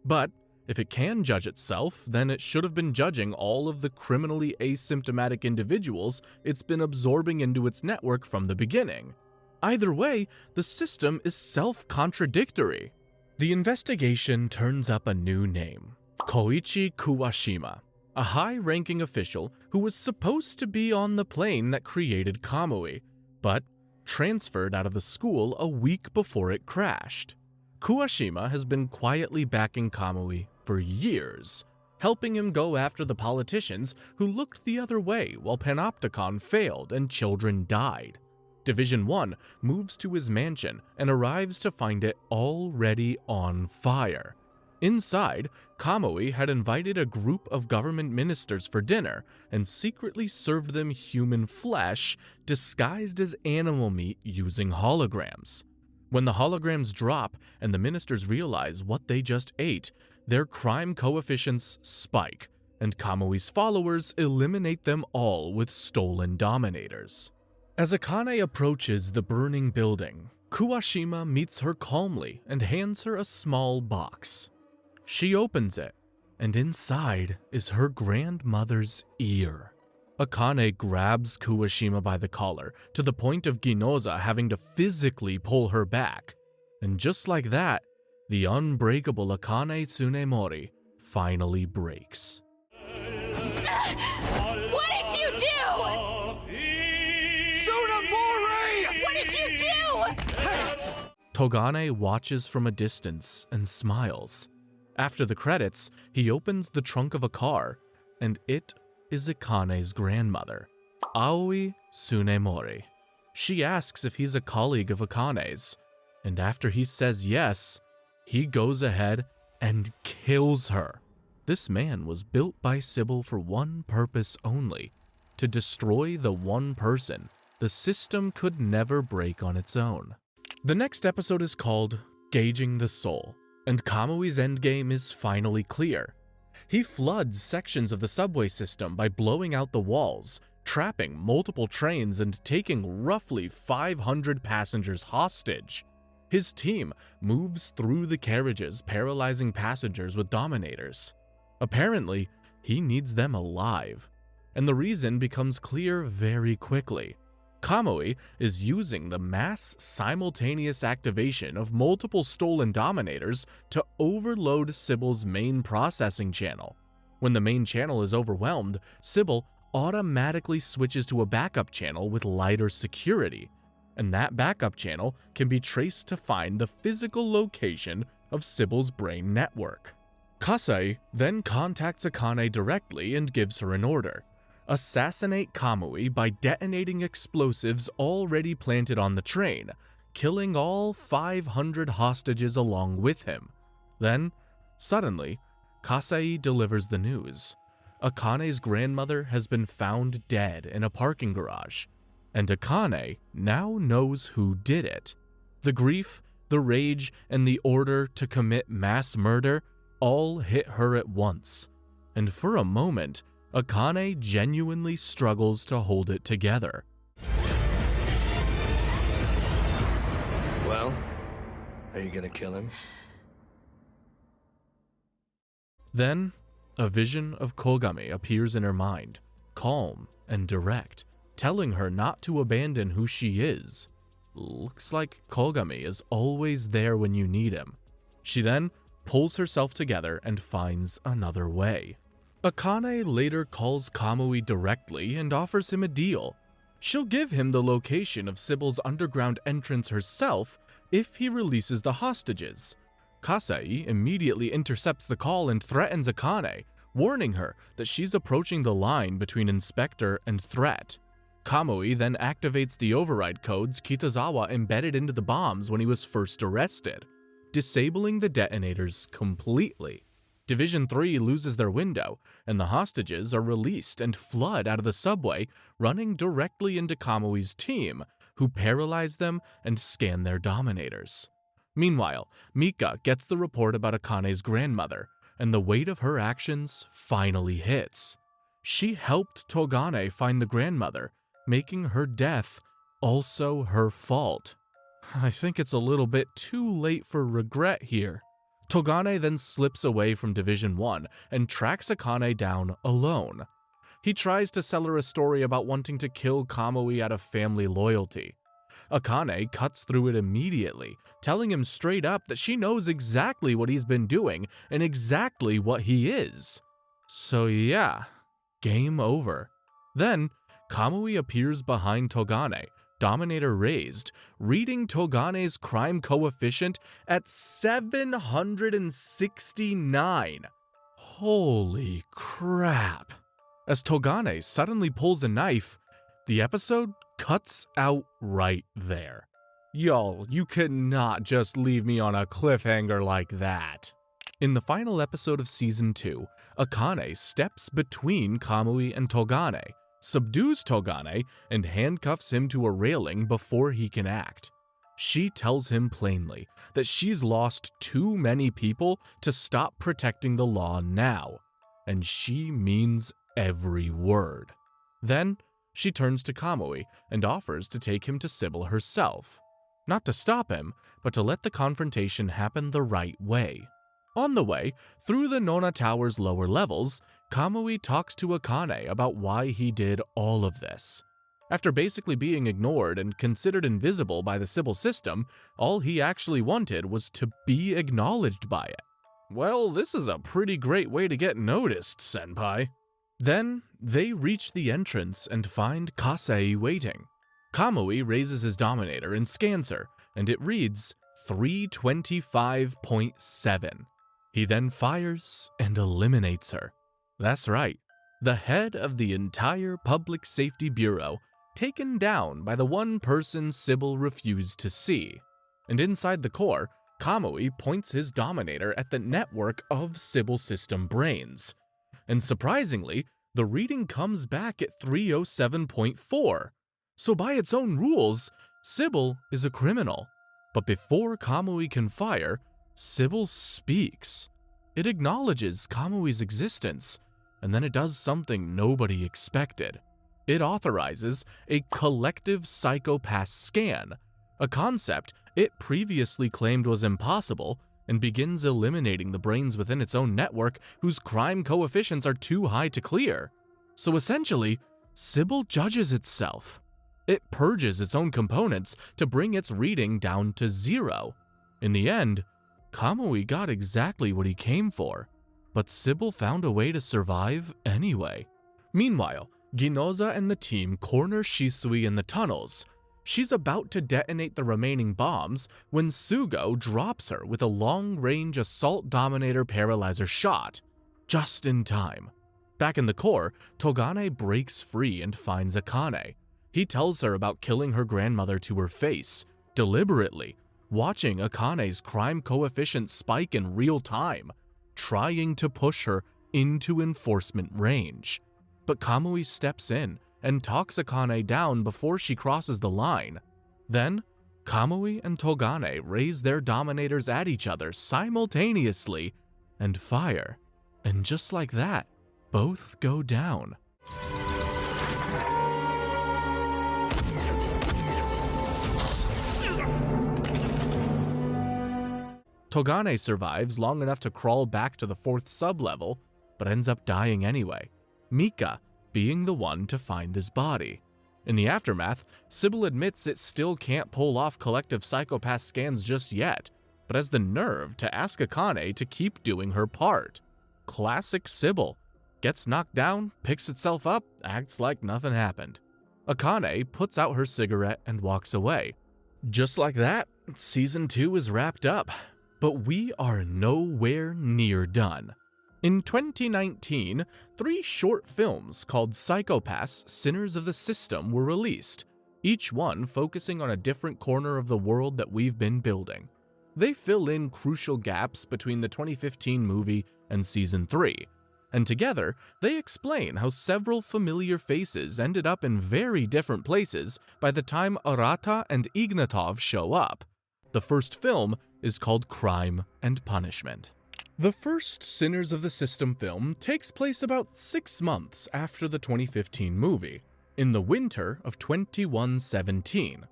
But if it can judge itself, then it should have been judging all of the criminally asymptomatic individuals it's been absorbing into its network from the beginning. Either way, the system is self-contradictory. The investigation turns up a new name, Koichi Kuwashima, a high-ranking official who was supposed to be on the plane that created Kamui, but transferred out of the school a week before it crashed. Kuwashima has been quietly backing Kamui for years. helping him go after the politicians who looked the other way while Panopticon failed and children died. Division 1 moves to his mansion and arrives to find it already on fire. Inside, Kamui had invited a group of government ministers for dinner and secretly served them human flesh disguised as animal meat using holograms. When the holograms drop and the ministers realize what they just ate, their crime coefficients spike, and Kamui's followers eliminate them all with stolen dominators. As Akane approaches the burning building, Kuwashima meets her calmly and hands her a small box. She opens it, and inside is her grandmother's ear. Akane grabs Kuwashima by the collar, to the point of Ginoza having to physically pull her back. And just like that, the unbreakable Akane Tsunemori finally breaks. What did you do? Tsunemori! What did you do? Togane watches from a distance and smiles. After the credits, he opens the trunk of a car, and it is Akane's grandmother, Aoi Tsunemori. She asks if he's a colleague of Akane's, and after he says yes, he goes ahead and kills her. This man was built by Sybil for one purpose only, to destroy the one person the system could never break on its own. The next episode is called Gauging the Soul, and Kamui's endgame is finally clear. He floods sections of the subway system by blowing out the walls, trapping multiple trains and taking roughly 500 passengers hostage. His team moves through the carriages, paralyzing passengers with dominators. Apparently, he needs them alive, and the reason becomes clear very quickly. Kamui is using the mass simultaneous activation of multiple stolen dominators to overload Sybil's main processing channel. When the main channel is overwhelmed, Sybil automatically switches to a backup channel with lighter security, and that backup channel can be traced to find the physical location of Sybil's brain network. Kasai then contacts Akane directly and gives her an order: assassinate Kamui by detonating explosives already planted on the train, killing all 500 hostages along with him. Then, suddenly, Kasai delivers the news. Akane's grandmother has been found dead in a parking garage, and Akane now knows who did it. The grief, the rage, and the order to commit mass murder all hit her at once, and for a moment, Akane genuinely struggles to hold it together. Well, are you gonna kill him? Then, a vision of Kogami appears in her mind, calm and direct, telling her not to abandon who she is. Looks like Kogami is always there when you need him. She then pulls herself together and finds another way. Akane later calls Kamui directly and offers him a deal. She'll give him the location of Sybil's underground entrance herself if he releases the hostages. Kasai immediately intercepts the call and threatens Akane, warning her that she's approaching the line between inspector and threat. Kamui then activates the override codes Kitazawa embedded into the bombs when he was first arrested, disabling the detonators completely. Division 3 loses their window, and the hostages are released and flood out of the subway, running directly into Kamui's team, who paralyze them and scan their dominators. Meanwhile, Mika gets the report about Akane's grandmother, and the weight of her actions finally hits. She helped Togane find the grandmother, making her death also her fault. I think it's a little bit too late for regret here. Togane then slips away from Division 1 and tracks Akane down alone. He tries to sell her a story about wanting to kill Kamui out of family loyalty. Akane cuts through it immediately, telling him straight up that she knows exactly what he's been doing and exactly what he is. So yeah, game over. Then, Kamui appears behind Togane, Dominator raised, reading Togane's crime coefficient at 769. Holy crap. As Togane suddenly pulls a knife, the episode cuts out right there. Y'all, you cannot just leave me on a cliffhanger like that. In the final episode of Season 2, Akane steps between Kamui and Togane, subdues Togane, and handcuffs him to a railing before he can act. She tells him plainly that she's lost too many people to stop protecting the law now, and she means every word. Then, she turns to Kamui and offers to take him to Sybil herself. Not to stop him, but to let the confrontation happen the right way. On the way, through the Nona Tower's lower levels, Kamui talks to Akane about why he did all of this. After basically being ignored and considered invisible by the Sybil system, all he actually wanted was to be acknowledged by it. Well, this is a pretty great way to get noticed, senpai. Then, they reach the entrance and find Kasei waiting. Kamui raises his Dominator and scans her, and it reads 325.7. He then fires and eliminates her. That's right, the head of the entire Public Safety Bureau, taken down by the one person Sybil refused to see. And inside the core, Kamui points his Dominator at the network of Sybil system brains. And surprisingly, the reading comes back at 307.4. So by its own rules, Sybil is a criminal. But before Kamui can fire, Sybil speaks. It acknowledges Kamui's existence, and then it does something nobody expected. It authorizes a collective psychopath scan, a concept it previously claimed was impossible, and begins eliminating the brains within its own network whose crime coefficients are too high to clear. So essentially, Sybil judges itself. It purges its own components to bring its reading down to 0. In the end, Kamui got exactly what he came for, but Sybil found a way to survive anyway. Meanwhile, Ginoza and the team corner Shisui in the tunnels. She's about to detonate the remaining bombs when Sugo drops her with a long-range assault Dominator paralyzer shot, just in time. Back in the core, Togane breaks free and finds Akane. He tells her about killing her grandmother to her face, deliberately, watching Akane's crime coefficient spike in real time, trying to push her into enforcement range. But Kamui steps in and talks Akane down before she crosses the line. Then, Kamui and Togane raise their Dominators at each other simultaneously and fire. And just like that, both go down. Togane survives long enough to crawl back to the 4th sublevel, but ends up dying anyway, Mika being the one to find his body. In the aftermath, Sybil admits it still can't pull off collective psychopath scans just yet, but has the nerve to ask Akane to keep doing her part. Classic Sybil. Gets knocked down, picks itself up, acts like nothing happened. Akane puts out her cigarette and walks away. Just like that, Season 2 is wrapped up. But we are nowhere near done. In 2019, 3 short films called Psychopaths, Sinners of the System were released, each one focusing on a different corner of the world that we've been building. They fill in crucial gaps between the 2015 movie and Season 3, and together they explain how several familiar faces ended up in very different places by the time Arata and Ignatov show up. The first film is called Crime and Punishment. The first Sinners of the System film takes place about 6 months after the 2015 movie, in the winter of 2117.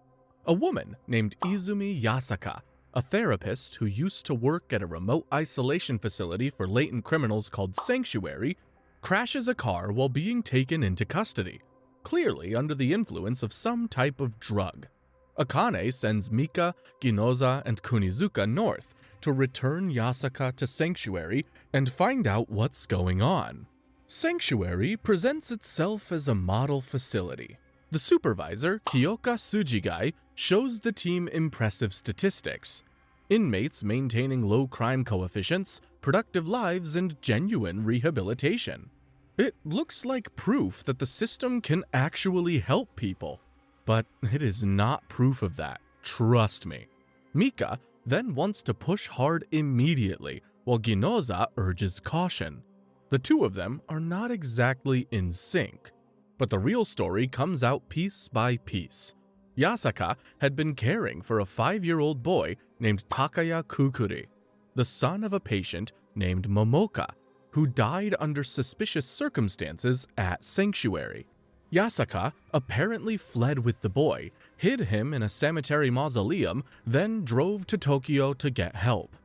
A woman named Izumi Yasaka, a therapist who used to work at a remote isolation facility for latent criminals called Sanctuary, crashes a car while being taken into custody, clearly under the influence of some type of drug. Akane sends Mika, Ginoza, and Kunizuka north to return Yasaka to Sanctuary and find out what's going on. Sanctuary presents itself as a model facility. The supervisor, Kyoka Tsujigai, shows the team impressive statistics. Inmates maintaining low crime coefficients, productive lives, and genuine rehabilitation. It looks like proof that the system can actually help people. But it is not proof of that, trust me. Mika then wants to push hard immediately, while Ginoza urges caution. The two of them are not exactly in sync. But the real story comes out piece by piece. Yasaka had been caring for a 5-year-old boy named Takaya Kukuri, the son of a patient named Momoka, who died under suspicious circumstances at Sanctuary. Yasaka apparently fled with the boy, hid him in a cemetery mausoleum, then drove to Tokyo to get help.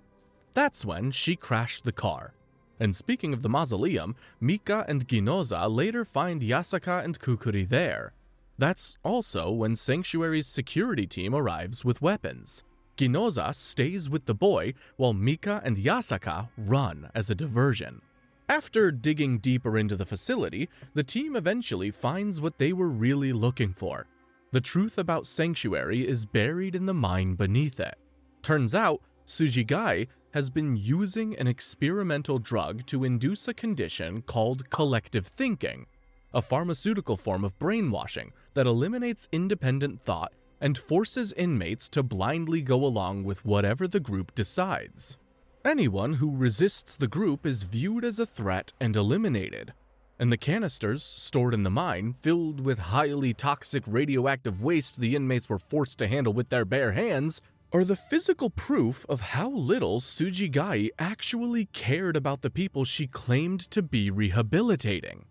That's when she crashed the car. And speaking of the mausoleum, Mika and Ginoza later find Yasaka and Kukuri there. That's also when Sanctuary's security team arrives with weapons. Ginoza stays with the boy, while Mika and Yasaka run as a diversion. After digging deeper into the facility, the team eventually finds what they were really looking for. The truth about Sanctuary is buried in the mine beneath it. Turns out, Tsujigai has been using an experimental drug to induce a condition called collective thinking, a pharmaceutical form of brainwashing that eliminates independent thought and forces inmates to blindly go along with whatever the group decides. Anyone who resists the group is viewed as a threat and eliminated, and the canisters stored in the mine, filled with highly toxic radioactive waste the inmates were forced to handle with their bare hands, are the physical proof of how little Tsujigai actually cared about the people she claimed to be rehabilitating.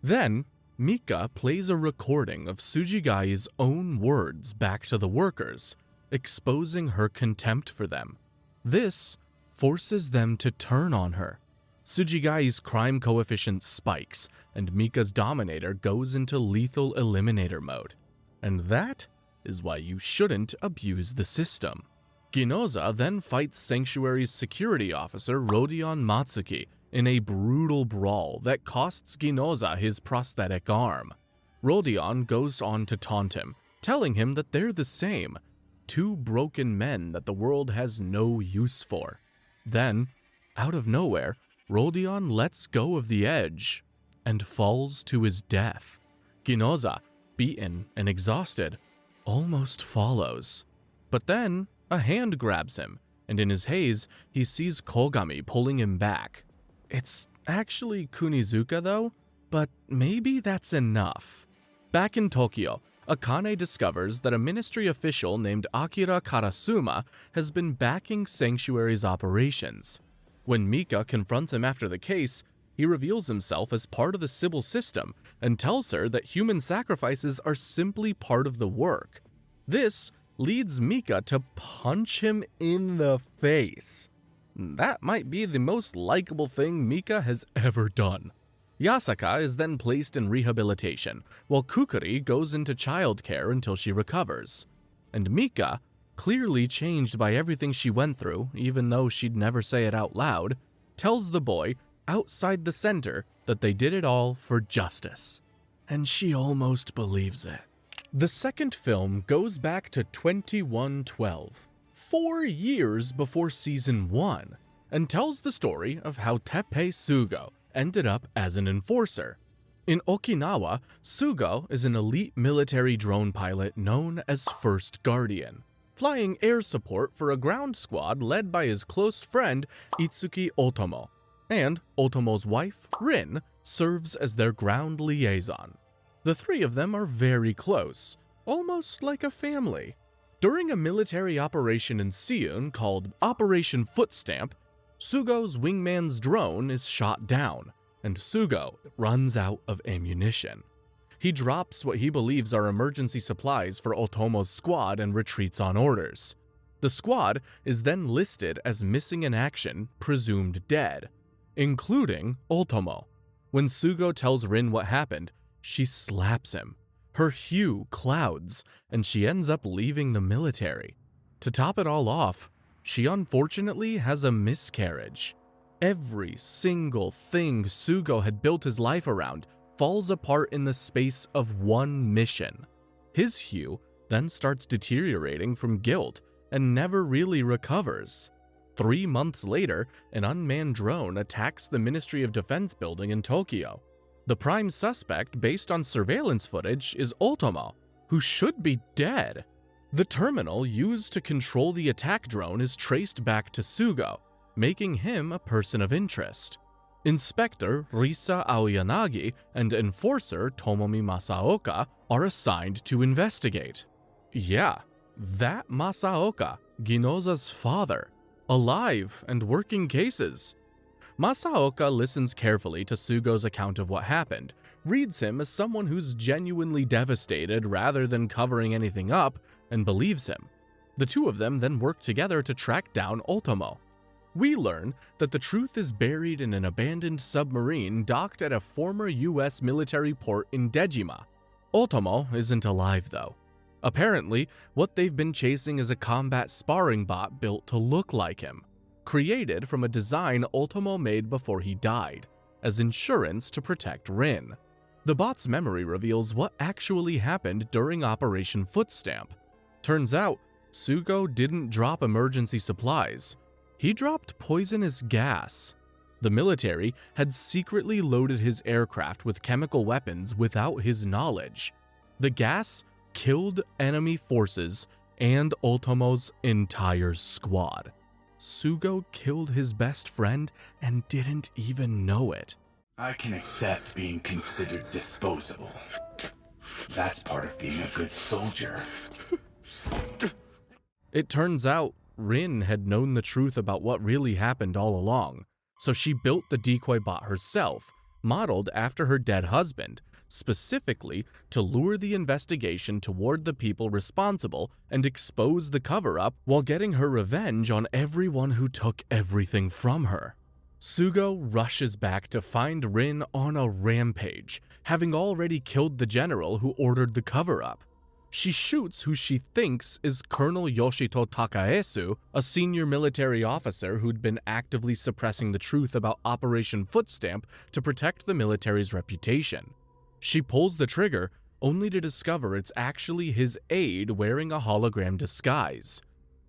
Then, Mika plays a recording of Tsujigai's own words back to the workers, exposing her contempt for them. This forces them to turn on her. Tsujigai's crime coefficient spikes, and Mika's Dominator goes into lethal eliminator mode. And that is why you shouldn't abuse the system. Ginoza then fights Sanctuary's security officer Rodion Matsuki in a brutal brawl that costs Ginoza his prosthetic arm. Rodion goes on to taunt him, telling him that they're the same, two broken men that the world has no use for. Then, out of nowhere, Rodion lets go of the edge and falls to his death. Ginoza, beaten and exhausted, almost follows. But then, a hand grabs him, and in his haze, he sees Kogami pulling him back. It's actually Kunizuka though, but maybe that's enough. Back in Tokyo, Akane discovers that a ministry official named Akira Karasuma has been backing Sanctuary's operations. When Mika confronts him after the case, he reveals himself as part of the Sybil system and tells her that human sacrifices are simply part of the work. This leads Mika to punch him in the face. That might be the most likable thing Mika has ever done. Yasaka is then placed in rehabilitation, while Kukuri goes into childcare until she recovers. And Mika, clearly changed by everything she went through, even though she'd never say it out loud, tells the boy outside the center that they did it all for justice. And she almost believes it. The second film goes back to 2112, 4 years before Season 1, and tells the story of how Teppei Sugo ended up as an enforcer. In Okinawa, Sugo is an elite military drone pilot known as First Guardian, flying air support for a ground squad led by his close friend Itsuki Otomo, and Otomo's wife, Rin, serves as their ground liaison. The three of them are very close, almost like a family. During a military operation in Seoul called Operation Footstamp, Sugo's wingman's drone is shot down, and Sugo runs out of ammunition. He drops what he believes are emergency supplies for Otomo's squad and retreats on orders. The squad is then listed as missing in action, presumed dead, including Otomo. When Sugo tells Rin what happened, she slaps him. Her hue clouds, and she ends up leaving the military. To top it all off, she unfortunately has a miscarriage. Every single thing Sugo had built his life around falls apart in the space of one mission. His hue then starts deteriorating from guilt and never really recovers. 3 months later, an unmanned drone attacks the Ministry of Defense building in Tokyo. The prime suspect, based on surveillance footage, is Otomo, who should be dead. The terminal used to control the attack drone is traced back to Sugo, making him a person of interest. Inspector Risa Aoyanagi and Enforcer Tomomi Masaoka are assigned to investigate. Yeah, that Masaoka, Ginoza's father, alive and working cases. Masaoka listens carefully to Sugo's account of what happened, reads him as someone who's genuinely devastated rather than covering anything up, and believes him. The two of them then work together to track down Otomo. We learn that the truth is buried in an abandoned submarine docked at a former US military port in Dejima. Otomo isn't alive though. Apparently, what they've been chasing is a combat sparring bot built to look like him, created from a design Otomo made before he died, as insurance to protect Rin. The bot's memory reveals what actually happened during Operation Footstamp. Turns out, Sugo didn't drop emergency supplies. He dropped poisonous gas. The military had secretly loaded his aircraft with chemical weapons without his knowledge. The gas killed enemy forces and Otomo's entire squad. Sugo killed his best friend and didn't even know it. I can accept being considered disposable. That's part of being a good soldier. It turns out Rin had known the truth about what really happened all along, so she built the decoy bot herself, modeled after her dead husband, specifically to lure the investigation toward the people responsible and expose the cover-up while getting her revenge on everyone who took everything from her. Sugo rushes back to find Rin on a rampage, having already killed the general who ordered the cover-up. She shoots who she thinks is Colonel Yoshito Takaesu, a senior military officer who'd been actively suppressing the truth about Operation Footstamp to protect the military's reputation. She pulls the trigger, only to discover it's actually his aide wearing a hologram disguise.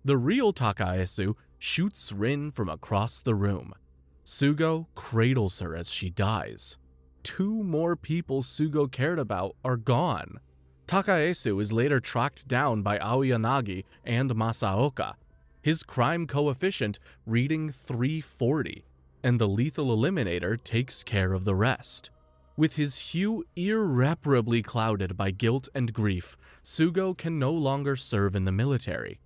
The real Takaesu shoots Rin from across the room. Sugo cradles her as she dies. 2 more people Sugo cared about are gone. Takaesu is later tracked down by Aoyanagi and Masaoka, his crime coefficient reading 340, and the lethal eliminator takes care of the rest. With his hue irreparably clouded by guilt and grief, Sugo can no longer serve in the military.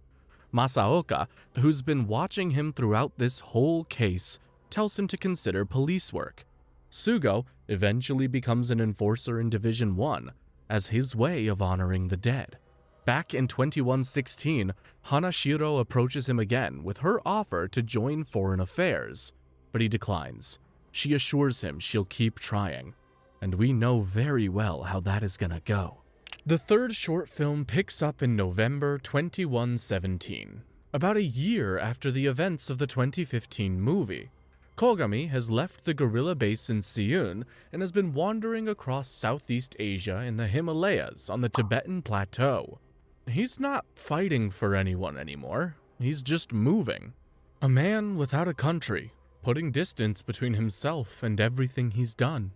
Masaoka, who's been watching him throughout this whole case, tells him to consider police work. Sugo eventually becomes an enforcer in Division 1, as his way of honoring the dead. Back in 2116, Hanashiro approaches him again with her offer to join Foreign Affairs, but he declines. She assures him she'll keep trying, and we know very well how that is gonna go. The third short film picks up in November 2117, about a year after the events of the 2015 movie. Kogami has left the guerrilla base in Seun and has been wandering across Southeast Asia in the Himalayas on the Tibetan Plateau. He's not fighting for anyone anymore, he's just moving. A man without a country, putting distance between himself and everything he's done.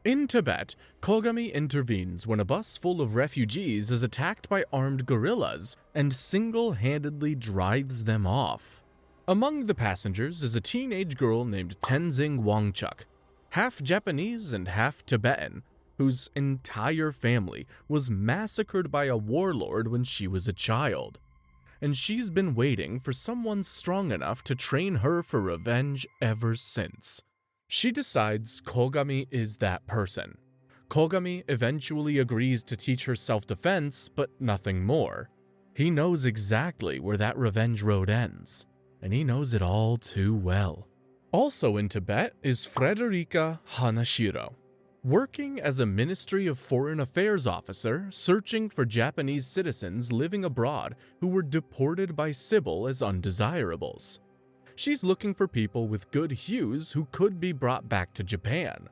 In Tibet, Kogami intervenes when a bus full of refugees is attacked by armed guerrillas and single-handedly drives them off. Among the passengers is a teenage girl named Tenzing Wangchuk, half Japanese and half Tibetan, whose entire family was massacred by a warlord when she was a child. And she's been waiting for someone strong enough to train her for revenge ever since. She decides Kogami is that person. Kogami eventually agrees to teach her self-defense, but nothing more. He knows exactly where that revenge road ends, and he knows it all too well. Also in Tibet is Frederica Hanashiro, working as a Ministry of Foreign Affairs officer searching for Japanese citizens living abroad who were deported by Sybil as undesirables. She's looking for people with good hues who could be brought back to Japan.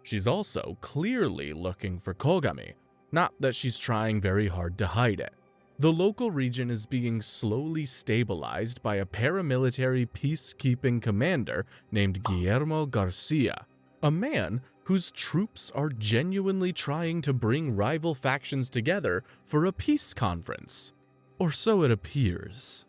She's also clearly looking for Kogami, Not that she's trying very hard to hide it. The local region is being slowly stabilized by a paramilitary peacekeeping commander named Guillermo Garcia, a man whose troops are genuinely trying to bring rival factions together for a peace conference. Or so it appears.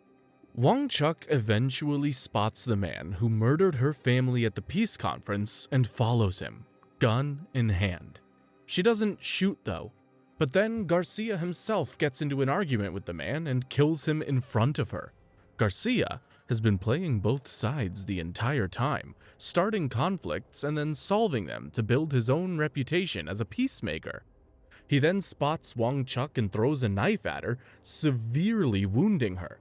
Wong Chuk eventually spots the man who murdered her family at the peace conference and follows him, gun in hand. She doesn't shoot though, but then Garcia himself gets into an argument with the man and kills him in front of her. Garcia has been playing both sides the entire time, starting conflicts and then solving them to build his own reputation as a peacemaker. He then spots Wong Chuk and throws a knife at her, severely wounding her.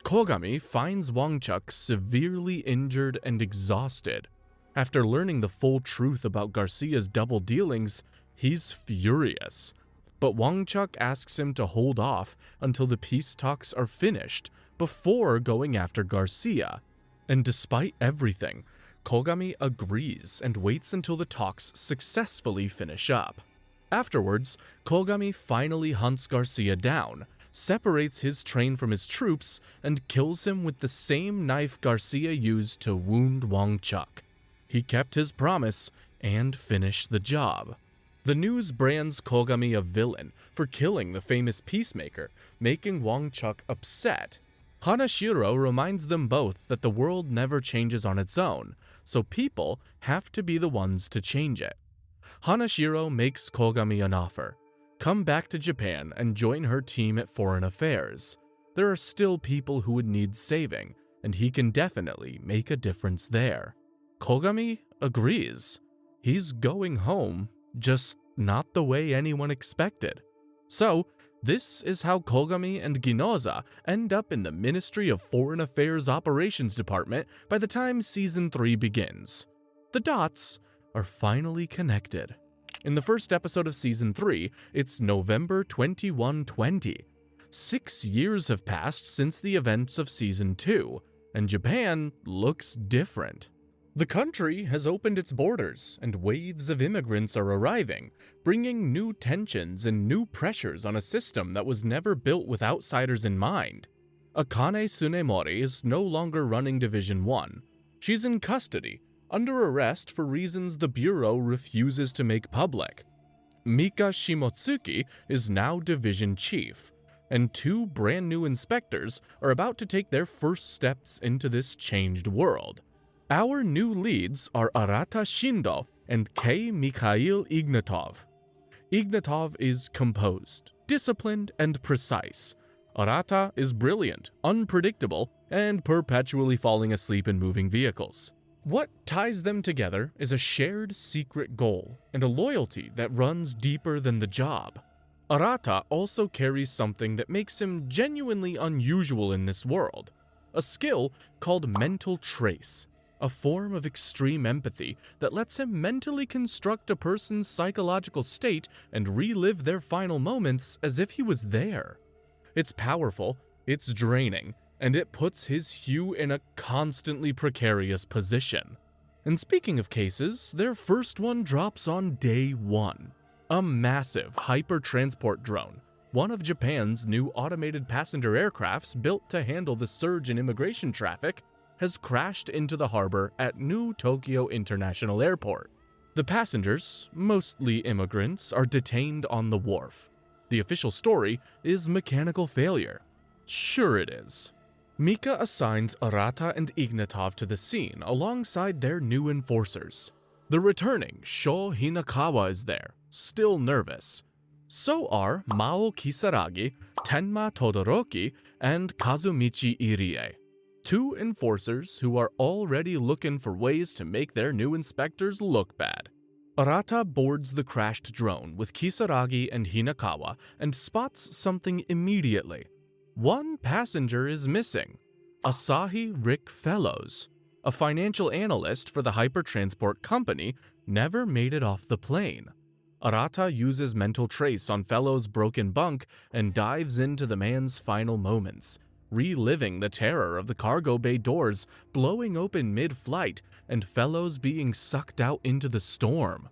Kogami finds Wong Chuk severely injured and exhausted. After learning the full truth about Garcia's double dealings, he's furious. But Wong Chuk asks him to hold off until the peace talks are finished before going after Garcia. And despite everything, Kogami agrees and waits until the talks successfully finish up. Afterwards, Kogami finally hunts Garcia down, separates his train from his troops, and kills him with the same knife Garcia used to wound Wong Chuk. He kept his promise and finished the job. The news brands Kogami a villain for killing the famous peacemaker, making Wong Chuk upset. Hanashiro reminds them both that the world never changes on its own, so people have to be the ones to change it. Hanashiro makes Kogami an offer. Come back to Japan and join her team at Foreign Affairs. There are still people who would need saving, and he can definitely make a difference there. Kogami agrees. He's going home, just not the way anyone expected. So, this is how Kogami and Ginoza end up in the Ministry of Foreign Affairs Operations Department by the time Season 3 begins. The dots are finally connected. In the first episode of Season 3, it's November 2120. 6 years have passed since the events of Season 2, and Japan looks different. The country has opened its borders, and waves of immigrants are arriving, bringing new tensions and new pressures on a system that was never built with outsiders in mind. Akane Tsunemori is no longer running Division 1. She's in custody, under arrest for reasons the Bureau refuses to make public. Mika Shimotsuki is now Division Chief, and 2 brand new inspectors are about to take their first steps into this changed world. Our new leads are Arata Shindo and Kei Mikhail Ignatov. Ignatov is composed, disciplined, and precise. Arata is brilliant, unpredictable, and perpetually falling asleep in moving vehicles. What ties them together is a shared secret goal and a loyalty that runs deeper than the job. Arata also carries something that makes him genuinely unusual in this world, a skill called mental trace. A form of extreme empathy that lets him mentally construct a person's psychological state and relive their final moments as if he was there. It's powerful, it's draining, and it puts his Hugh in a constantly precarious position. And speaking of cases, their first one drops on day 1. A massive hyper-transport drone, one of Japan's new automated passenger aircrafts built to handle the surge in immigration traffic, has crashed into the harbor at New Tokyo International Airport. The passengers, mostly immigrants, are detained on the wharf. The official story is mechanical failure. Sure it is. Mika assigns Arata and Ignatov to the scene alongside their new enforcers. The returning Sho Hinakawa is there, still nervous. So are Mao Kisaragi, Tenma Todoroki, and Kazumichi Irie. 2 enforcers who are already looking for ways to make their new inspectors look bad. Arata boards the crashed drone with Kisaragi and Hinakawa and spots something immediately. One passenger is missing, Asahi Rick Fellows, a financial analyst for the hypertransport company, never made it off the plane. Arata uses mental trace on Fellows' broken bunk and dives into the man's final moments, reliving the terror of the cargo bay doors blowing open mid-flight and Fellows being sucked out into the storm.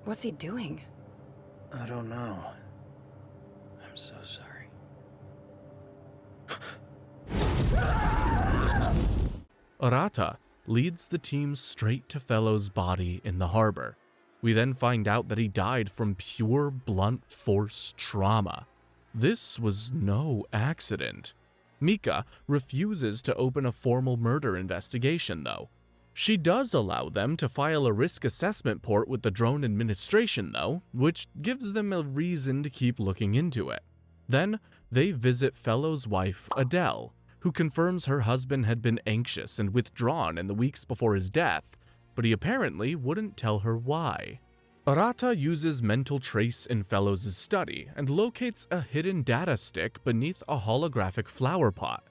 What's he doing? I don't know. I'm so sorry. Arata leads the team straight to Fellows' body in the harbor. We then find out that he died from pure blunt force trauma. This was no accident. Mika refuses to open a formal murder investigation, though. She does allow them to file a risk assessment report with the drone administration, though, which gives them a reason to keep looking into it. Then, they visit Fellow's wife, Adele, who confirms her husband had been anxious and withdrawn in the weeks before his death, but he apparently wouldn't tell her why. Arata uses mental trace in Fellows' study and locates a hidden data stick beneath a holographic flower pot.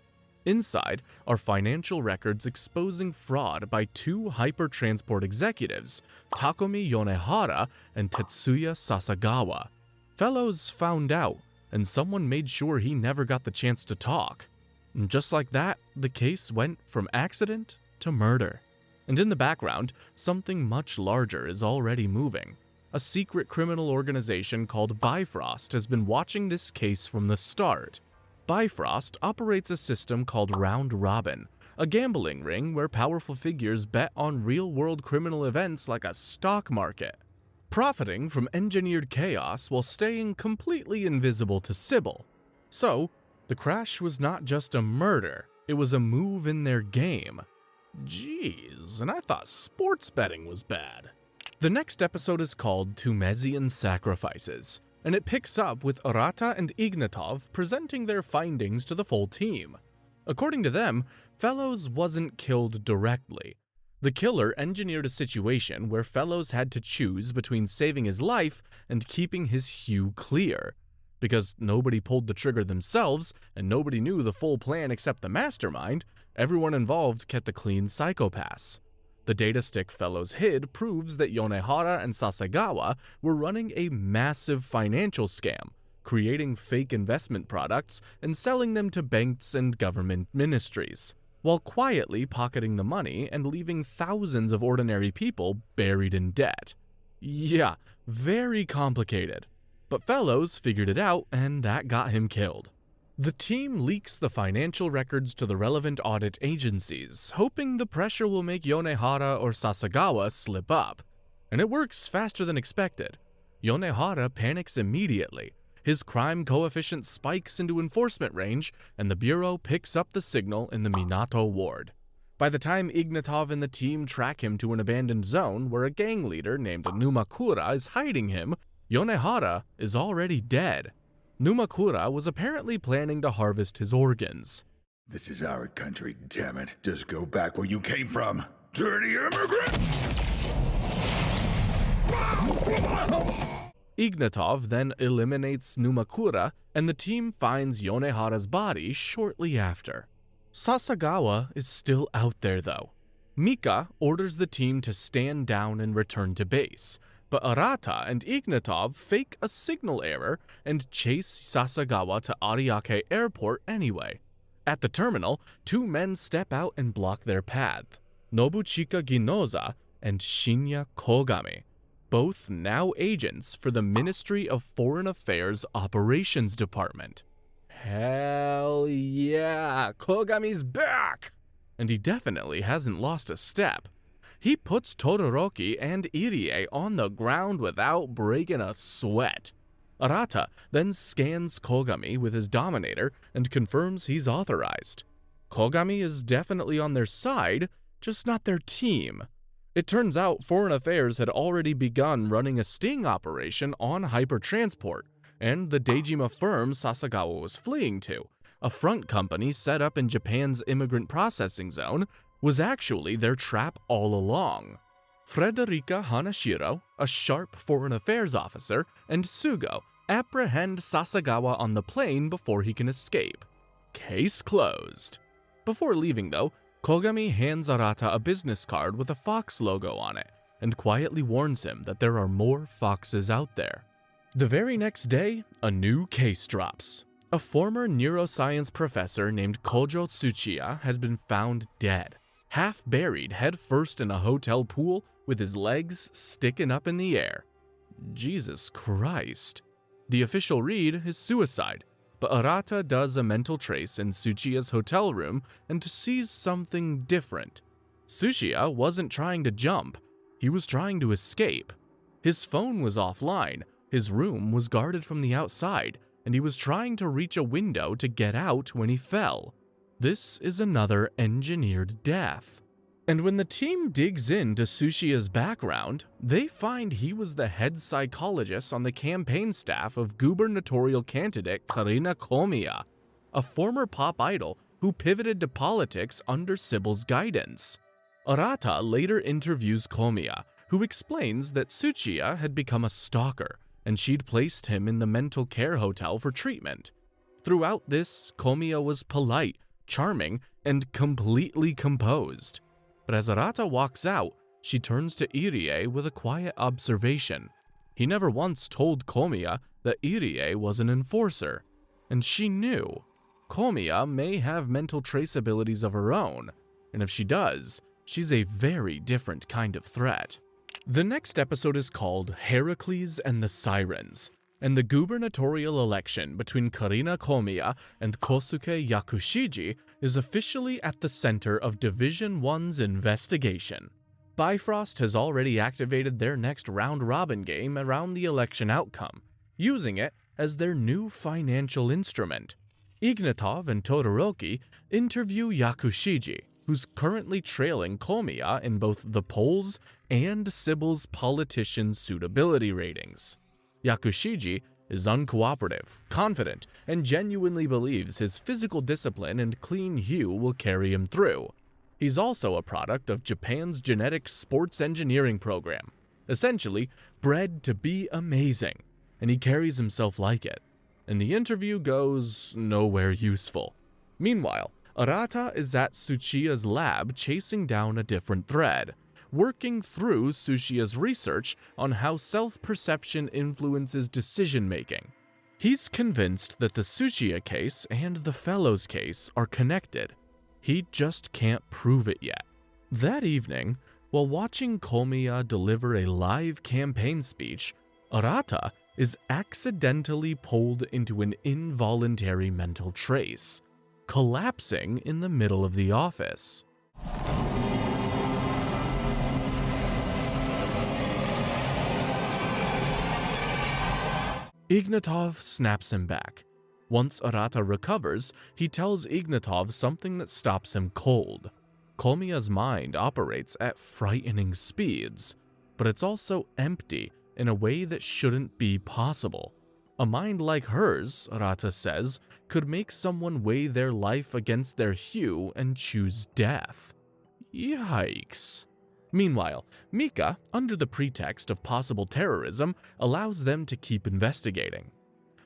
Inside are financial records exposing fraud by two hypertransport executives, Takumi Yonehara and Tetsuya Sasagawa. Fellows found out, and someone made sure he never got the chance to talk. And just like that, the case went from accident to murder. And in the background, something much larger is already moving. A secret criminal organization called Bifrost has been watching this case from the start. Bifrost operates a system called Round Robin, a gambling ring where powerful figures bet on real-world criminal events like a stock market, profiting from engineered chaos while staying completely invisible to Sybil. So, the crash was not just a murder, it was a move in their game. Jeez, and I thought sports betting was bad. The next episode is called TEUMESSIAN Sacrifices, and it picks up with Arata and Ignatov presenting their findings to the full team. According to them, Fellows wasn't killed directly. The killer engineered a situation where Fellows had to choose between saving his life and keeping his hue clear. Because nobody pulled the trigger themselves, and nobody knew the full plan except the mastermind, everyone involved kept a clean psychopath. The data stick Fellows hid proves that Yonehara and Sasagawa were running a massive financial scam, creating fake investment products and selling them to banks and government ministries, while quietly pocketing the money and leaving thousands of ordinary people buried in debt. Yeah, very complicated. But Fellows figured it out, and that got him killed. The team leaks the financial records to the relevant audit agencies, hoping the pressure will make Yonehara or Sasagawa slip up. And it works faster than expected. Yonehara panics immediately. His crime coefficient spikes into enforcement range, and the Bureau picks up the signal in the Minato ward. By the time Ignatov and the team track him to an abandoned zone where a gang leader named Numakura is hiding him, Yonehara is already dead. Numakura was apparently planning to harvest his organs. This is our country, damn it. Just go back where you came from. Dirty immigrant! Ignatov then eliminates Numakura, and the team finds Yonehara's body shortly after. Sasagawa is still out there though. Mika orders the team to stand down and return to base, but Arata and Ignatov fake a signal error and chase Sasagawa to Ariake Airport anyway. At the terminal, two men step out and block their path. Nobuchika Ginoza and Shinya Kogami, both now agents for the Ministry of Foreign Affairs Operations Department. Hell yeah, Kogami's back! And he definitely hasn't lost a step. He puts Todoroki and Irie on the ground without breaking a sweat. Arata then scans Kogami with his Dominator and confirms he's authorized. Kogami is definitely on their side, just not their team. It turns out Foreign Affairs had already begun running a sting operation on Hypertransport, and the Dejima firm Sasagawa was fleeing to, a front company set up in Japan's immigrant processing zone, was actually their trap all along. Frederica Hanashiro, a sharp foreign affairs officer, and Sugo apprehend Sasagawa on the plane before he can escape. Case closed. Before leaving though, Kogami hands Arata a business card with a fox logo on it, and quietly warns him that there are more foxes out there. The very next day, a new case drops. A former neuroscience professor named Kojo Tsuchiya had been found dead, half buried headfirst in a hotel pool with his legs sticking up in the air. Jesus Christ. The official read is suicide, but Arata does a mental trace in Tsuchiya's hotel room and sees something different. Tsuchiya wasn't trying to jump, he was trying to escape. His phone was offline, his room was guarded from the outside, and he was trying to reach a window to get out when he fell. This is another engineered death. And when the team digs into Tsuchiya's background, they find he was the head psychologist on the campaign staff of gubernatorial candidate Karina Komiya, a former pop idol who pivoted to politics under Sybil's guidance. Arata later interviews Komiya, who explains that Tsuchiya had become a stalker, and she'd placed him in the mental care hotel for treatment. Throughout this, Komiya was polite, charming, and completely composed. But as Arata walks out, she turns to Irie with a quiet observation. He never once told Komiya that Irie was an enforcer, and she knew. Komiya may have mental trace abilities of her own, and if she does, she's a very different kind of threat. The next episode is called HERAKLES and the SIRENS, and the gubernatorial election between Karina Komiya and Kosuke Yakushiji is officially at the center of Division 1's investigation. Bifrost has already activated their next round-robin game around the election outcome, using it as their new financial instrument. Ignatov and Todoroki interview Yakushiji, who's currently trailing Komiya in both the polls and Sybil's politician suitability ratings. Yakushiji is uncooperative, confident, and genuinely believes his physical discipline and clean hue will carry him through. He's also a product of Japan's genetic sports engineering program, essentially bred to be amazing, and he carries himself like it. And the interview goes nowhere useful. Meanwhile, Arata is at Tsuchiya's lab chasing down a different thread, working through Tsuchiya's research on how self-perception influences decision-making. He's convinced that the Tsuchiya case and the Fellows case are connected. He just can't prove it yet. That evening, while watching Komiya deliver a live campaign speech, Arata is accidentally pulled into an involuntary mental trace, collapsing in the middle of the office. Ignatov snaps him back. Once Arata recovers, he tells Ignatov something that stops him cold. Komiya's mind operates at frightening speeds, but it's also empty in a way that shouldn't be possible. A mind like hers, Arata says, could make someone weigh their life against their hue and choose death. Yikes. Meanwhile, Mika, under the pretext of possible terrorism, allows them to keep investigating.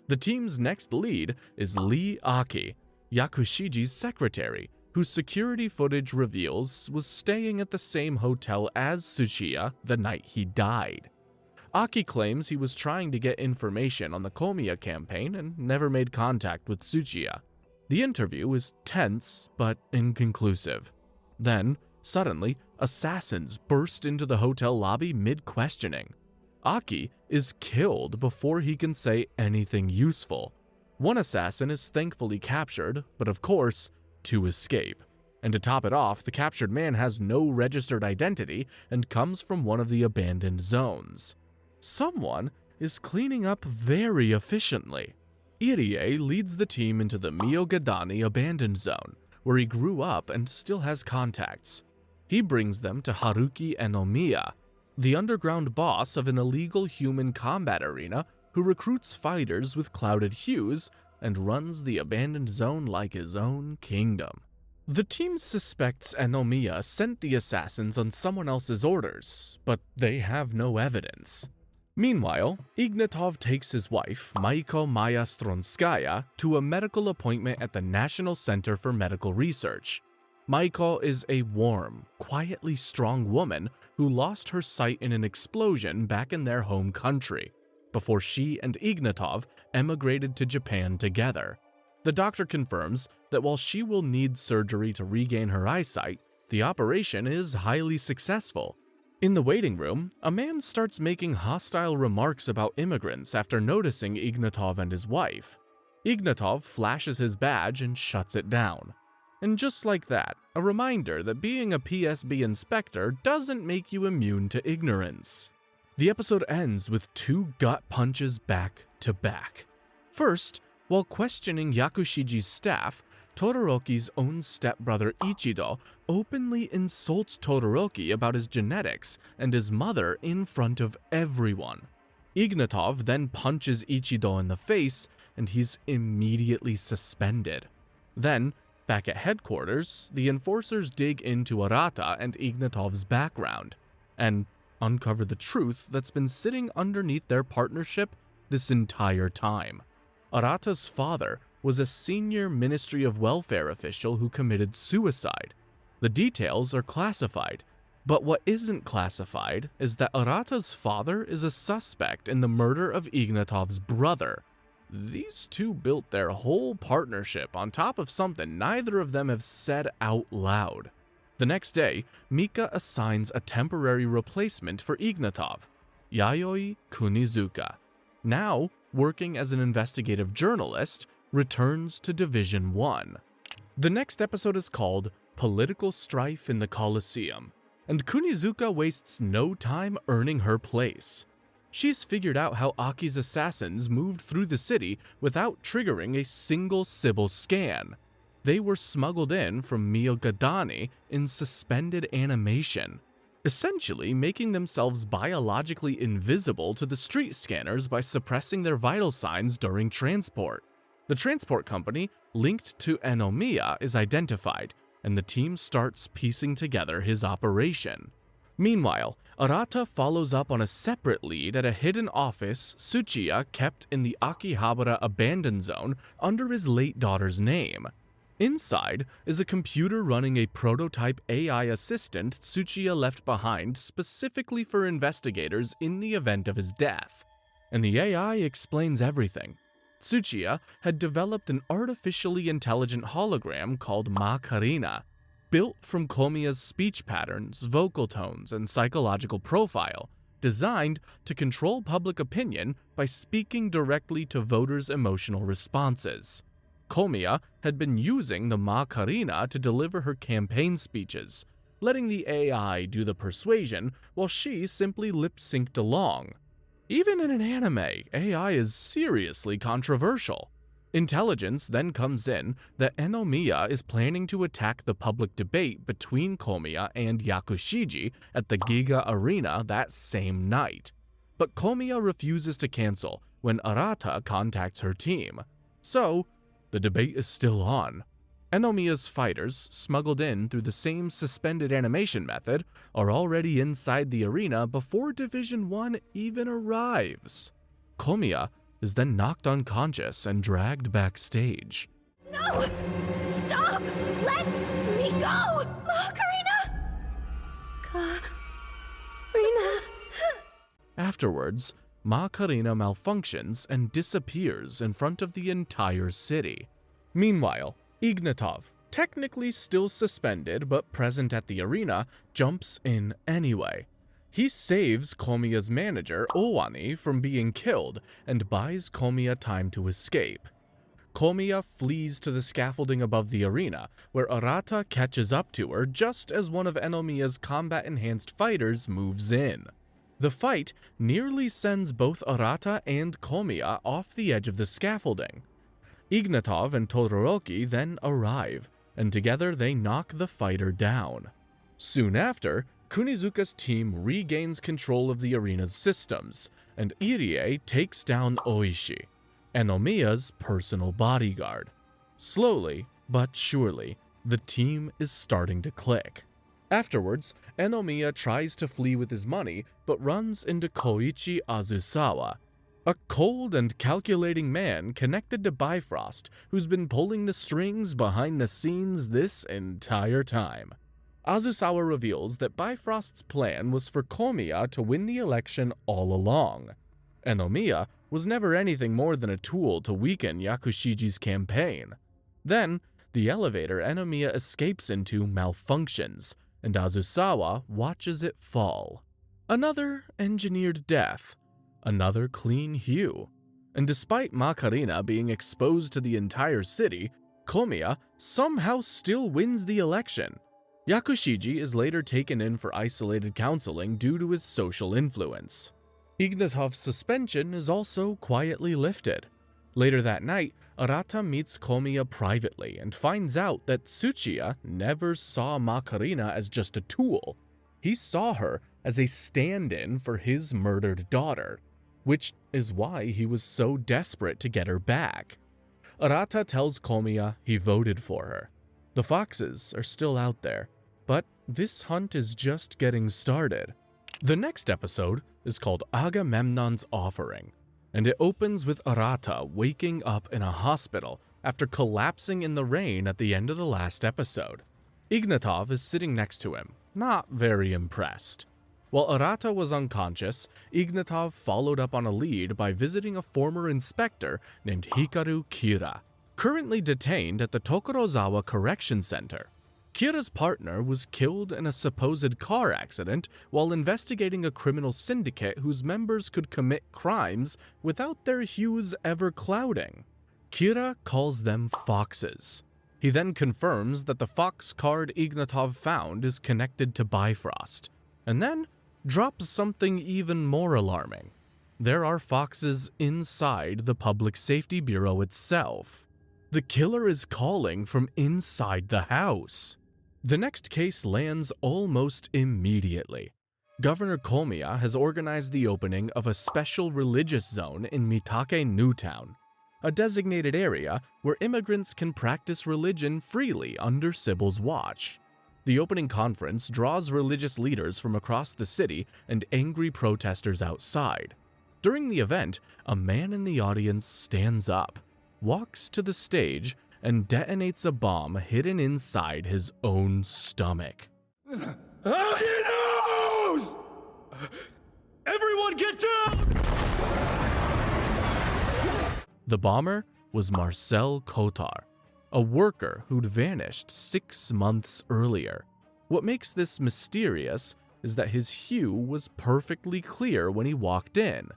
The team's next lead is Lee Aki, Yakushiji's secretary, whose security footage reveals was staying at the same hotel as Tsuchiya the night he died. Aki claims he was trying to get information on the Komiya campaign and never made contact with Tsuchiya. The interview is tense but inconclusive. Then, suddenly, assassins burst into the hotel lobby mid-questioning. Aki is killed before he can say anything useful. One assassin is thankfully captured, but of course, two escape. And to top it off, the captured man has no registered identity and comes from one of the abandoned zones. Someone is cleaning up very efficiently. Irie leads the team into the Miogadani abandoned zone, where he grew up and still has contacts. He brings them to Haruki Enomiya, the underground boss of an illegal human combat arena who recruits fighters with clouded hues and runs the abandoned zone like his own kingdom. The team suspects Enomiya sent the assassins on someone else's orders, but they have no evidence. Meanwhile, Ignatov takes his wife, Maiko Maya Stronskaya, to a medical appointment at the National Center for Medical Research. Maiko is a warm, quietly strong woman who lost her sight in an explosion back in their home country, before she and Ignatov emigrated to Japan together. The doctor confirms that while she will need surgery to regain her eyesight, the operation is highly successful. In the waiting room, a man starts making hostile remarks about immigrants after noticing Ignatov and his wife. Ignatov flashes his badge and shuts it down. And just like that, a reminder that being a PSB inspector doesn't make you immune to ignorance. The episode ends with 2 gut punches back to back. First, while questioning Yakushiji's staff, Todoroki's own stepbrother Ichido openly insults Todoroki about his genetics and his mother in front of everyone. Ignatov then punches Ichido in the face, and he's immediately suspended. Then, back at headquarters, the enforcers dig into Arata and Ignatov's background, and uncover the truth that's been sitting underneath their partnership this entire time. Arata's father was a senior Ministry of Welfare official who committed suicide. The details are classified, but what isn't classified is that Arata's father is a suspect in the murder of Ignatov's brother. These two built their whole partnership on top of something neither of them have said out loud. The next day, Mika assigns a temporary replacement for Ignatov, Yayoi Kunizuka. Now, working as an investigative journalist, returns to Division 1. The next episode is called Political Strife in the Colosseum, and Kunizuka wastes no time earning her place. She's figured out how Aki's assassins moved through the city without triggering a single Sybil scan. They were smuggled in from Miogadani in suspended animation, essentially making themselves biologically invisible to the street scanners by suppressing their vital signs during transport. The transport company linked to Enomiya is identified, and the team starts piecing together his operation. Meanwhile, Arata follows up on a separate lead at a hidden office Tsuchiya kept in the Akihabara abandoned zone under his late daughter's name. Inside is a computer running a prototype AI assistant Tsuchiya left behind specifically for investigators in the event of his death. And the AI explains everything. Tsuchiya had developed an artificially intelligent hologram called Makarina, built from Komiya's speech patterns, vocal tones, and psychological profile, designed to control public opinion by speaking directly to voters' emotional responses. Komiya had been using the Makarina to deliver her campaign speeches, letting the AI do the persuasion while she simply lip-synced along. Even in an anime, AI is seriously controversial. Intelligence then comes in that Enomiya is planning to attack the public debate between Komiya and Yakushiji at the Giga Arena that same night. But Komiya refuses to cancel when Arata contacts her team. So, the debate is still on. Enomiya's fighters, smuggled in through the same suspended animation method, are already inside the arena before Division 1 even arrives. Komiya is then knocked unconscious and dragged backstage. No! Stop! Let me go! Karina! Afterwards, Makarina malfunctions and disappears in front of the entire city. Meanwhile, Ignatov, technically still suspended but present at the arena, jumps in anyway. He saves Komiya's manager, Owani, from being killed and buys Komiya time to escape. Komiya flees to the scaffolding above the arena, where Arata catches up to her just as one of Enomiya's combat-enhanced fighters moves in. The fight nearly sends both Arata and Komiya off the edge of the scaffolding. Ignatov and Todoroki then arrive, and together they knock the fighter down. Soon after, Kunizuka's team regains control of the arena's systems, and Irie takes down Oishi, Enomiya's personal bodyguard. Slowly, but surely, the team is starting to click. Afterwards, Enomiya tries to flee with his money, but runs into Koichi Azusawa, a cold and calculating man connected to Bifrost who's been pulling the strings behind the scenes this entire time. Azusawa reveals that Bifrost's plan was for Komiya to win the election all along. Enomiya was never anything more than a tool to weaken Yakushiji's campaign. Then, the elevator Enomiya escapes into malfunctions, and Azusawa watches it fall. Another engineered death, another clean hue. And despite Macarena being exposed to the entire city, Komiya somehow still wins the election. Yakushiji is later taken in for isolated counseling due to his social influence. Ignatov's suspension is also quietly lifted. Later that night, Arata meets Komiya privately and finds out that Tsuchiya never saw Macarena as just a tool. He saw her as a stand-in for his murdered daughter, which is why he was so desperate to get her back. Arata tells Komiya he voted for her. The foxes are still out there, but this hunt is just getting started. The next episode is called Agamemnon's Offering, and it opens with Arata waking up in a hospital after collapsing in the rain at the end of the last episode. Ignatov is sitting next to him, not very impressed. While Arata was unconscious, Ignatov followed up on a lead by visiting a former inspector named Hikaru Kira, currently detained at the Tokorozawa Correction Center. Kira's partner was killed in a supposed car accident while investigating a criminal syndicate whose members could commit crimes without their hues ever clouding. Kira calls them foxes. He then confirms that the fox card Ignatov found is connected to Bifrost, and then drops something even more alarming. There are foxes inside the Public Safety Bureau itself. The killer is calling from inside the house. The next case lands almost immediately. Governor Komiya has organized the opening of a special religious zone in Mitake Newtown, a designated area where immigrants can practice religion freely under Sybil's watch. The opening conference draws religious leaders from across the city and angry protesters outside. During the event, a man in the audience stands up, walks to the stage, and detonates a bomb hidden inside his own stomach. Nose! Everyone get down! The bomber was Marcel Kotar, a worker who'd vanished 6 months earlier. What makes this mysterious is that his hue was perfectly clear when he walked in,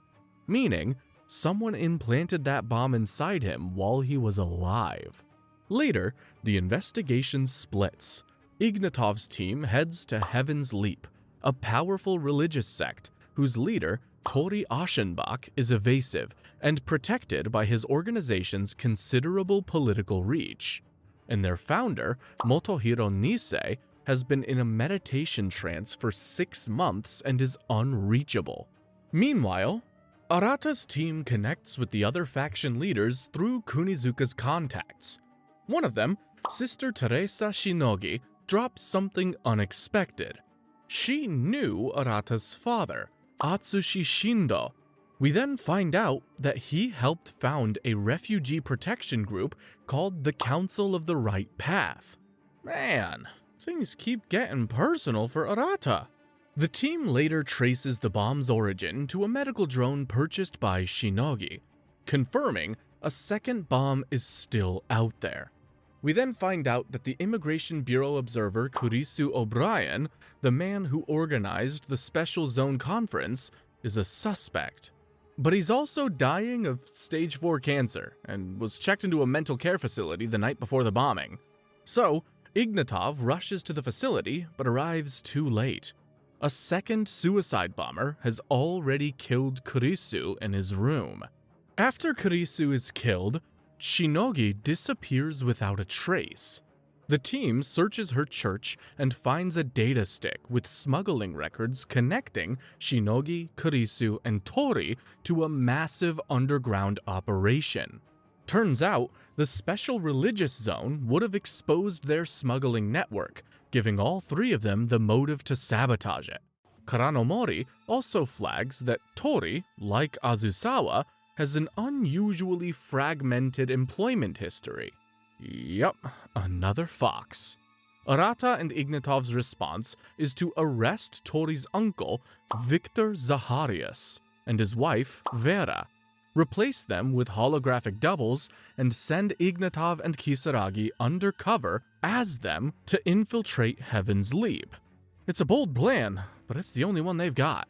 meaning someone implanted that bomb inside him while he was alive. Later, the investigation splits. Ignatov's team heads to Heaven's Leap, a powerful religious sect whose leader, Tori Aschenbach, is evasive and protected by his organization's considerable political reach. And their founder, Motohiro Nisei, has been in a meditation trance for 6 months and is unreachable. Meanwhile, Arata's team connects with the other faction leaders through Kunizuka's contacts. One of them, Sister Teresa Shinogi, drops something unexpected. She knew Arata's father, Atsushi Shindo. We then find out that he helped found a refugee protection group called the Council of the Right Path. Man, things keep getting personal for Arata. The team later traces the bomb's origin to a medical drone purchased by Shinogi, confirming a second bomb is still out there. We then find out that the Immigration Bureau observer Kurisu O'Brien, the man who organized the Special Zone Conference, is a suspect. But he's also dying of stage 4 cancer and was checked into a mental care facility the night before the bombing. So, Ignatov rushes to the facility but arrives too late. A second suicide bomber has already killed Kurisu in his room. After Kurisu is killed, Shinogi disappears without a trace. The team searches her church and finds a data stick with smuggling records connecting Shinogi, Kurisu, and Tori to a massive underground operation. Turns out, the special religious zone would have exposed their smuggling network, giving all 3 of them the motive to sabotage it. Karanomori also flags that Tori, like Azusawa, has an unusually fragmented employment history. Yup, another fox. Arata and Ignatov's response is to arrest Tori's uncle, Victor Zacharias, and his wife, Vera. replace them with holographic doubles, and send Ignatov and Kisaragi undercover as them to infiltrate Heaven's Leap. It's a bold plan, but it's the only one they've got.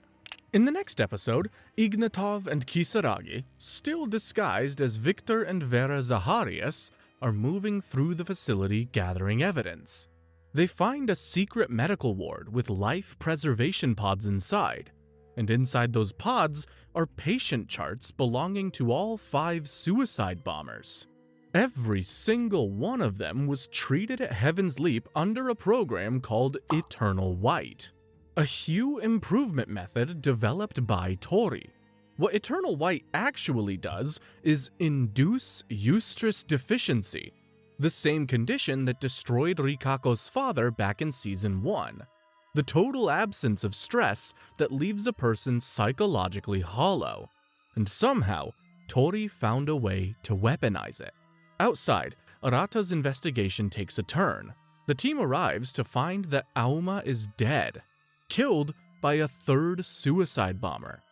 In the next episode, Ignatov and Kisaragi, still disguised as Victor and Vera Zaharias, are moving through the facility gathering evidence. They find a secret medical ward with life preservation pods inside, and inside those pods are patient charts belonging to all 5 suicide bombers. Every single one of them was treated at Heaven's Leap under a program called Eternal White, a hue improvement method developed by Tori. What Eternal White actually does is induce eustress deficiency, the same condition that destroyed Rikako's father back in Season 1. The total absence of stress that leaves a person psychologically hollow. And somehow, Tori found a way to weaponize it. Outside, Arata's investigation takes a turn. The team arrives to find that Auma is dead, killed by a 3rd suicide bomber.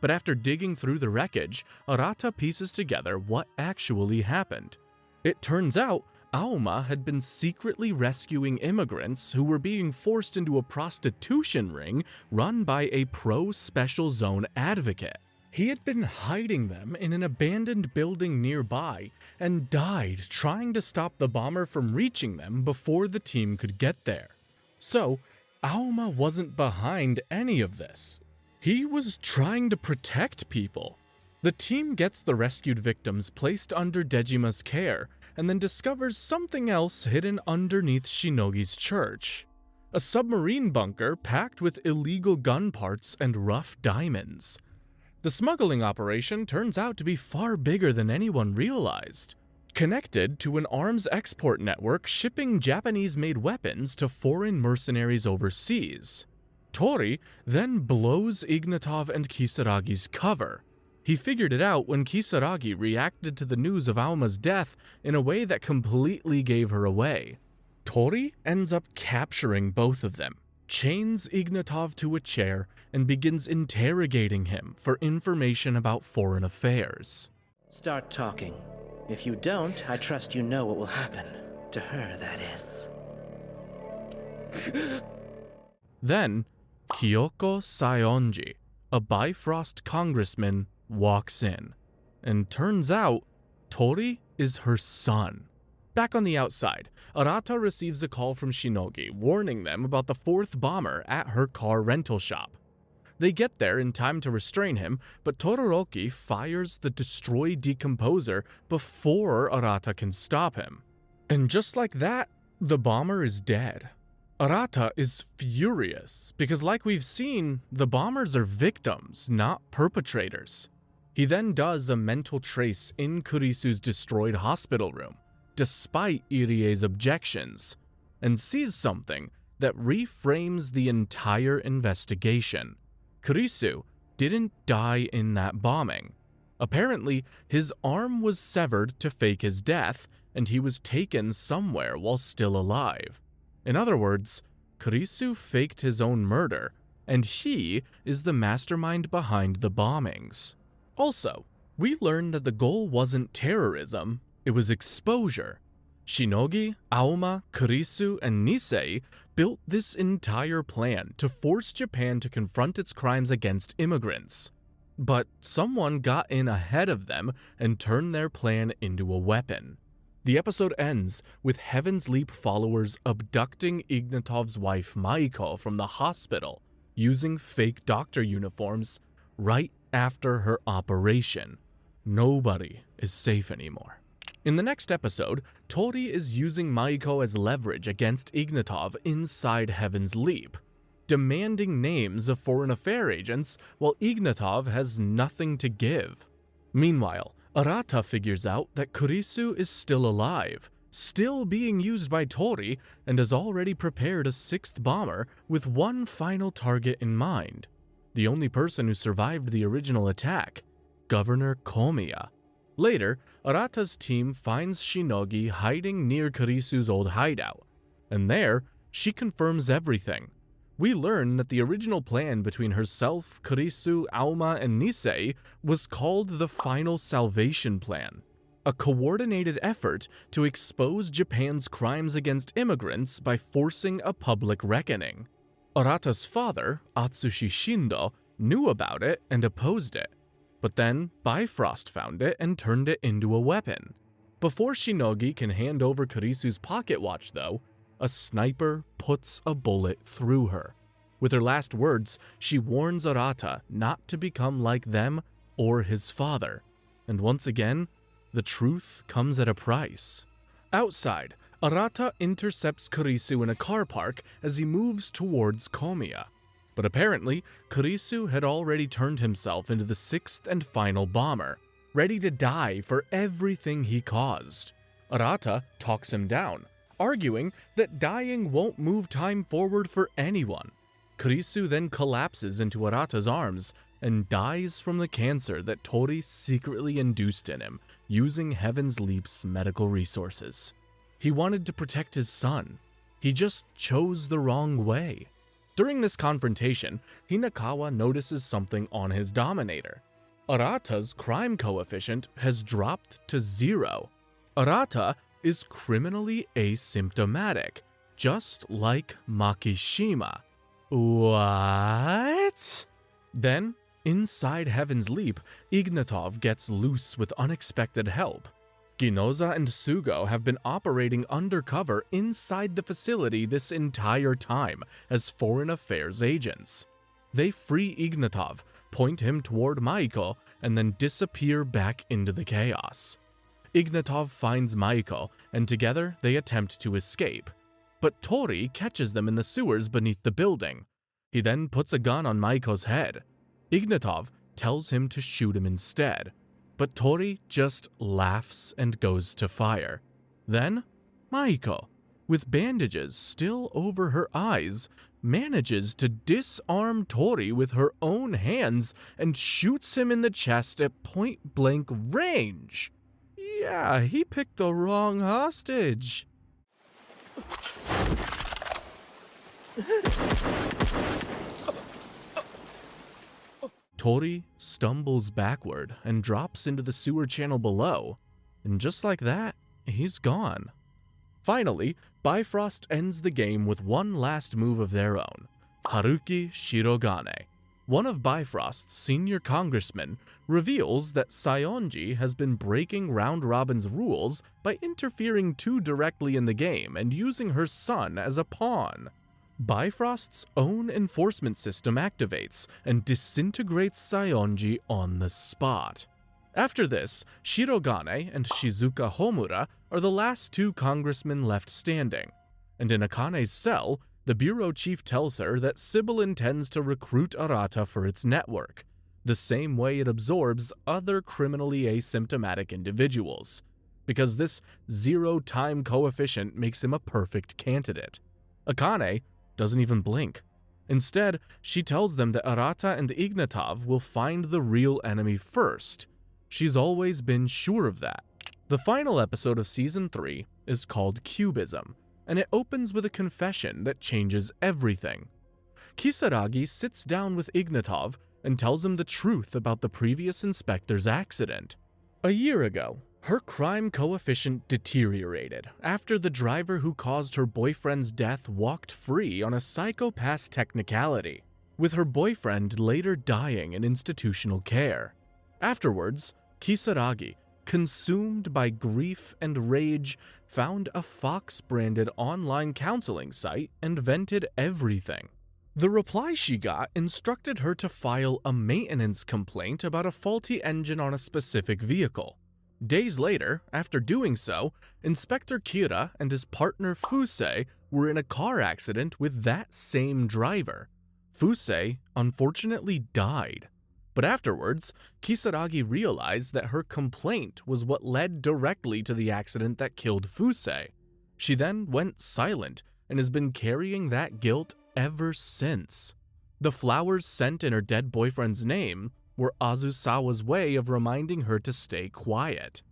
But after digging through the wreckage, Arata pieces together what actually happened. It turns out Auma had been secretly rescuing immigrants who were being forced into a prostitution ring run by a pro-special zone advocate. He had been hiding them in an abandoned building nearby and died trying to stop the bomber from reaching them before the team could get there. So, Auma wasn't behind any of this. He was trying to protect people. The team gets the rescued victims placed under Dejima's care, and then discovers something else hidden underneath Shinogi's church. A submarine bunker packed with illegal gun parts and rough diamonds. The smuggling operation turns out to be far bigger than anyone realized, connected to an arms export network shipping Japanese-made weapons to foreign mercenaries overseas. Tori then blows Ignatov and Kisaragi's cover. He figured it out when Kisaragi reacted to the news of Auma's death in a way that completely gave her away. Tori ends up capturing both of them, chains Ignatov to a chair, and begins interrogating him for information about foreign affairs. Start talking. If you don't, I trust you know what will happen. To her, that is. Then, Kyoko Saionji, a Bifrost congressman, walks in, and turns out Tori is her son. Back on the outside, Arata receives a call from Shinogi warning them about the 4th bomber at her car rental shop. They get there in time to restrain him, but Todoroki fires the Destroy Decomposer before Arata can stop him. And just like that, the bomber is dead. Arata is furious because, like we've seen, the bombers are victims, not perpetrators. He then does a mental trace in Kurisu's destroyed hospital room, despite Irie's objections, and sees something that reframes the entire investigation. Kurisu didn't die in that bombing. Apparently, his arm was severed to fake his death, and he was taken somewhere while still alive. In other words, Kurisu faked his own murder, and he is the mastermind behind the bombings. Also, we learned that the goal wasn't terrorism, it was exposure. Shinogi, Auma, Kurisu, and Nisei built this entire plan to force Japan to confront its crimes against immigrants. But someone got in ahead of them and turned their plan into a weapon. The episode ends with Heaven's Leap followers abducting Ignatov's wife Maiko from the hospital using fake doctor uniforms right after her operation. Nobody is safe anymore. In the next episode, Tori is using Maiko as leverage against Ignatov inside Heaven's Leap, demanding names of foreign affair agents while Ignatov has nothing to give. Meanwhile, Arata figures out that Kurisu is still alive, still being used by Tori, and has already prepared a 6th bomber with one final target in mind. The only person who survived the original attack, Governor Komiya. Later, Arata's team finds Shinogi hiding near Kurisu's old hideout, and there, she confirms everything. We learn that the original plan between herself, Kurisu, Auma, and Nisei was called the Final Salvation Plan, a coordinated effort to expose Japan's crimes against immigrants by forcing a public reckoning. Arata's father, Atsushi Shindo, knew about it and opposed it, but then Bifrost found it and turned it into a weapon. Before Shinogi can hand over Kurisu's pocket watch, though, a sniper puts a bullet through her. With her last words, she warns Arata not to become like them or his father. And once again, the truth comes at a price. Outside, Arata intercepts Kurisu in a car park as he moves towards Komiya. But apparently, Kurisu had already turned himself into the sixth and final bomber, ready to die for everything he caused. Arata talks him down, arguing that dying won't move time forward for anyone. Kurisu then collapses into Arata's arms and dies from the cancer that Tori secretly induced in him, using Heaven's Leap's medical resources. He wanted to protect his son. He just chose the wrong way. During this confrontation, Hinakawa notices something on his Dominator. Arata's crime coefficient has dropped to 0. Arata is criminally asymptomatic, just like Makishima. What? Then, inside Heaven's Leap, Ignatov gets loose with unexpected help. Ginoza and Sugo have been operating undercover inside the facility this entire time as foreign affairs agents. They free Ignatov, point him toward Maiko, and then disappear back into the chaos. Ignatov finds Maiko, and together they attempt to escape. But Tori catches them in the sewers beneath the building. He then puts a gun on Maiko's head. Ignatov tells him to shoot him instead, but Tori just laughs and goes to fire. Then, Maiko, with bandages still over her eyes, manages to disarm Tori with her own hands and shoots him in the chest at point-blank range. Yeah, he picked the wrong hostage. Tori stumbles backward and drops into the sewer channel below, and just like that, he's gone. Finally, Bifrost ends the game with one last move of their own, Haruki Shirogane. One of Bifrost's senior congressmen reveals that Saionji has been breaking Round Robin's rules by interfering too directly in the game and using her son as a pawn. Bifrost's own enforcement system activates and disintegrates Saionji on the spot. After this, Shirogane and Shizuka Homura are the last two congressmen left standing, and in Akane's cell, the bureau chief tells her that Sybil intends to recruit Arata for its network, the same way it absorbs other criminally asymptomatic individuals, because this 0 time coefficient makes him a perfect candidate. Akane doesn't even blink. Instead, she tells them that Arata and Ignatov will find the real enemy first. She's always been sure of that. The final episode of Season 3 is called Cubism, and it opens with a confession that changes everything. Kisaragi sits down with Ignatov and tells him the truth about the previous inspector's accident. A year ago, her crime coefficient deteriorated after the driver who caused her boyfriend's death walked free on a psychopath technicality, with her boyfriend later dying in institutional care. Afterwards, Kisaragi, consumed by grief and rage, found a Fox-branded online counseling site and vented everything. The reply she got instructed her to file a maintenance complaint about a faulty engine on a specific vehicle. Days later, after doing so, Inspector Kira and his partner Fusei were in a car accident with that same driver. Fusei unfortunately died. But afterwards, Kisaragi realized that her complaint was what led directly to the accident that killed Fusei. She then went silent and has been carrying that guilt ever since. The flowers sent in her dead boyfriend's name were Azusawa's way of reminding her to stay quiet.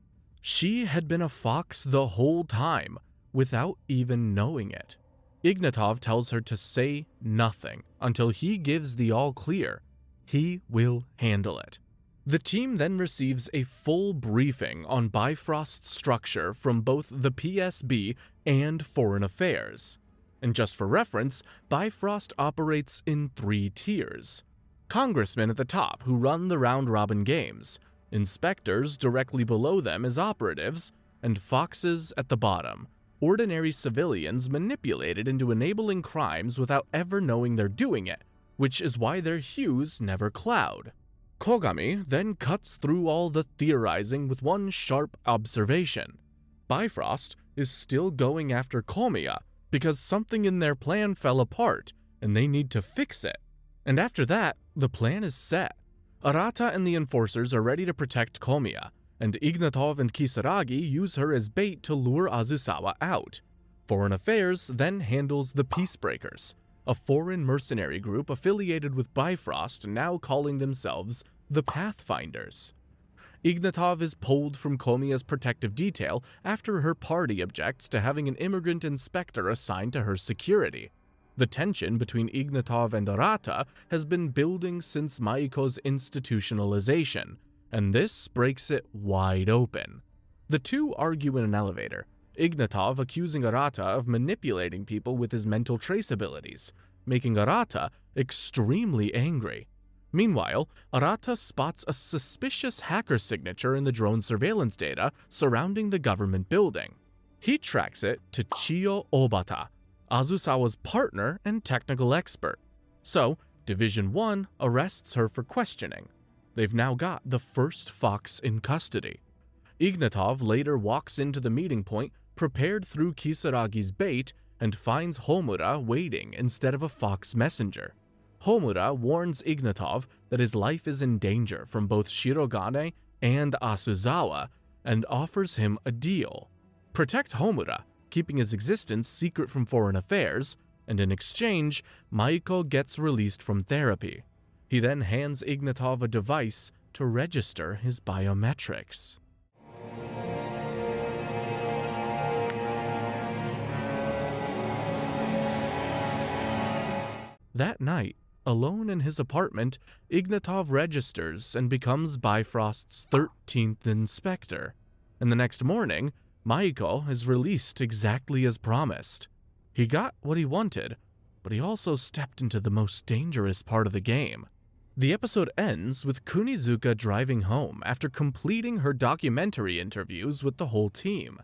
She had been a fox the whole time, without even knowing it. Ignatov tells her to say nothing until he gives the all clear. He will handle it. The team then receives a full briefing on Bifrost's structure from both the PSB and Foreign Affairs. And just for reference, Bifrost operates in 3 tiers. Congressmen at the top who run the round-robin games, inspectors directly below them as operatives, and foxes at the bottom, ordinary civilians manipulated into enabling crimes without ever knowing they're doing it, which is why their hues never cloud. Kogami then cuts through all the theorizing with one sharp observation. Bifrost is still going after Komiya because something in their plan fell apart and they need to fix it. And after that, the plan is set. Arata and the enforcers are ready to protect Komiya, and Ignatov and Kisaragi use her as bait to lure Azusawa out. Foreign Affairs then handles the Peacebreakers, a foreign mercenary group affiliated with Bifrost now calling themselves the Pathfinders. Ignatov is pulled from Komiya's protective detail after her party objects to having an immigrant inspector assigned to her security. The tension between Ignatov and Arata has been building since Maiko's institutionalization, and this breaks it wide open. The two argue in an elevator, Ignatov accusing Arata of manipulating people with his mental trace abilities, making Arata extremely angry. Meanwhile, Arata spots a suspicious hacker signature in the drone surveillance data surrounding the government building. He tracks it to Chiyo Obata, Azusawa's partner and technical expert. So, Division 1 arrests her for questioning. They've now got the first fox in custody. Ignatov later walks into the meeting point prepared through Kisaragi's bait and finds Homura waiting instead of a fox messenger. Homura warns Ignatov that his life is in danger from both Shirogane and Asuzawa and offers him a deal. Protect Homura, keeping his existence secret from Foreign Affairs, and in exchange, Maiko gets released from therapy. He then hands Ignatov a device to register his biometrics. That night, alone in his apartment, Ignatov registers and becomes Bifrost's 13th inspector. And the next morning, Maiko is released exactly as promised. He got what he wanted, but he also stepped into the most dangerous part of the game. The episode ends with Kunizuka driving home after completing her documentary interviews with the whole team.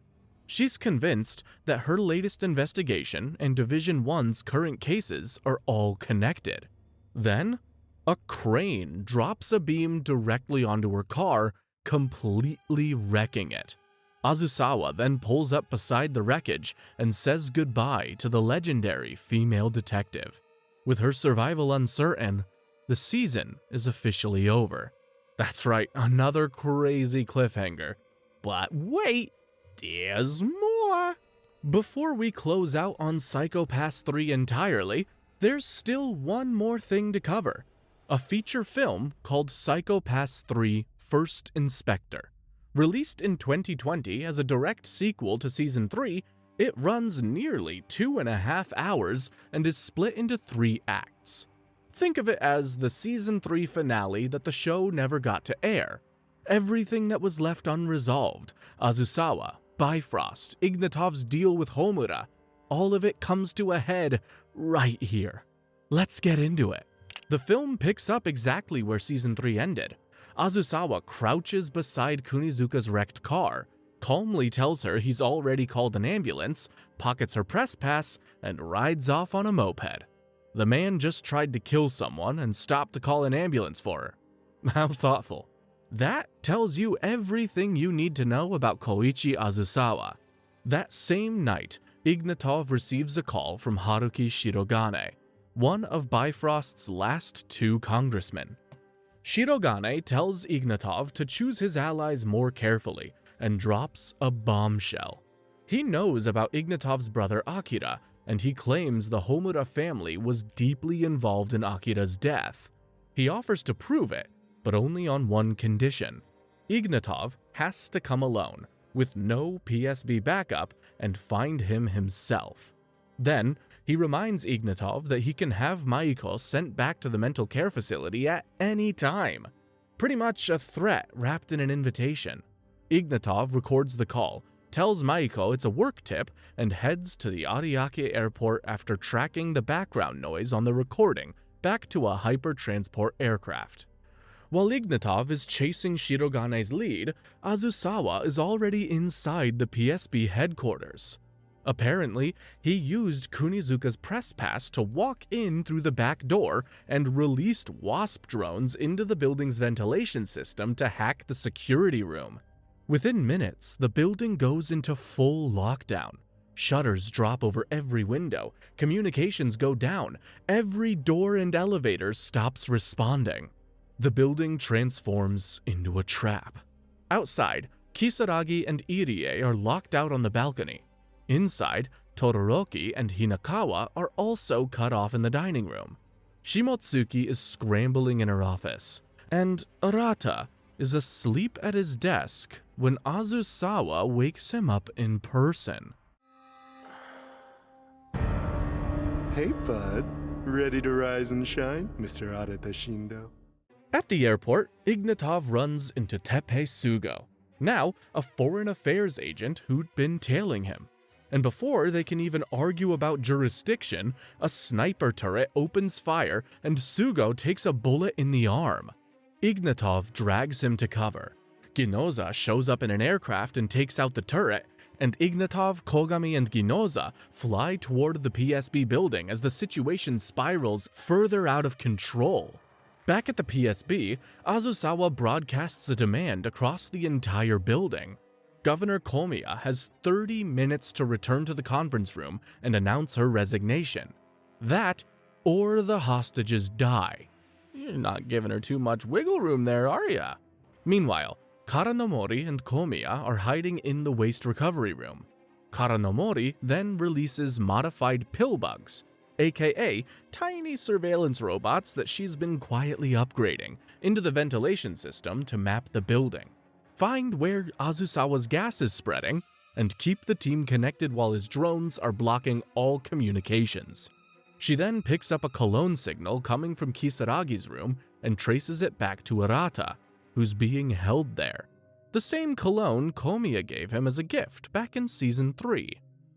She's convinced that her latest investigation and Division 1's current cases are all connected. Then, a crane drops a beam directly onto her car, completely wrecking it. Azusawa then pulls up beside the wreckage and says goodbye to the legendary female detective. With her survival uncertain, the season is officially over. That's right, another crazy cliffhanger. But wait, there's more! Before we close out on Psycho Pass 3 entirely, there's still one more thing to cover. A feature film called Psycho Pass 3 First Inspector. Released in 2020 as a direct sequel to Season 3, it runs nearly 2.5 hours and is split into 3 acts. Think of it as the Season 3 finale that the show never got to air. Everything that was left unresolved, Azusawa, Bifrost, Ignatov's deal with Homura, all of it comes to a head right here. Let's get into it. The film picks up exactly where Season 3 ended. Azusawa crouches beside Kunizuka's wrecked car, calmly tells her he's already called an ambulance, pockets her press pass, and rides off on a moped. The man just tried to kill someone and stopped to call an ambulance for her. How thoughtful. That tells you everything you need to know about Koichi Azusawa. That same night, Ignatov receives a call from Haruki Shirogane, one of Bifrost's last 2 congressmen. Shirogane tells Ignatov to choose his allies more carefully and drops a bombshell. He knows about Ignatov's brother Akira, and he claims the Homura family was deeply involved in Akira's death. He offers to prove it, but only on one condition. Ignatov has to come alone, with no PSB backup, and find him himself. Then, he reminds Ignatov that he can have Maiko sent back to the mental care facility at any time. Pretty much a threat wrapped in an invitation. Ignatov records the call, tells Maiko it's a work tip, and heads to the Ariake airport after tracking the background noise on the recording back to a hypertransport aircraft. While Ignatov is chasing Shirogane's lead, Azusawa is already inside the PSB headquarters. Apparently, he used Kunizuka's press pass to walk in through the back door and released WASP drones into the building's ventilation system to hack the security room. Within minutes, the building goes into full lockdown. Shutters drop over every window, communications go down, every door and elevator stops responding. The building transforms into a trap. Outside, Kisaragi and Irie are locked out on the balcony. Inside, Todoroki and Hinakawa are also cut off in the dining room. Shimotsuki is scrambling in her office, and Arata is asleep at his desk when Azusawa wakes him up in person. Hey, bud. Ready to rise and shine, Mr. Arata Shindo? At the airport, Ignatov runs into Teppei Sugo, now a foreign affairs agent who'd been tailing him. And before they can even argue about jurisdiction, a sniper turret opens fire and Sugo takes a bullet in the arm. Ignatov drags him to cover. Ginoza shows up in an aircraft and takes out the turret, and Ignatov, Kogami, and Ginoza fly toward the PSB building as the situation spirals further out of control. Back at the PSB, Azusawa broadcasts a demand across the entire building. Governor Komiya has 30 minutes to return to the conference room and announce her resignation. That, or the hostages die. You're not giving her too much wiggle room there, are ya? Meanwhile, Karanomori and Komiya are hiding in the waste recovery room. Karanomori then releases modified pill bugs, aka tiny surveillance robots that she's been quietly upgrading, into the ventilation system to map the building, find where Azusawa's gas is spreading, and keep the team connected while his drones are blocking all communications. She then picks up a cologne signal coming from Kisaragi's room and traces it back to Arata, who's being held there. The same cologne Komiya gave him as a gift back in Season 3.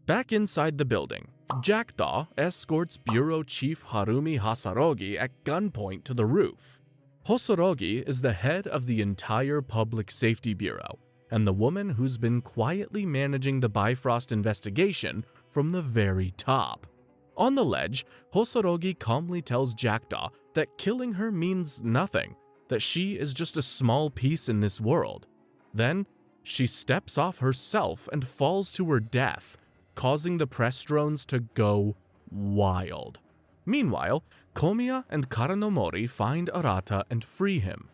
Back inside the building, Jackdaw escorts Bureau Chief Harumi Hasarogi at gunpoint to the roof. Hosorogi is the head of the entire Public Safety Bureau, and the woman who's been quietly managing the Bifrost investigation from the very top. On the ledge, Hosorogi calmly tells Jackdaw that killing her means nothing, that she is just a small piece in this world. Then, she steps off herself and falls to her death, causing the press drones to go wild. Meanwhile, Komiya and Karanomori find Arata and free him.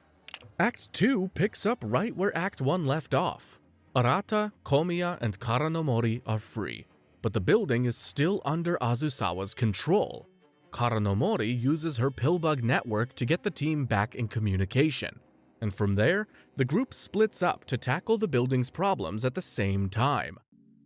Act 2 picks up right where Act 1 left off. Arata, Komiya, and Karanomori are free, but the building is still under Azusawa's control. Karanomori uses her pillbug network to get the team back in communication, and from there, the group splits up to tackle the building's problems at the same time.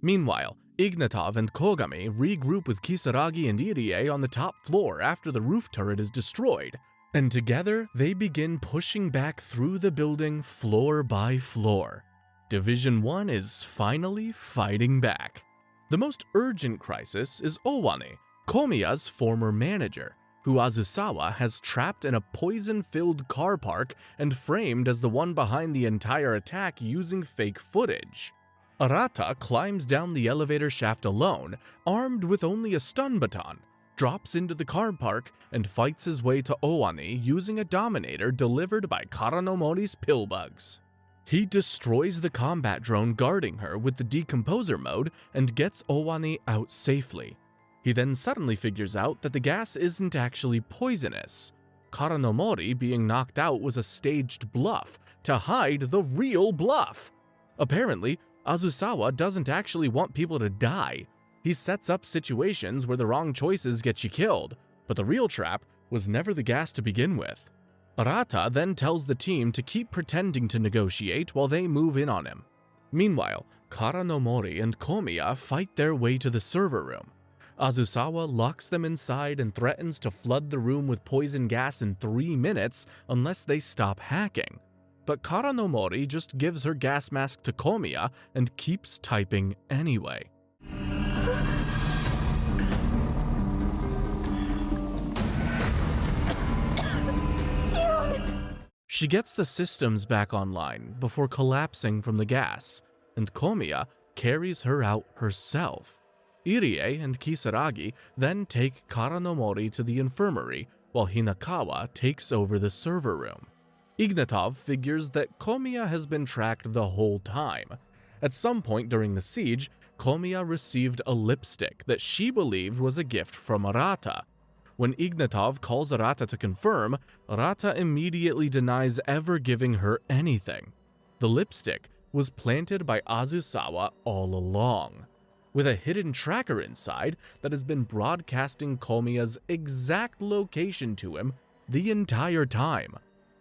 Meanwhile, Ignatov and Kogami regroup with Kisaragi and Irie on the top floor after the roof turret is destroyed, and together they begin pushing back through the building floor by floor. Division 1 is finally fighting back. The most urgent crisis is Owane, Komiya's former manager, who Azusawa has trapped in a poison-filled car park and framed as the one behind the entire attack using fake footage. Arata climbs down the elevator shaft alone, armed with only a stun baton, drops into the car park, and fights his way to Owane using a Dominator delivered by Karanomori's pillbugs. He destroys the combat drone guarding her with the decomposer mode and gets Owane out safely. He then suddenly figures out that the gas isn't actually poisonous. Karanomori being knocked out was a staged bluff to hide the real bluff. Apparently, Azusawa doesn't actually want people to die. He sets up situations where the wrong choices get you killed, but the real trap was never the gas to begin with. Arata then tells the team to keep pretending to negotiate while they move in on him. Meanwhile, Karanomori and Komiya fight their way to the server room. Azusawa locks them inside and threatens to flood the room with poison gas in 3 minutes unless they stop hacking. But Kara no Mori just gives her gas mask to Komiya and keeps typing anyway. She gets the systems back online before collapsing from the gas, and Komiya carries her out herself. Irie and Kisaragi then take Kara no Mori to the infirmary, while Hinakawa takes over the server room. Ignatov figures that Komiya has been tracked the whole time. At some point during the siege, Komiya received a lipstick that she believed was a gift from Arata. When Ignatov calls Arata to confirm, Arata immediately denies ever giving her anything. The lipstick was planted by Azusawa all along, with a hidden tracker inside that has been broadcasting Komiya's exact location to him the entire time.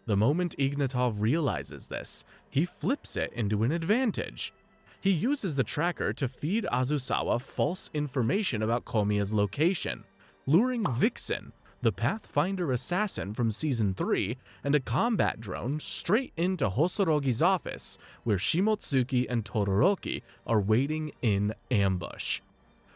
The moment Ignatov realizes this, he flips it into an advantage. He uses the tracker to feed Azusawa false information about Komiya's location, luring Vixen, the Pathfinder assassin from Season 3, and a combat drone straight into Hosorogi's office, where Shimotsuki and Todoroki are waiting in ambush.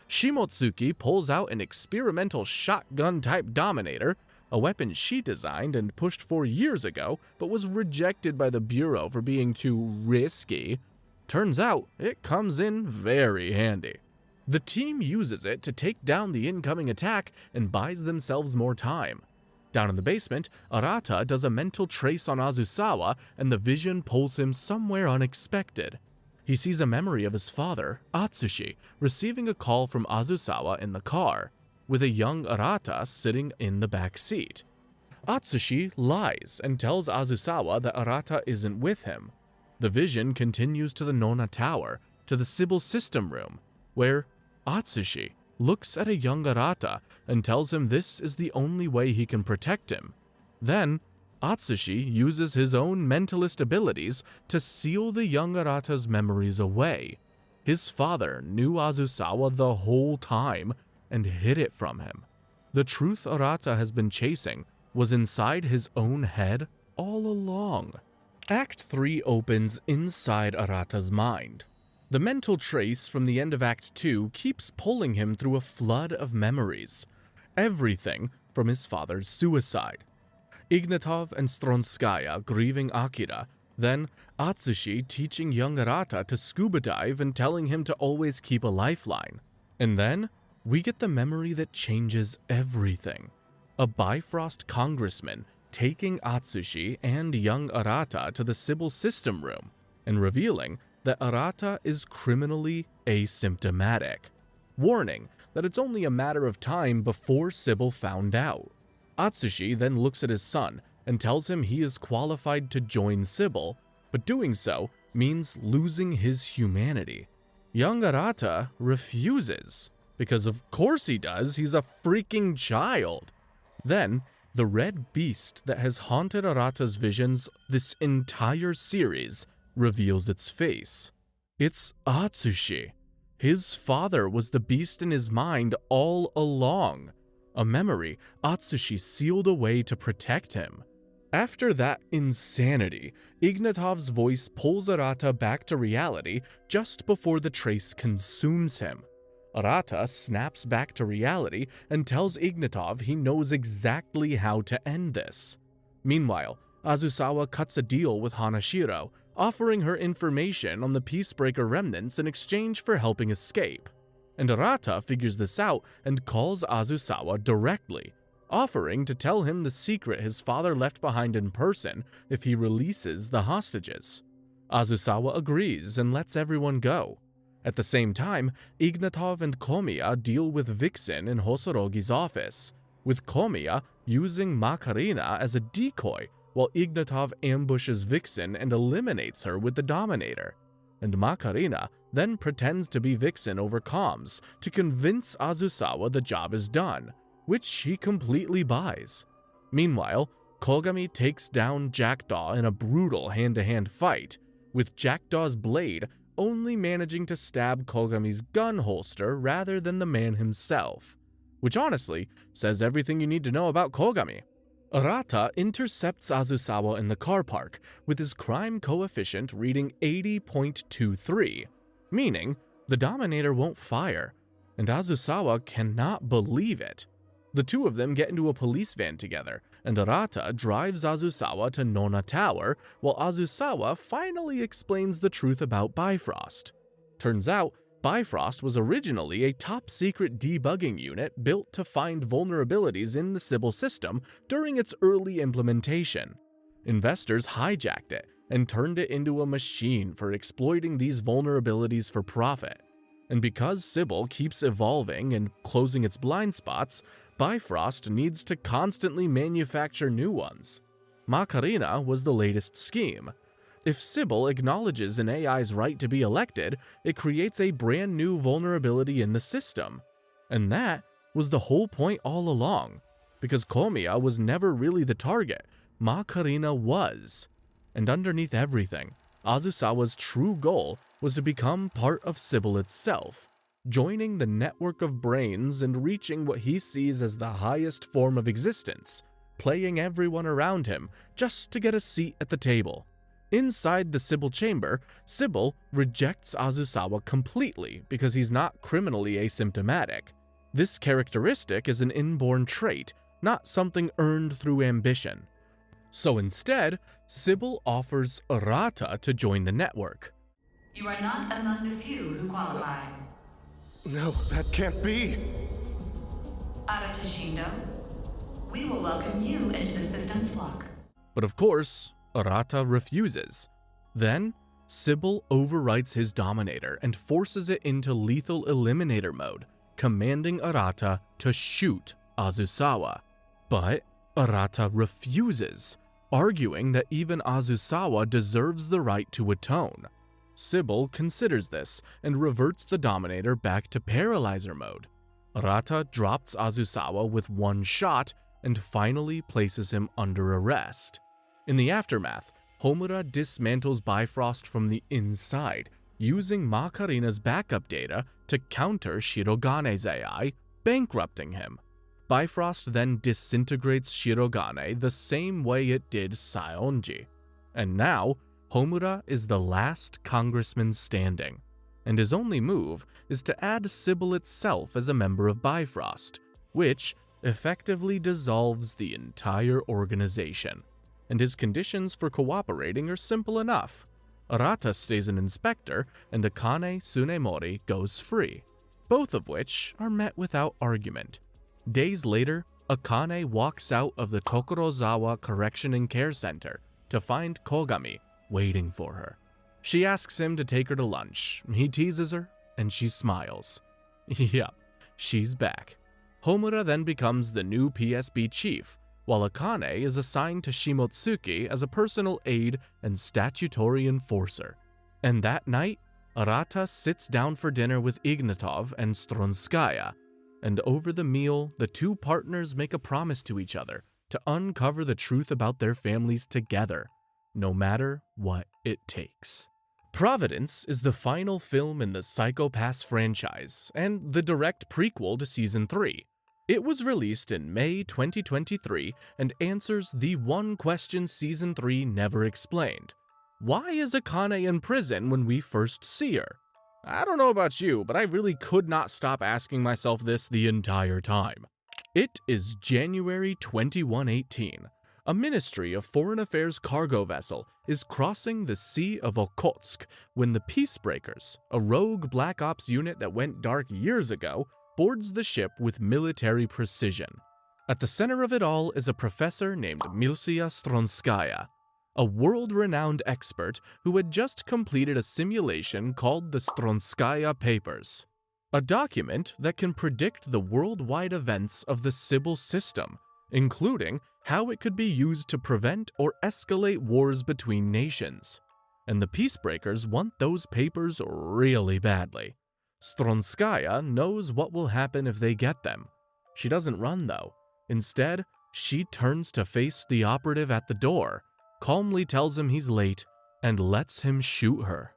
Shimotsuki pulls out an experimental shotgun-type Dominator, a weapon she designed and pushed 4 years ago, but was rejected by the Bureau for being too risky. Turns out, it comes in very handy. The team uses it to take down the incoming attack and buys themselves more time. Down in the basement, Arata does a mental trace on Azusawa, and the vision pulls him somewhere unexpected. He sees a memory of his father, Atsushi, receiving a call from Azusawa in the car, with a young Arata sitting in the back seat. Atsushi lies and tells Azusawa that Arata isn't with him. The vision continues to the Nona Tower, to the Sybil system room, where Atsushi looks at a young Arata and tells him this is the only way he can protect him. Then, Atsushi uses his own mentalist abilities to seal the young Arata's memories away. His father knew Azusawa the whole time and hid it from him. The truth Arata has been chasing was inside his own head all along. Act 3 opens inside Arata's mind. The mental trace from the end of Act 2 keeps pulling him through a flood of memories. Everything from his father's suicide, Ignatov and Stronskaya grieving Akira, then Atsushi teaching young Arata to scuba dive and telling him to always keep a lifeline. And then we get the memory that changes everything. A Bifrost congressman taking Atsushi and young Arata to the Sybil system room and revealing that Arata is criminally asymptomatic, warning that it's only a matter of time before Sybil found out. Atsushi then looks at his son and tells him he is qualified to join Sybil, but doing so means losing his humanity. Young Arata refuses, because of course he does, he's a freaking child. Then, the red beast that has haunted Arata's visions this entire series reveals its face. It's Atsushi. His father was the beast in his mind all along, a memory Atsushi sealed away to protect him. After that insanity, Ignatov's voice pulls Arata back to reality just before the trace consumes him. Arata snaps back to reality and tells Ignatov he knows exactly how to end this. Meanwhile, Azusawa cuts a deal with Hanashiro, offering her information on the Peacebreaker remnants in exchange for helping escape. And Arata figures this out and calls Azusawa directly, offering to tell him the secret his father left behind in person if he releases the hostages. Azusawa agrees and lets everyone go. At the same time, Ignatov and Komiya deal with Vixen in Hosorogi's office, with Komiya using Makarina as a decoy while Ignatov ambushes Vixen and eliminates her with the Dominator. And Makarina then pretends to be Vixen over comms to convince Azusawa the job is done, which he completely buys. Meanwhile, Kogami takes down Jackdaw in a brutal hand-to-hand fight, with Jackdaw's blade only managing to stab Kogami's gun holster rather than the man himself, which honestly says everything you need to know about Kogami. Arata intercepts Azusawa in the car park with his crime coefficient reading 80.23, meaning the Dominator won't fire, and Azusawa cannot believe it. The two of them get into a police van together, and Arata drives Azusawa to Nona Tower while Azusawa finally explains the truth about Bifrost. Turns out, Bifrost was originally a top-secret debugging unit built to find vulnerabilities in the Sybil system during its early implementation. Investors hijacked it and turned it into a machine for exploiting these vulnerabilities for profit. And because Sybil keeps evolving and closing its blind spots, Bifrost needs to constantly manufacture new ones. Macarena was the latest scheme. If Sybil acknowledges an AI's right to be elected, it creates a brand new vulnerability in the system. And that was the whole point all along, because Komiya was never really the target, Macarena was. And underneath everything, Azusawa's true goal was to become part of Sybil itself, joining the network of brains and reaching what he sees as the highest form of existence, playing everyone around him just to get a seat at the table. Inside the Sybil chamber, Sybil rejects Azusawa completely because he's not criminally asymptomatic. This characteristic is an inborn trait, not something earned through ambition. So instead, Sybil offers Arata to join the network. You are not among the few who qualify. No, that can't be. Arata Shindo, we will welcome you into the system's flock. But of course, Arata refuses. Then, Sybil overwrites his Dominator and forces it into lethal eliminator mode, commanding Arata to shoot Azusawa. But Arata refuses, arguing that even Azusawa deserves the right to atone. Sybil considers this and reverts the Dominator back to paralyzer mode. Arata drops Azusawa with one shot and finally places him under arrest. In the aftermath, Homura dismantles Bifrost from the inside, using Macarena's backup data to counter Shirogane's AI, bankrupting him. Bifrost then disintegrates Shirogane the same way it did Saionji. And now, Homura is the last congressman standing, and his only move is to add Sybil itself as a member of Bifrost, which effectively dissolves the entire organization. And his conditions for cooperating are simple enough. Arata stays an inspector, and Akane Tsunemori goes free, both of which are met without argument. Days later, Akane walks out of the Tokorozawa Correction and Care Center to find Kogami waiting for her. She asks him to take her to lunch. He teases her, and she smiles. Yup, she's back. Homura then becomes the new PSB chief, while Akane is assigned to Shimotsuki as a personal aide and statutory enforcer. And that night, Arata sits down for dinner with Ignatov and Stronskaya, and over the meal, the two partners make a promise to each other to uncover the truth about their families together, no matter what it takes. Providence is the final film in the Psycho Pass franchise, and the direct prequel to Season 3. It was released in May 2023 and answers the one question Season 3 never explained. Why is Akane in prison when we first see her? I don't know about you, but I really could not stop asking myself this the entire time. It is January 2118. A Ministry of Foreign Affairs cargo vessel is crossing the Sea of Okhotsk when the Peacebreakers, a rogue Black Ops unit that went dark years ago, boards the ship with military precision. At the center of it all is a professor named Milsia Stronskaya, a world-renowned expert who had just completed a simulation called the Stronskaya Papers, a document that can predict the worldwide events of the Sybil system, including how it could be used to prevent or escalate wars between nations. And the Peacebreakers want those papers really badly. Stronskaya knows what will happen if they get them. She doesn't run, though. Instead, she turns to face the operative at the door, calmly tells him he's late, and lets him shoot her.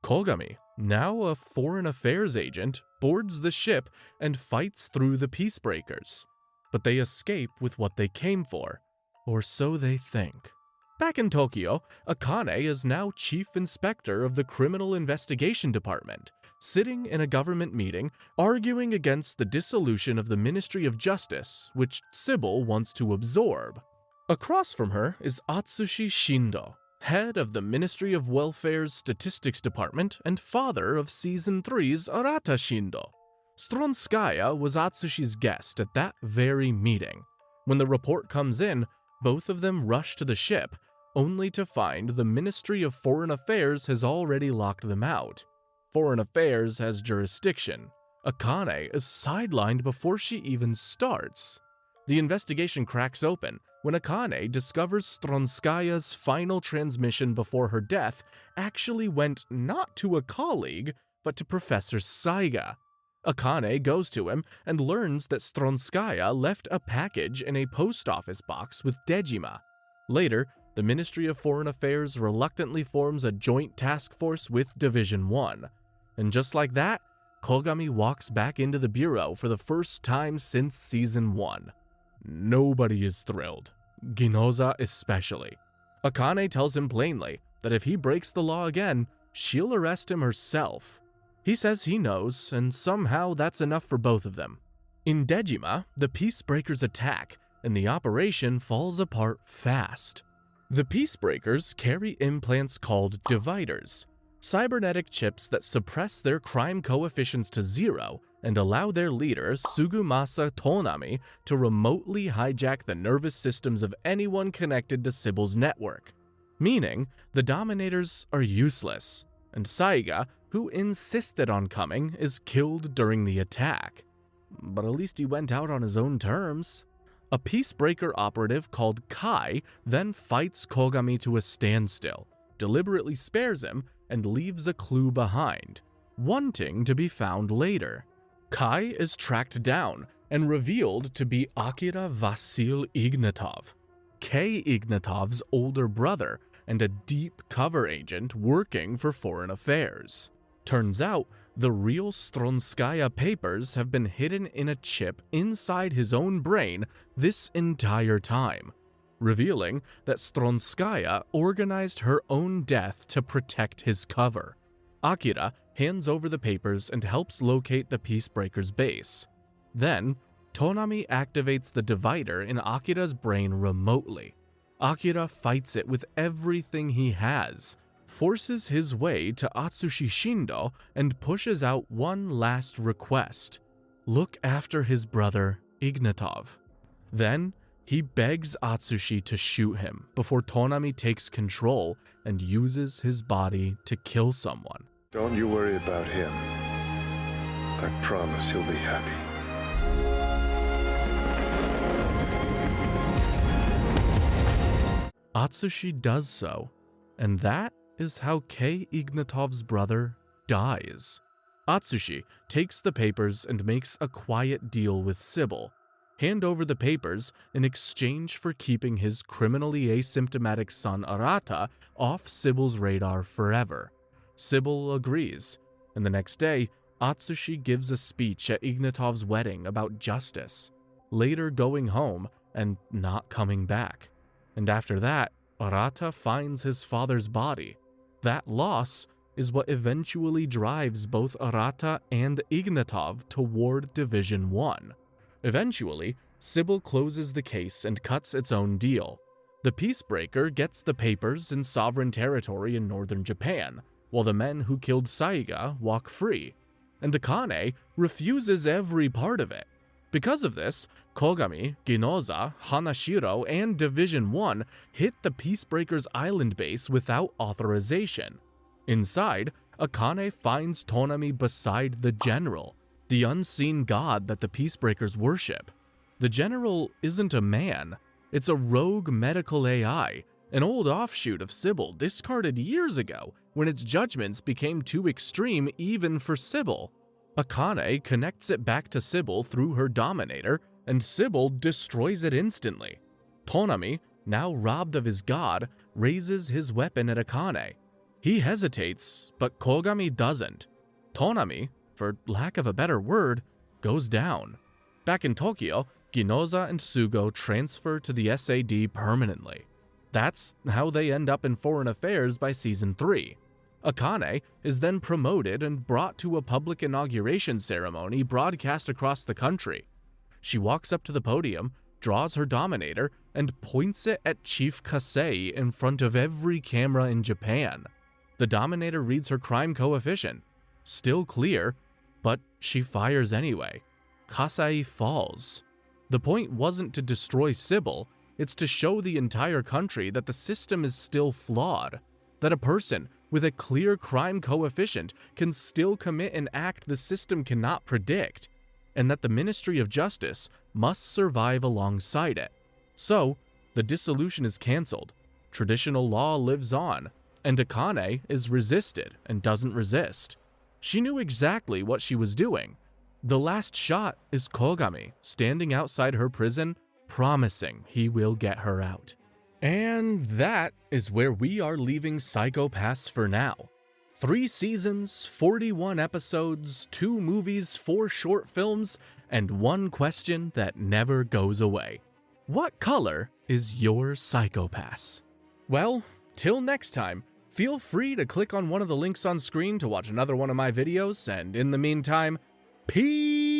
Kogami, now a foreign affairs agent, boards the ship and fights through the peacebreakers. But they escape with what they came for, or so they think. Back in Tokyo, Akane is now chief inspector of the Criminal Investigation Department, sitting in a government meeting arguing against the dissolution of the Ministry of Justice, which Sybil wants to absorb. Across from her is Atsushi Shindo, head of the Ministry of Welfare's Statistics Department and father of Season 3's Arata Shindo. Stronskaya was Atsushi's guest at that very meeting. When the report comes in, both of them rush to the ship, only to find the Ministry of Foreign Affairs has already locked them out. Foreign Affairs has jurisdiction. Akane is sidelined before she even starts. The investigation cracks open when Akane discovers Stronskaya's final transmission before her death actually went not to a colleague, but to Professor Saiga. Akane goes to him and learns that Stronskaya left a package in a post office box with Dejima. Later, the Ministry of Foreign Affairs reluctantly forms a joint task force with Division 1. And just like that, Kogami walks back into the bureau for the first time since Season 1. Nobody is thrilled, Ginoza especially. Akane tells him plainly that if he breaks the law again, she'll arrest him herself. He says he knows, and somehow that's enough for both of them. In Dejima, the Peacebreakers attack, and the operation falls apart fast. The Peacebreakers carry implants called dividers, cybernetic chips that suppress their crime coefficients to 0 and allow their leader, Sugumasa Tonami, to remotely hijack the nervous systems of anyone connected to Sybil's network. Meaning, the Dominators are useless, and Saiga, who insisted on coming, is killed during the attack. But at least he went out on his own terms. A Peacebreaker operative called Kai then fights Kogami to a standstill, deliberately spares him, and leaves a clue behind, wanting to be found later. Kai is tracked down and revealed to be Akira Vasil Ignatov, Kei Ignatov's older brother and a deep cover agent working for Foreign Affairs. Turns out, the real Stronskaya papers have been hidden in a chip inside his own brain this entire time, revealing that Stronskaya organized her own death to protect his cover. Akira hands over the papers and helps locate the Peacebreakers' base. Then, Tonami activates the divider in Akira's brain remotely. Akira fights it with everything he has, forces his way to Atsushi Shindo, and pushes out one last request: look after his brother, Ignatov. Then, he begs Atsushi to shoot him before Tonami takes control and uses his body to kill someone. Don't you worry about him. I promise he'll be happy. Atsushi does so, and that is how Kei Ignatov's brother dies. Atsushi takes the papers and makes a quiet deal with Sybil. Hand over the papers in exchange for keeping his criminally asymptomatic son Arata off Sybil's radar forever. Sybil agrees, and the next day, Atsushi gives a speech at Ignatov's wedding about justice, later going home and not coming back. And after that, Arata finds his father's body. That loss is what eventually drives both Arata and Ignatov toward Division 1. Eventually, Sybil closes the case and cuts its own deal. The Peacebreaker gets the papers in sovereign territory in northern Japan, while the men who killed Saiga walk free, and Akane refuses every part of it. Because of this, Kogami, Ginoza, Hanashiro, and Division 1 hit the Peacebreaker's island base without authorization. Inside, Akane finds Tonami beside the General, the unseen god that the Peacebreakers worship. The General isn't a man, it's a rogue medical AI, an old offshoot of Sybil discarded years ago when its judgments became too extreme even for Sybil. Akane connects it back to Sybil through her Dominator, and Sybil destroys it instantly. Tonami, now robbed of his god, raises his weapon at Akane. He hesitates, but Kogami doesn't. Tonami, for lack of a better word, goes down. Back in Tokyo, Ginoza and Sugo transfer to the SAD permanently. That's how they end up in Foreign Affairs by Season 3. Akane is then promoted and brought to a public inauguration ceremony broadcast across the country. She walks up to the podium, draws her Dominator, and points it at Chief Kasei in front of every camera in Japan. The Dominator reads her crime coefficient. Still clear, but she fires anyway. Kasei falls. The point wasn't to destroy Sybil, it's to show the entire country that the system is still flawed, that a person with a clear crime coefficient can still commit an act the system cannot predict, and that the Ministry of Justice must survive alongside it. So, the dissolution is cancelled, traditional law lives on, and Akane is resisted and doesn't resist. She knew exactly what she was doing. The last shot is Kogami standing outside her prison, promising he will get her out. And that is where we are leaving Psycho-Pass for now. 3 seasons, 41 episodes, 2 movies, 4 short films, and 1 question that never goes away. What color is your Psycho-Pass? Well, till next time, feel free to click on one of the links on screen to watch another one of my videos, and in the meantime, peace!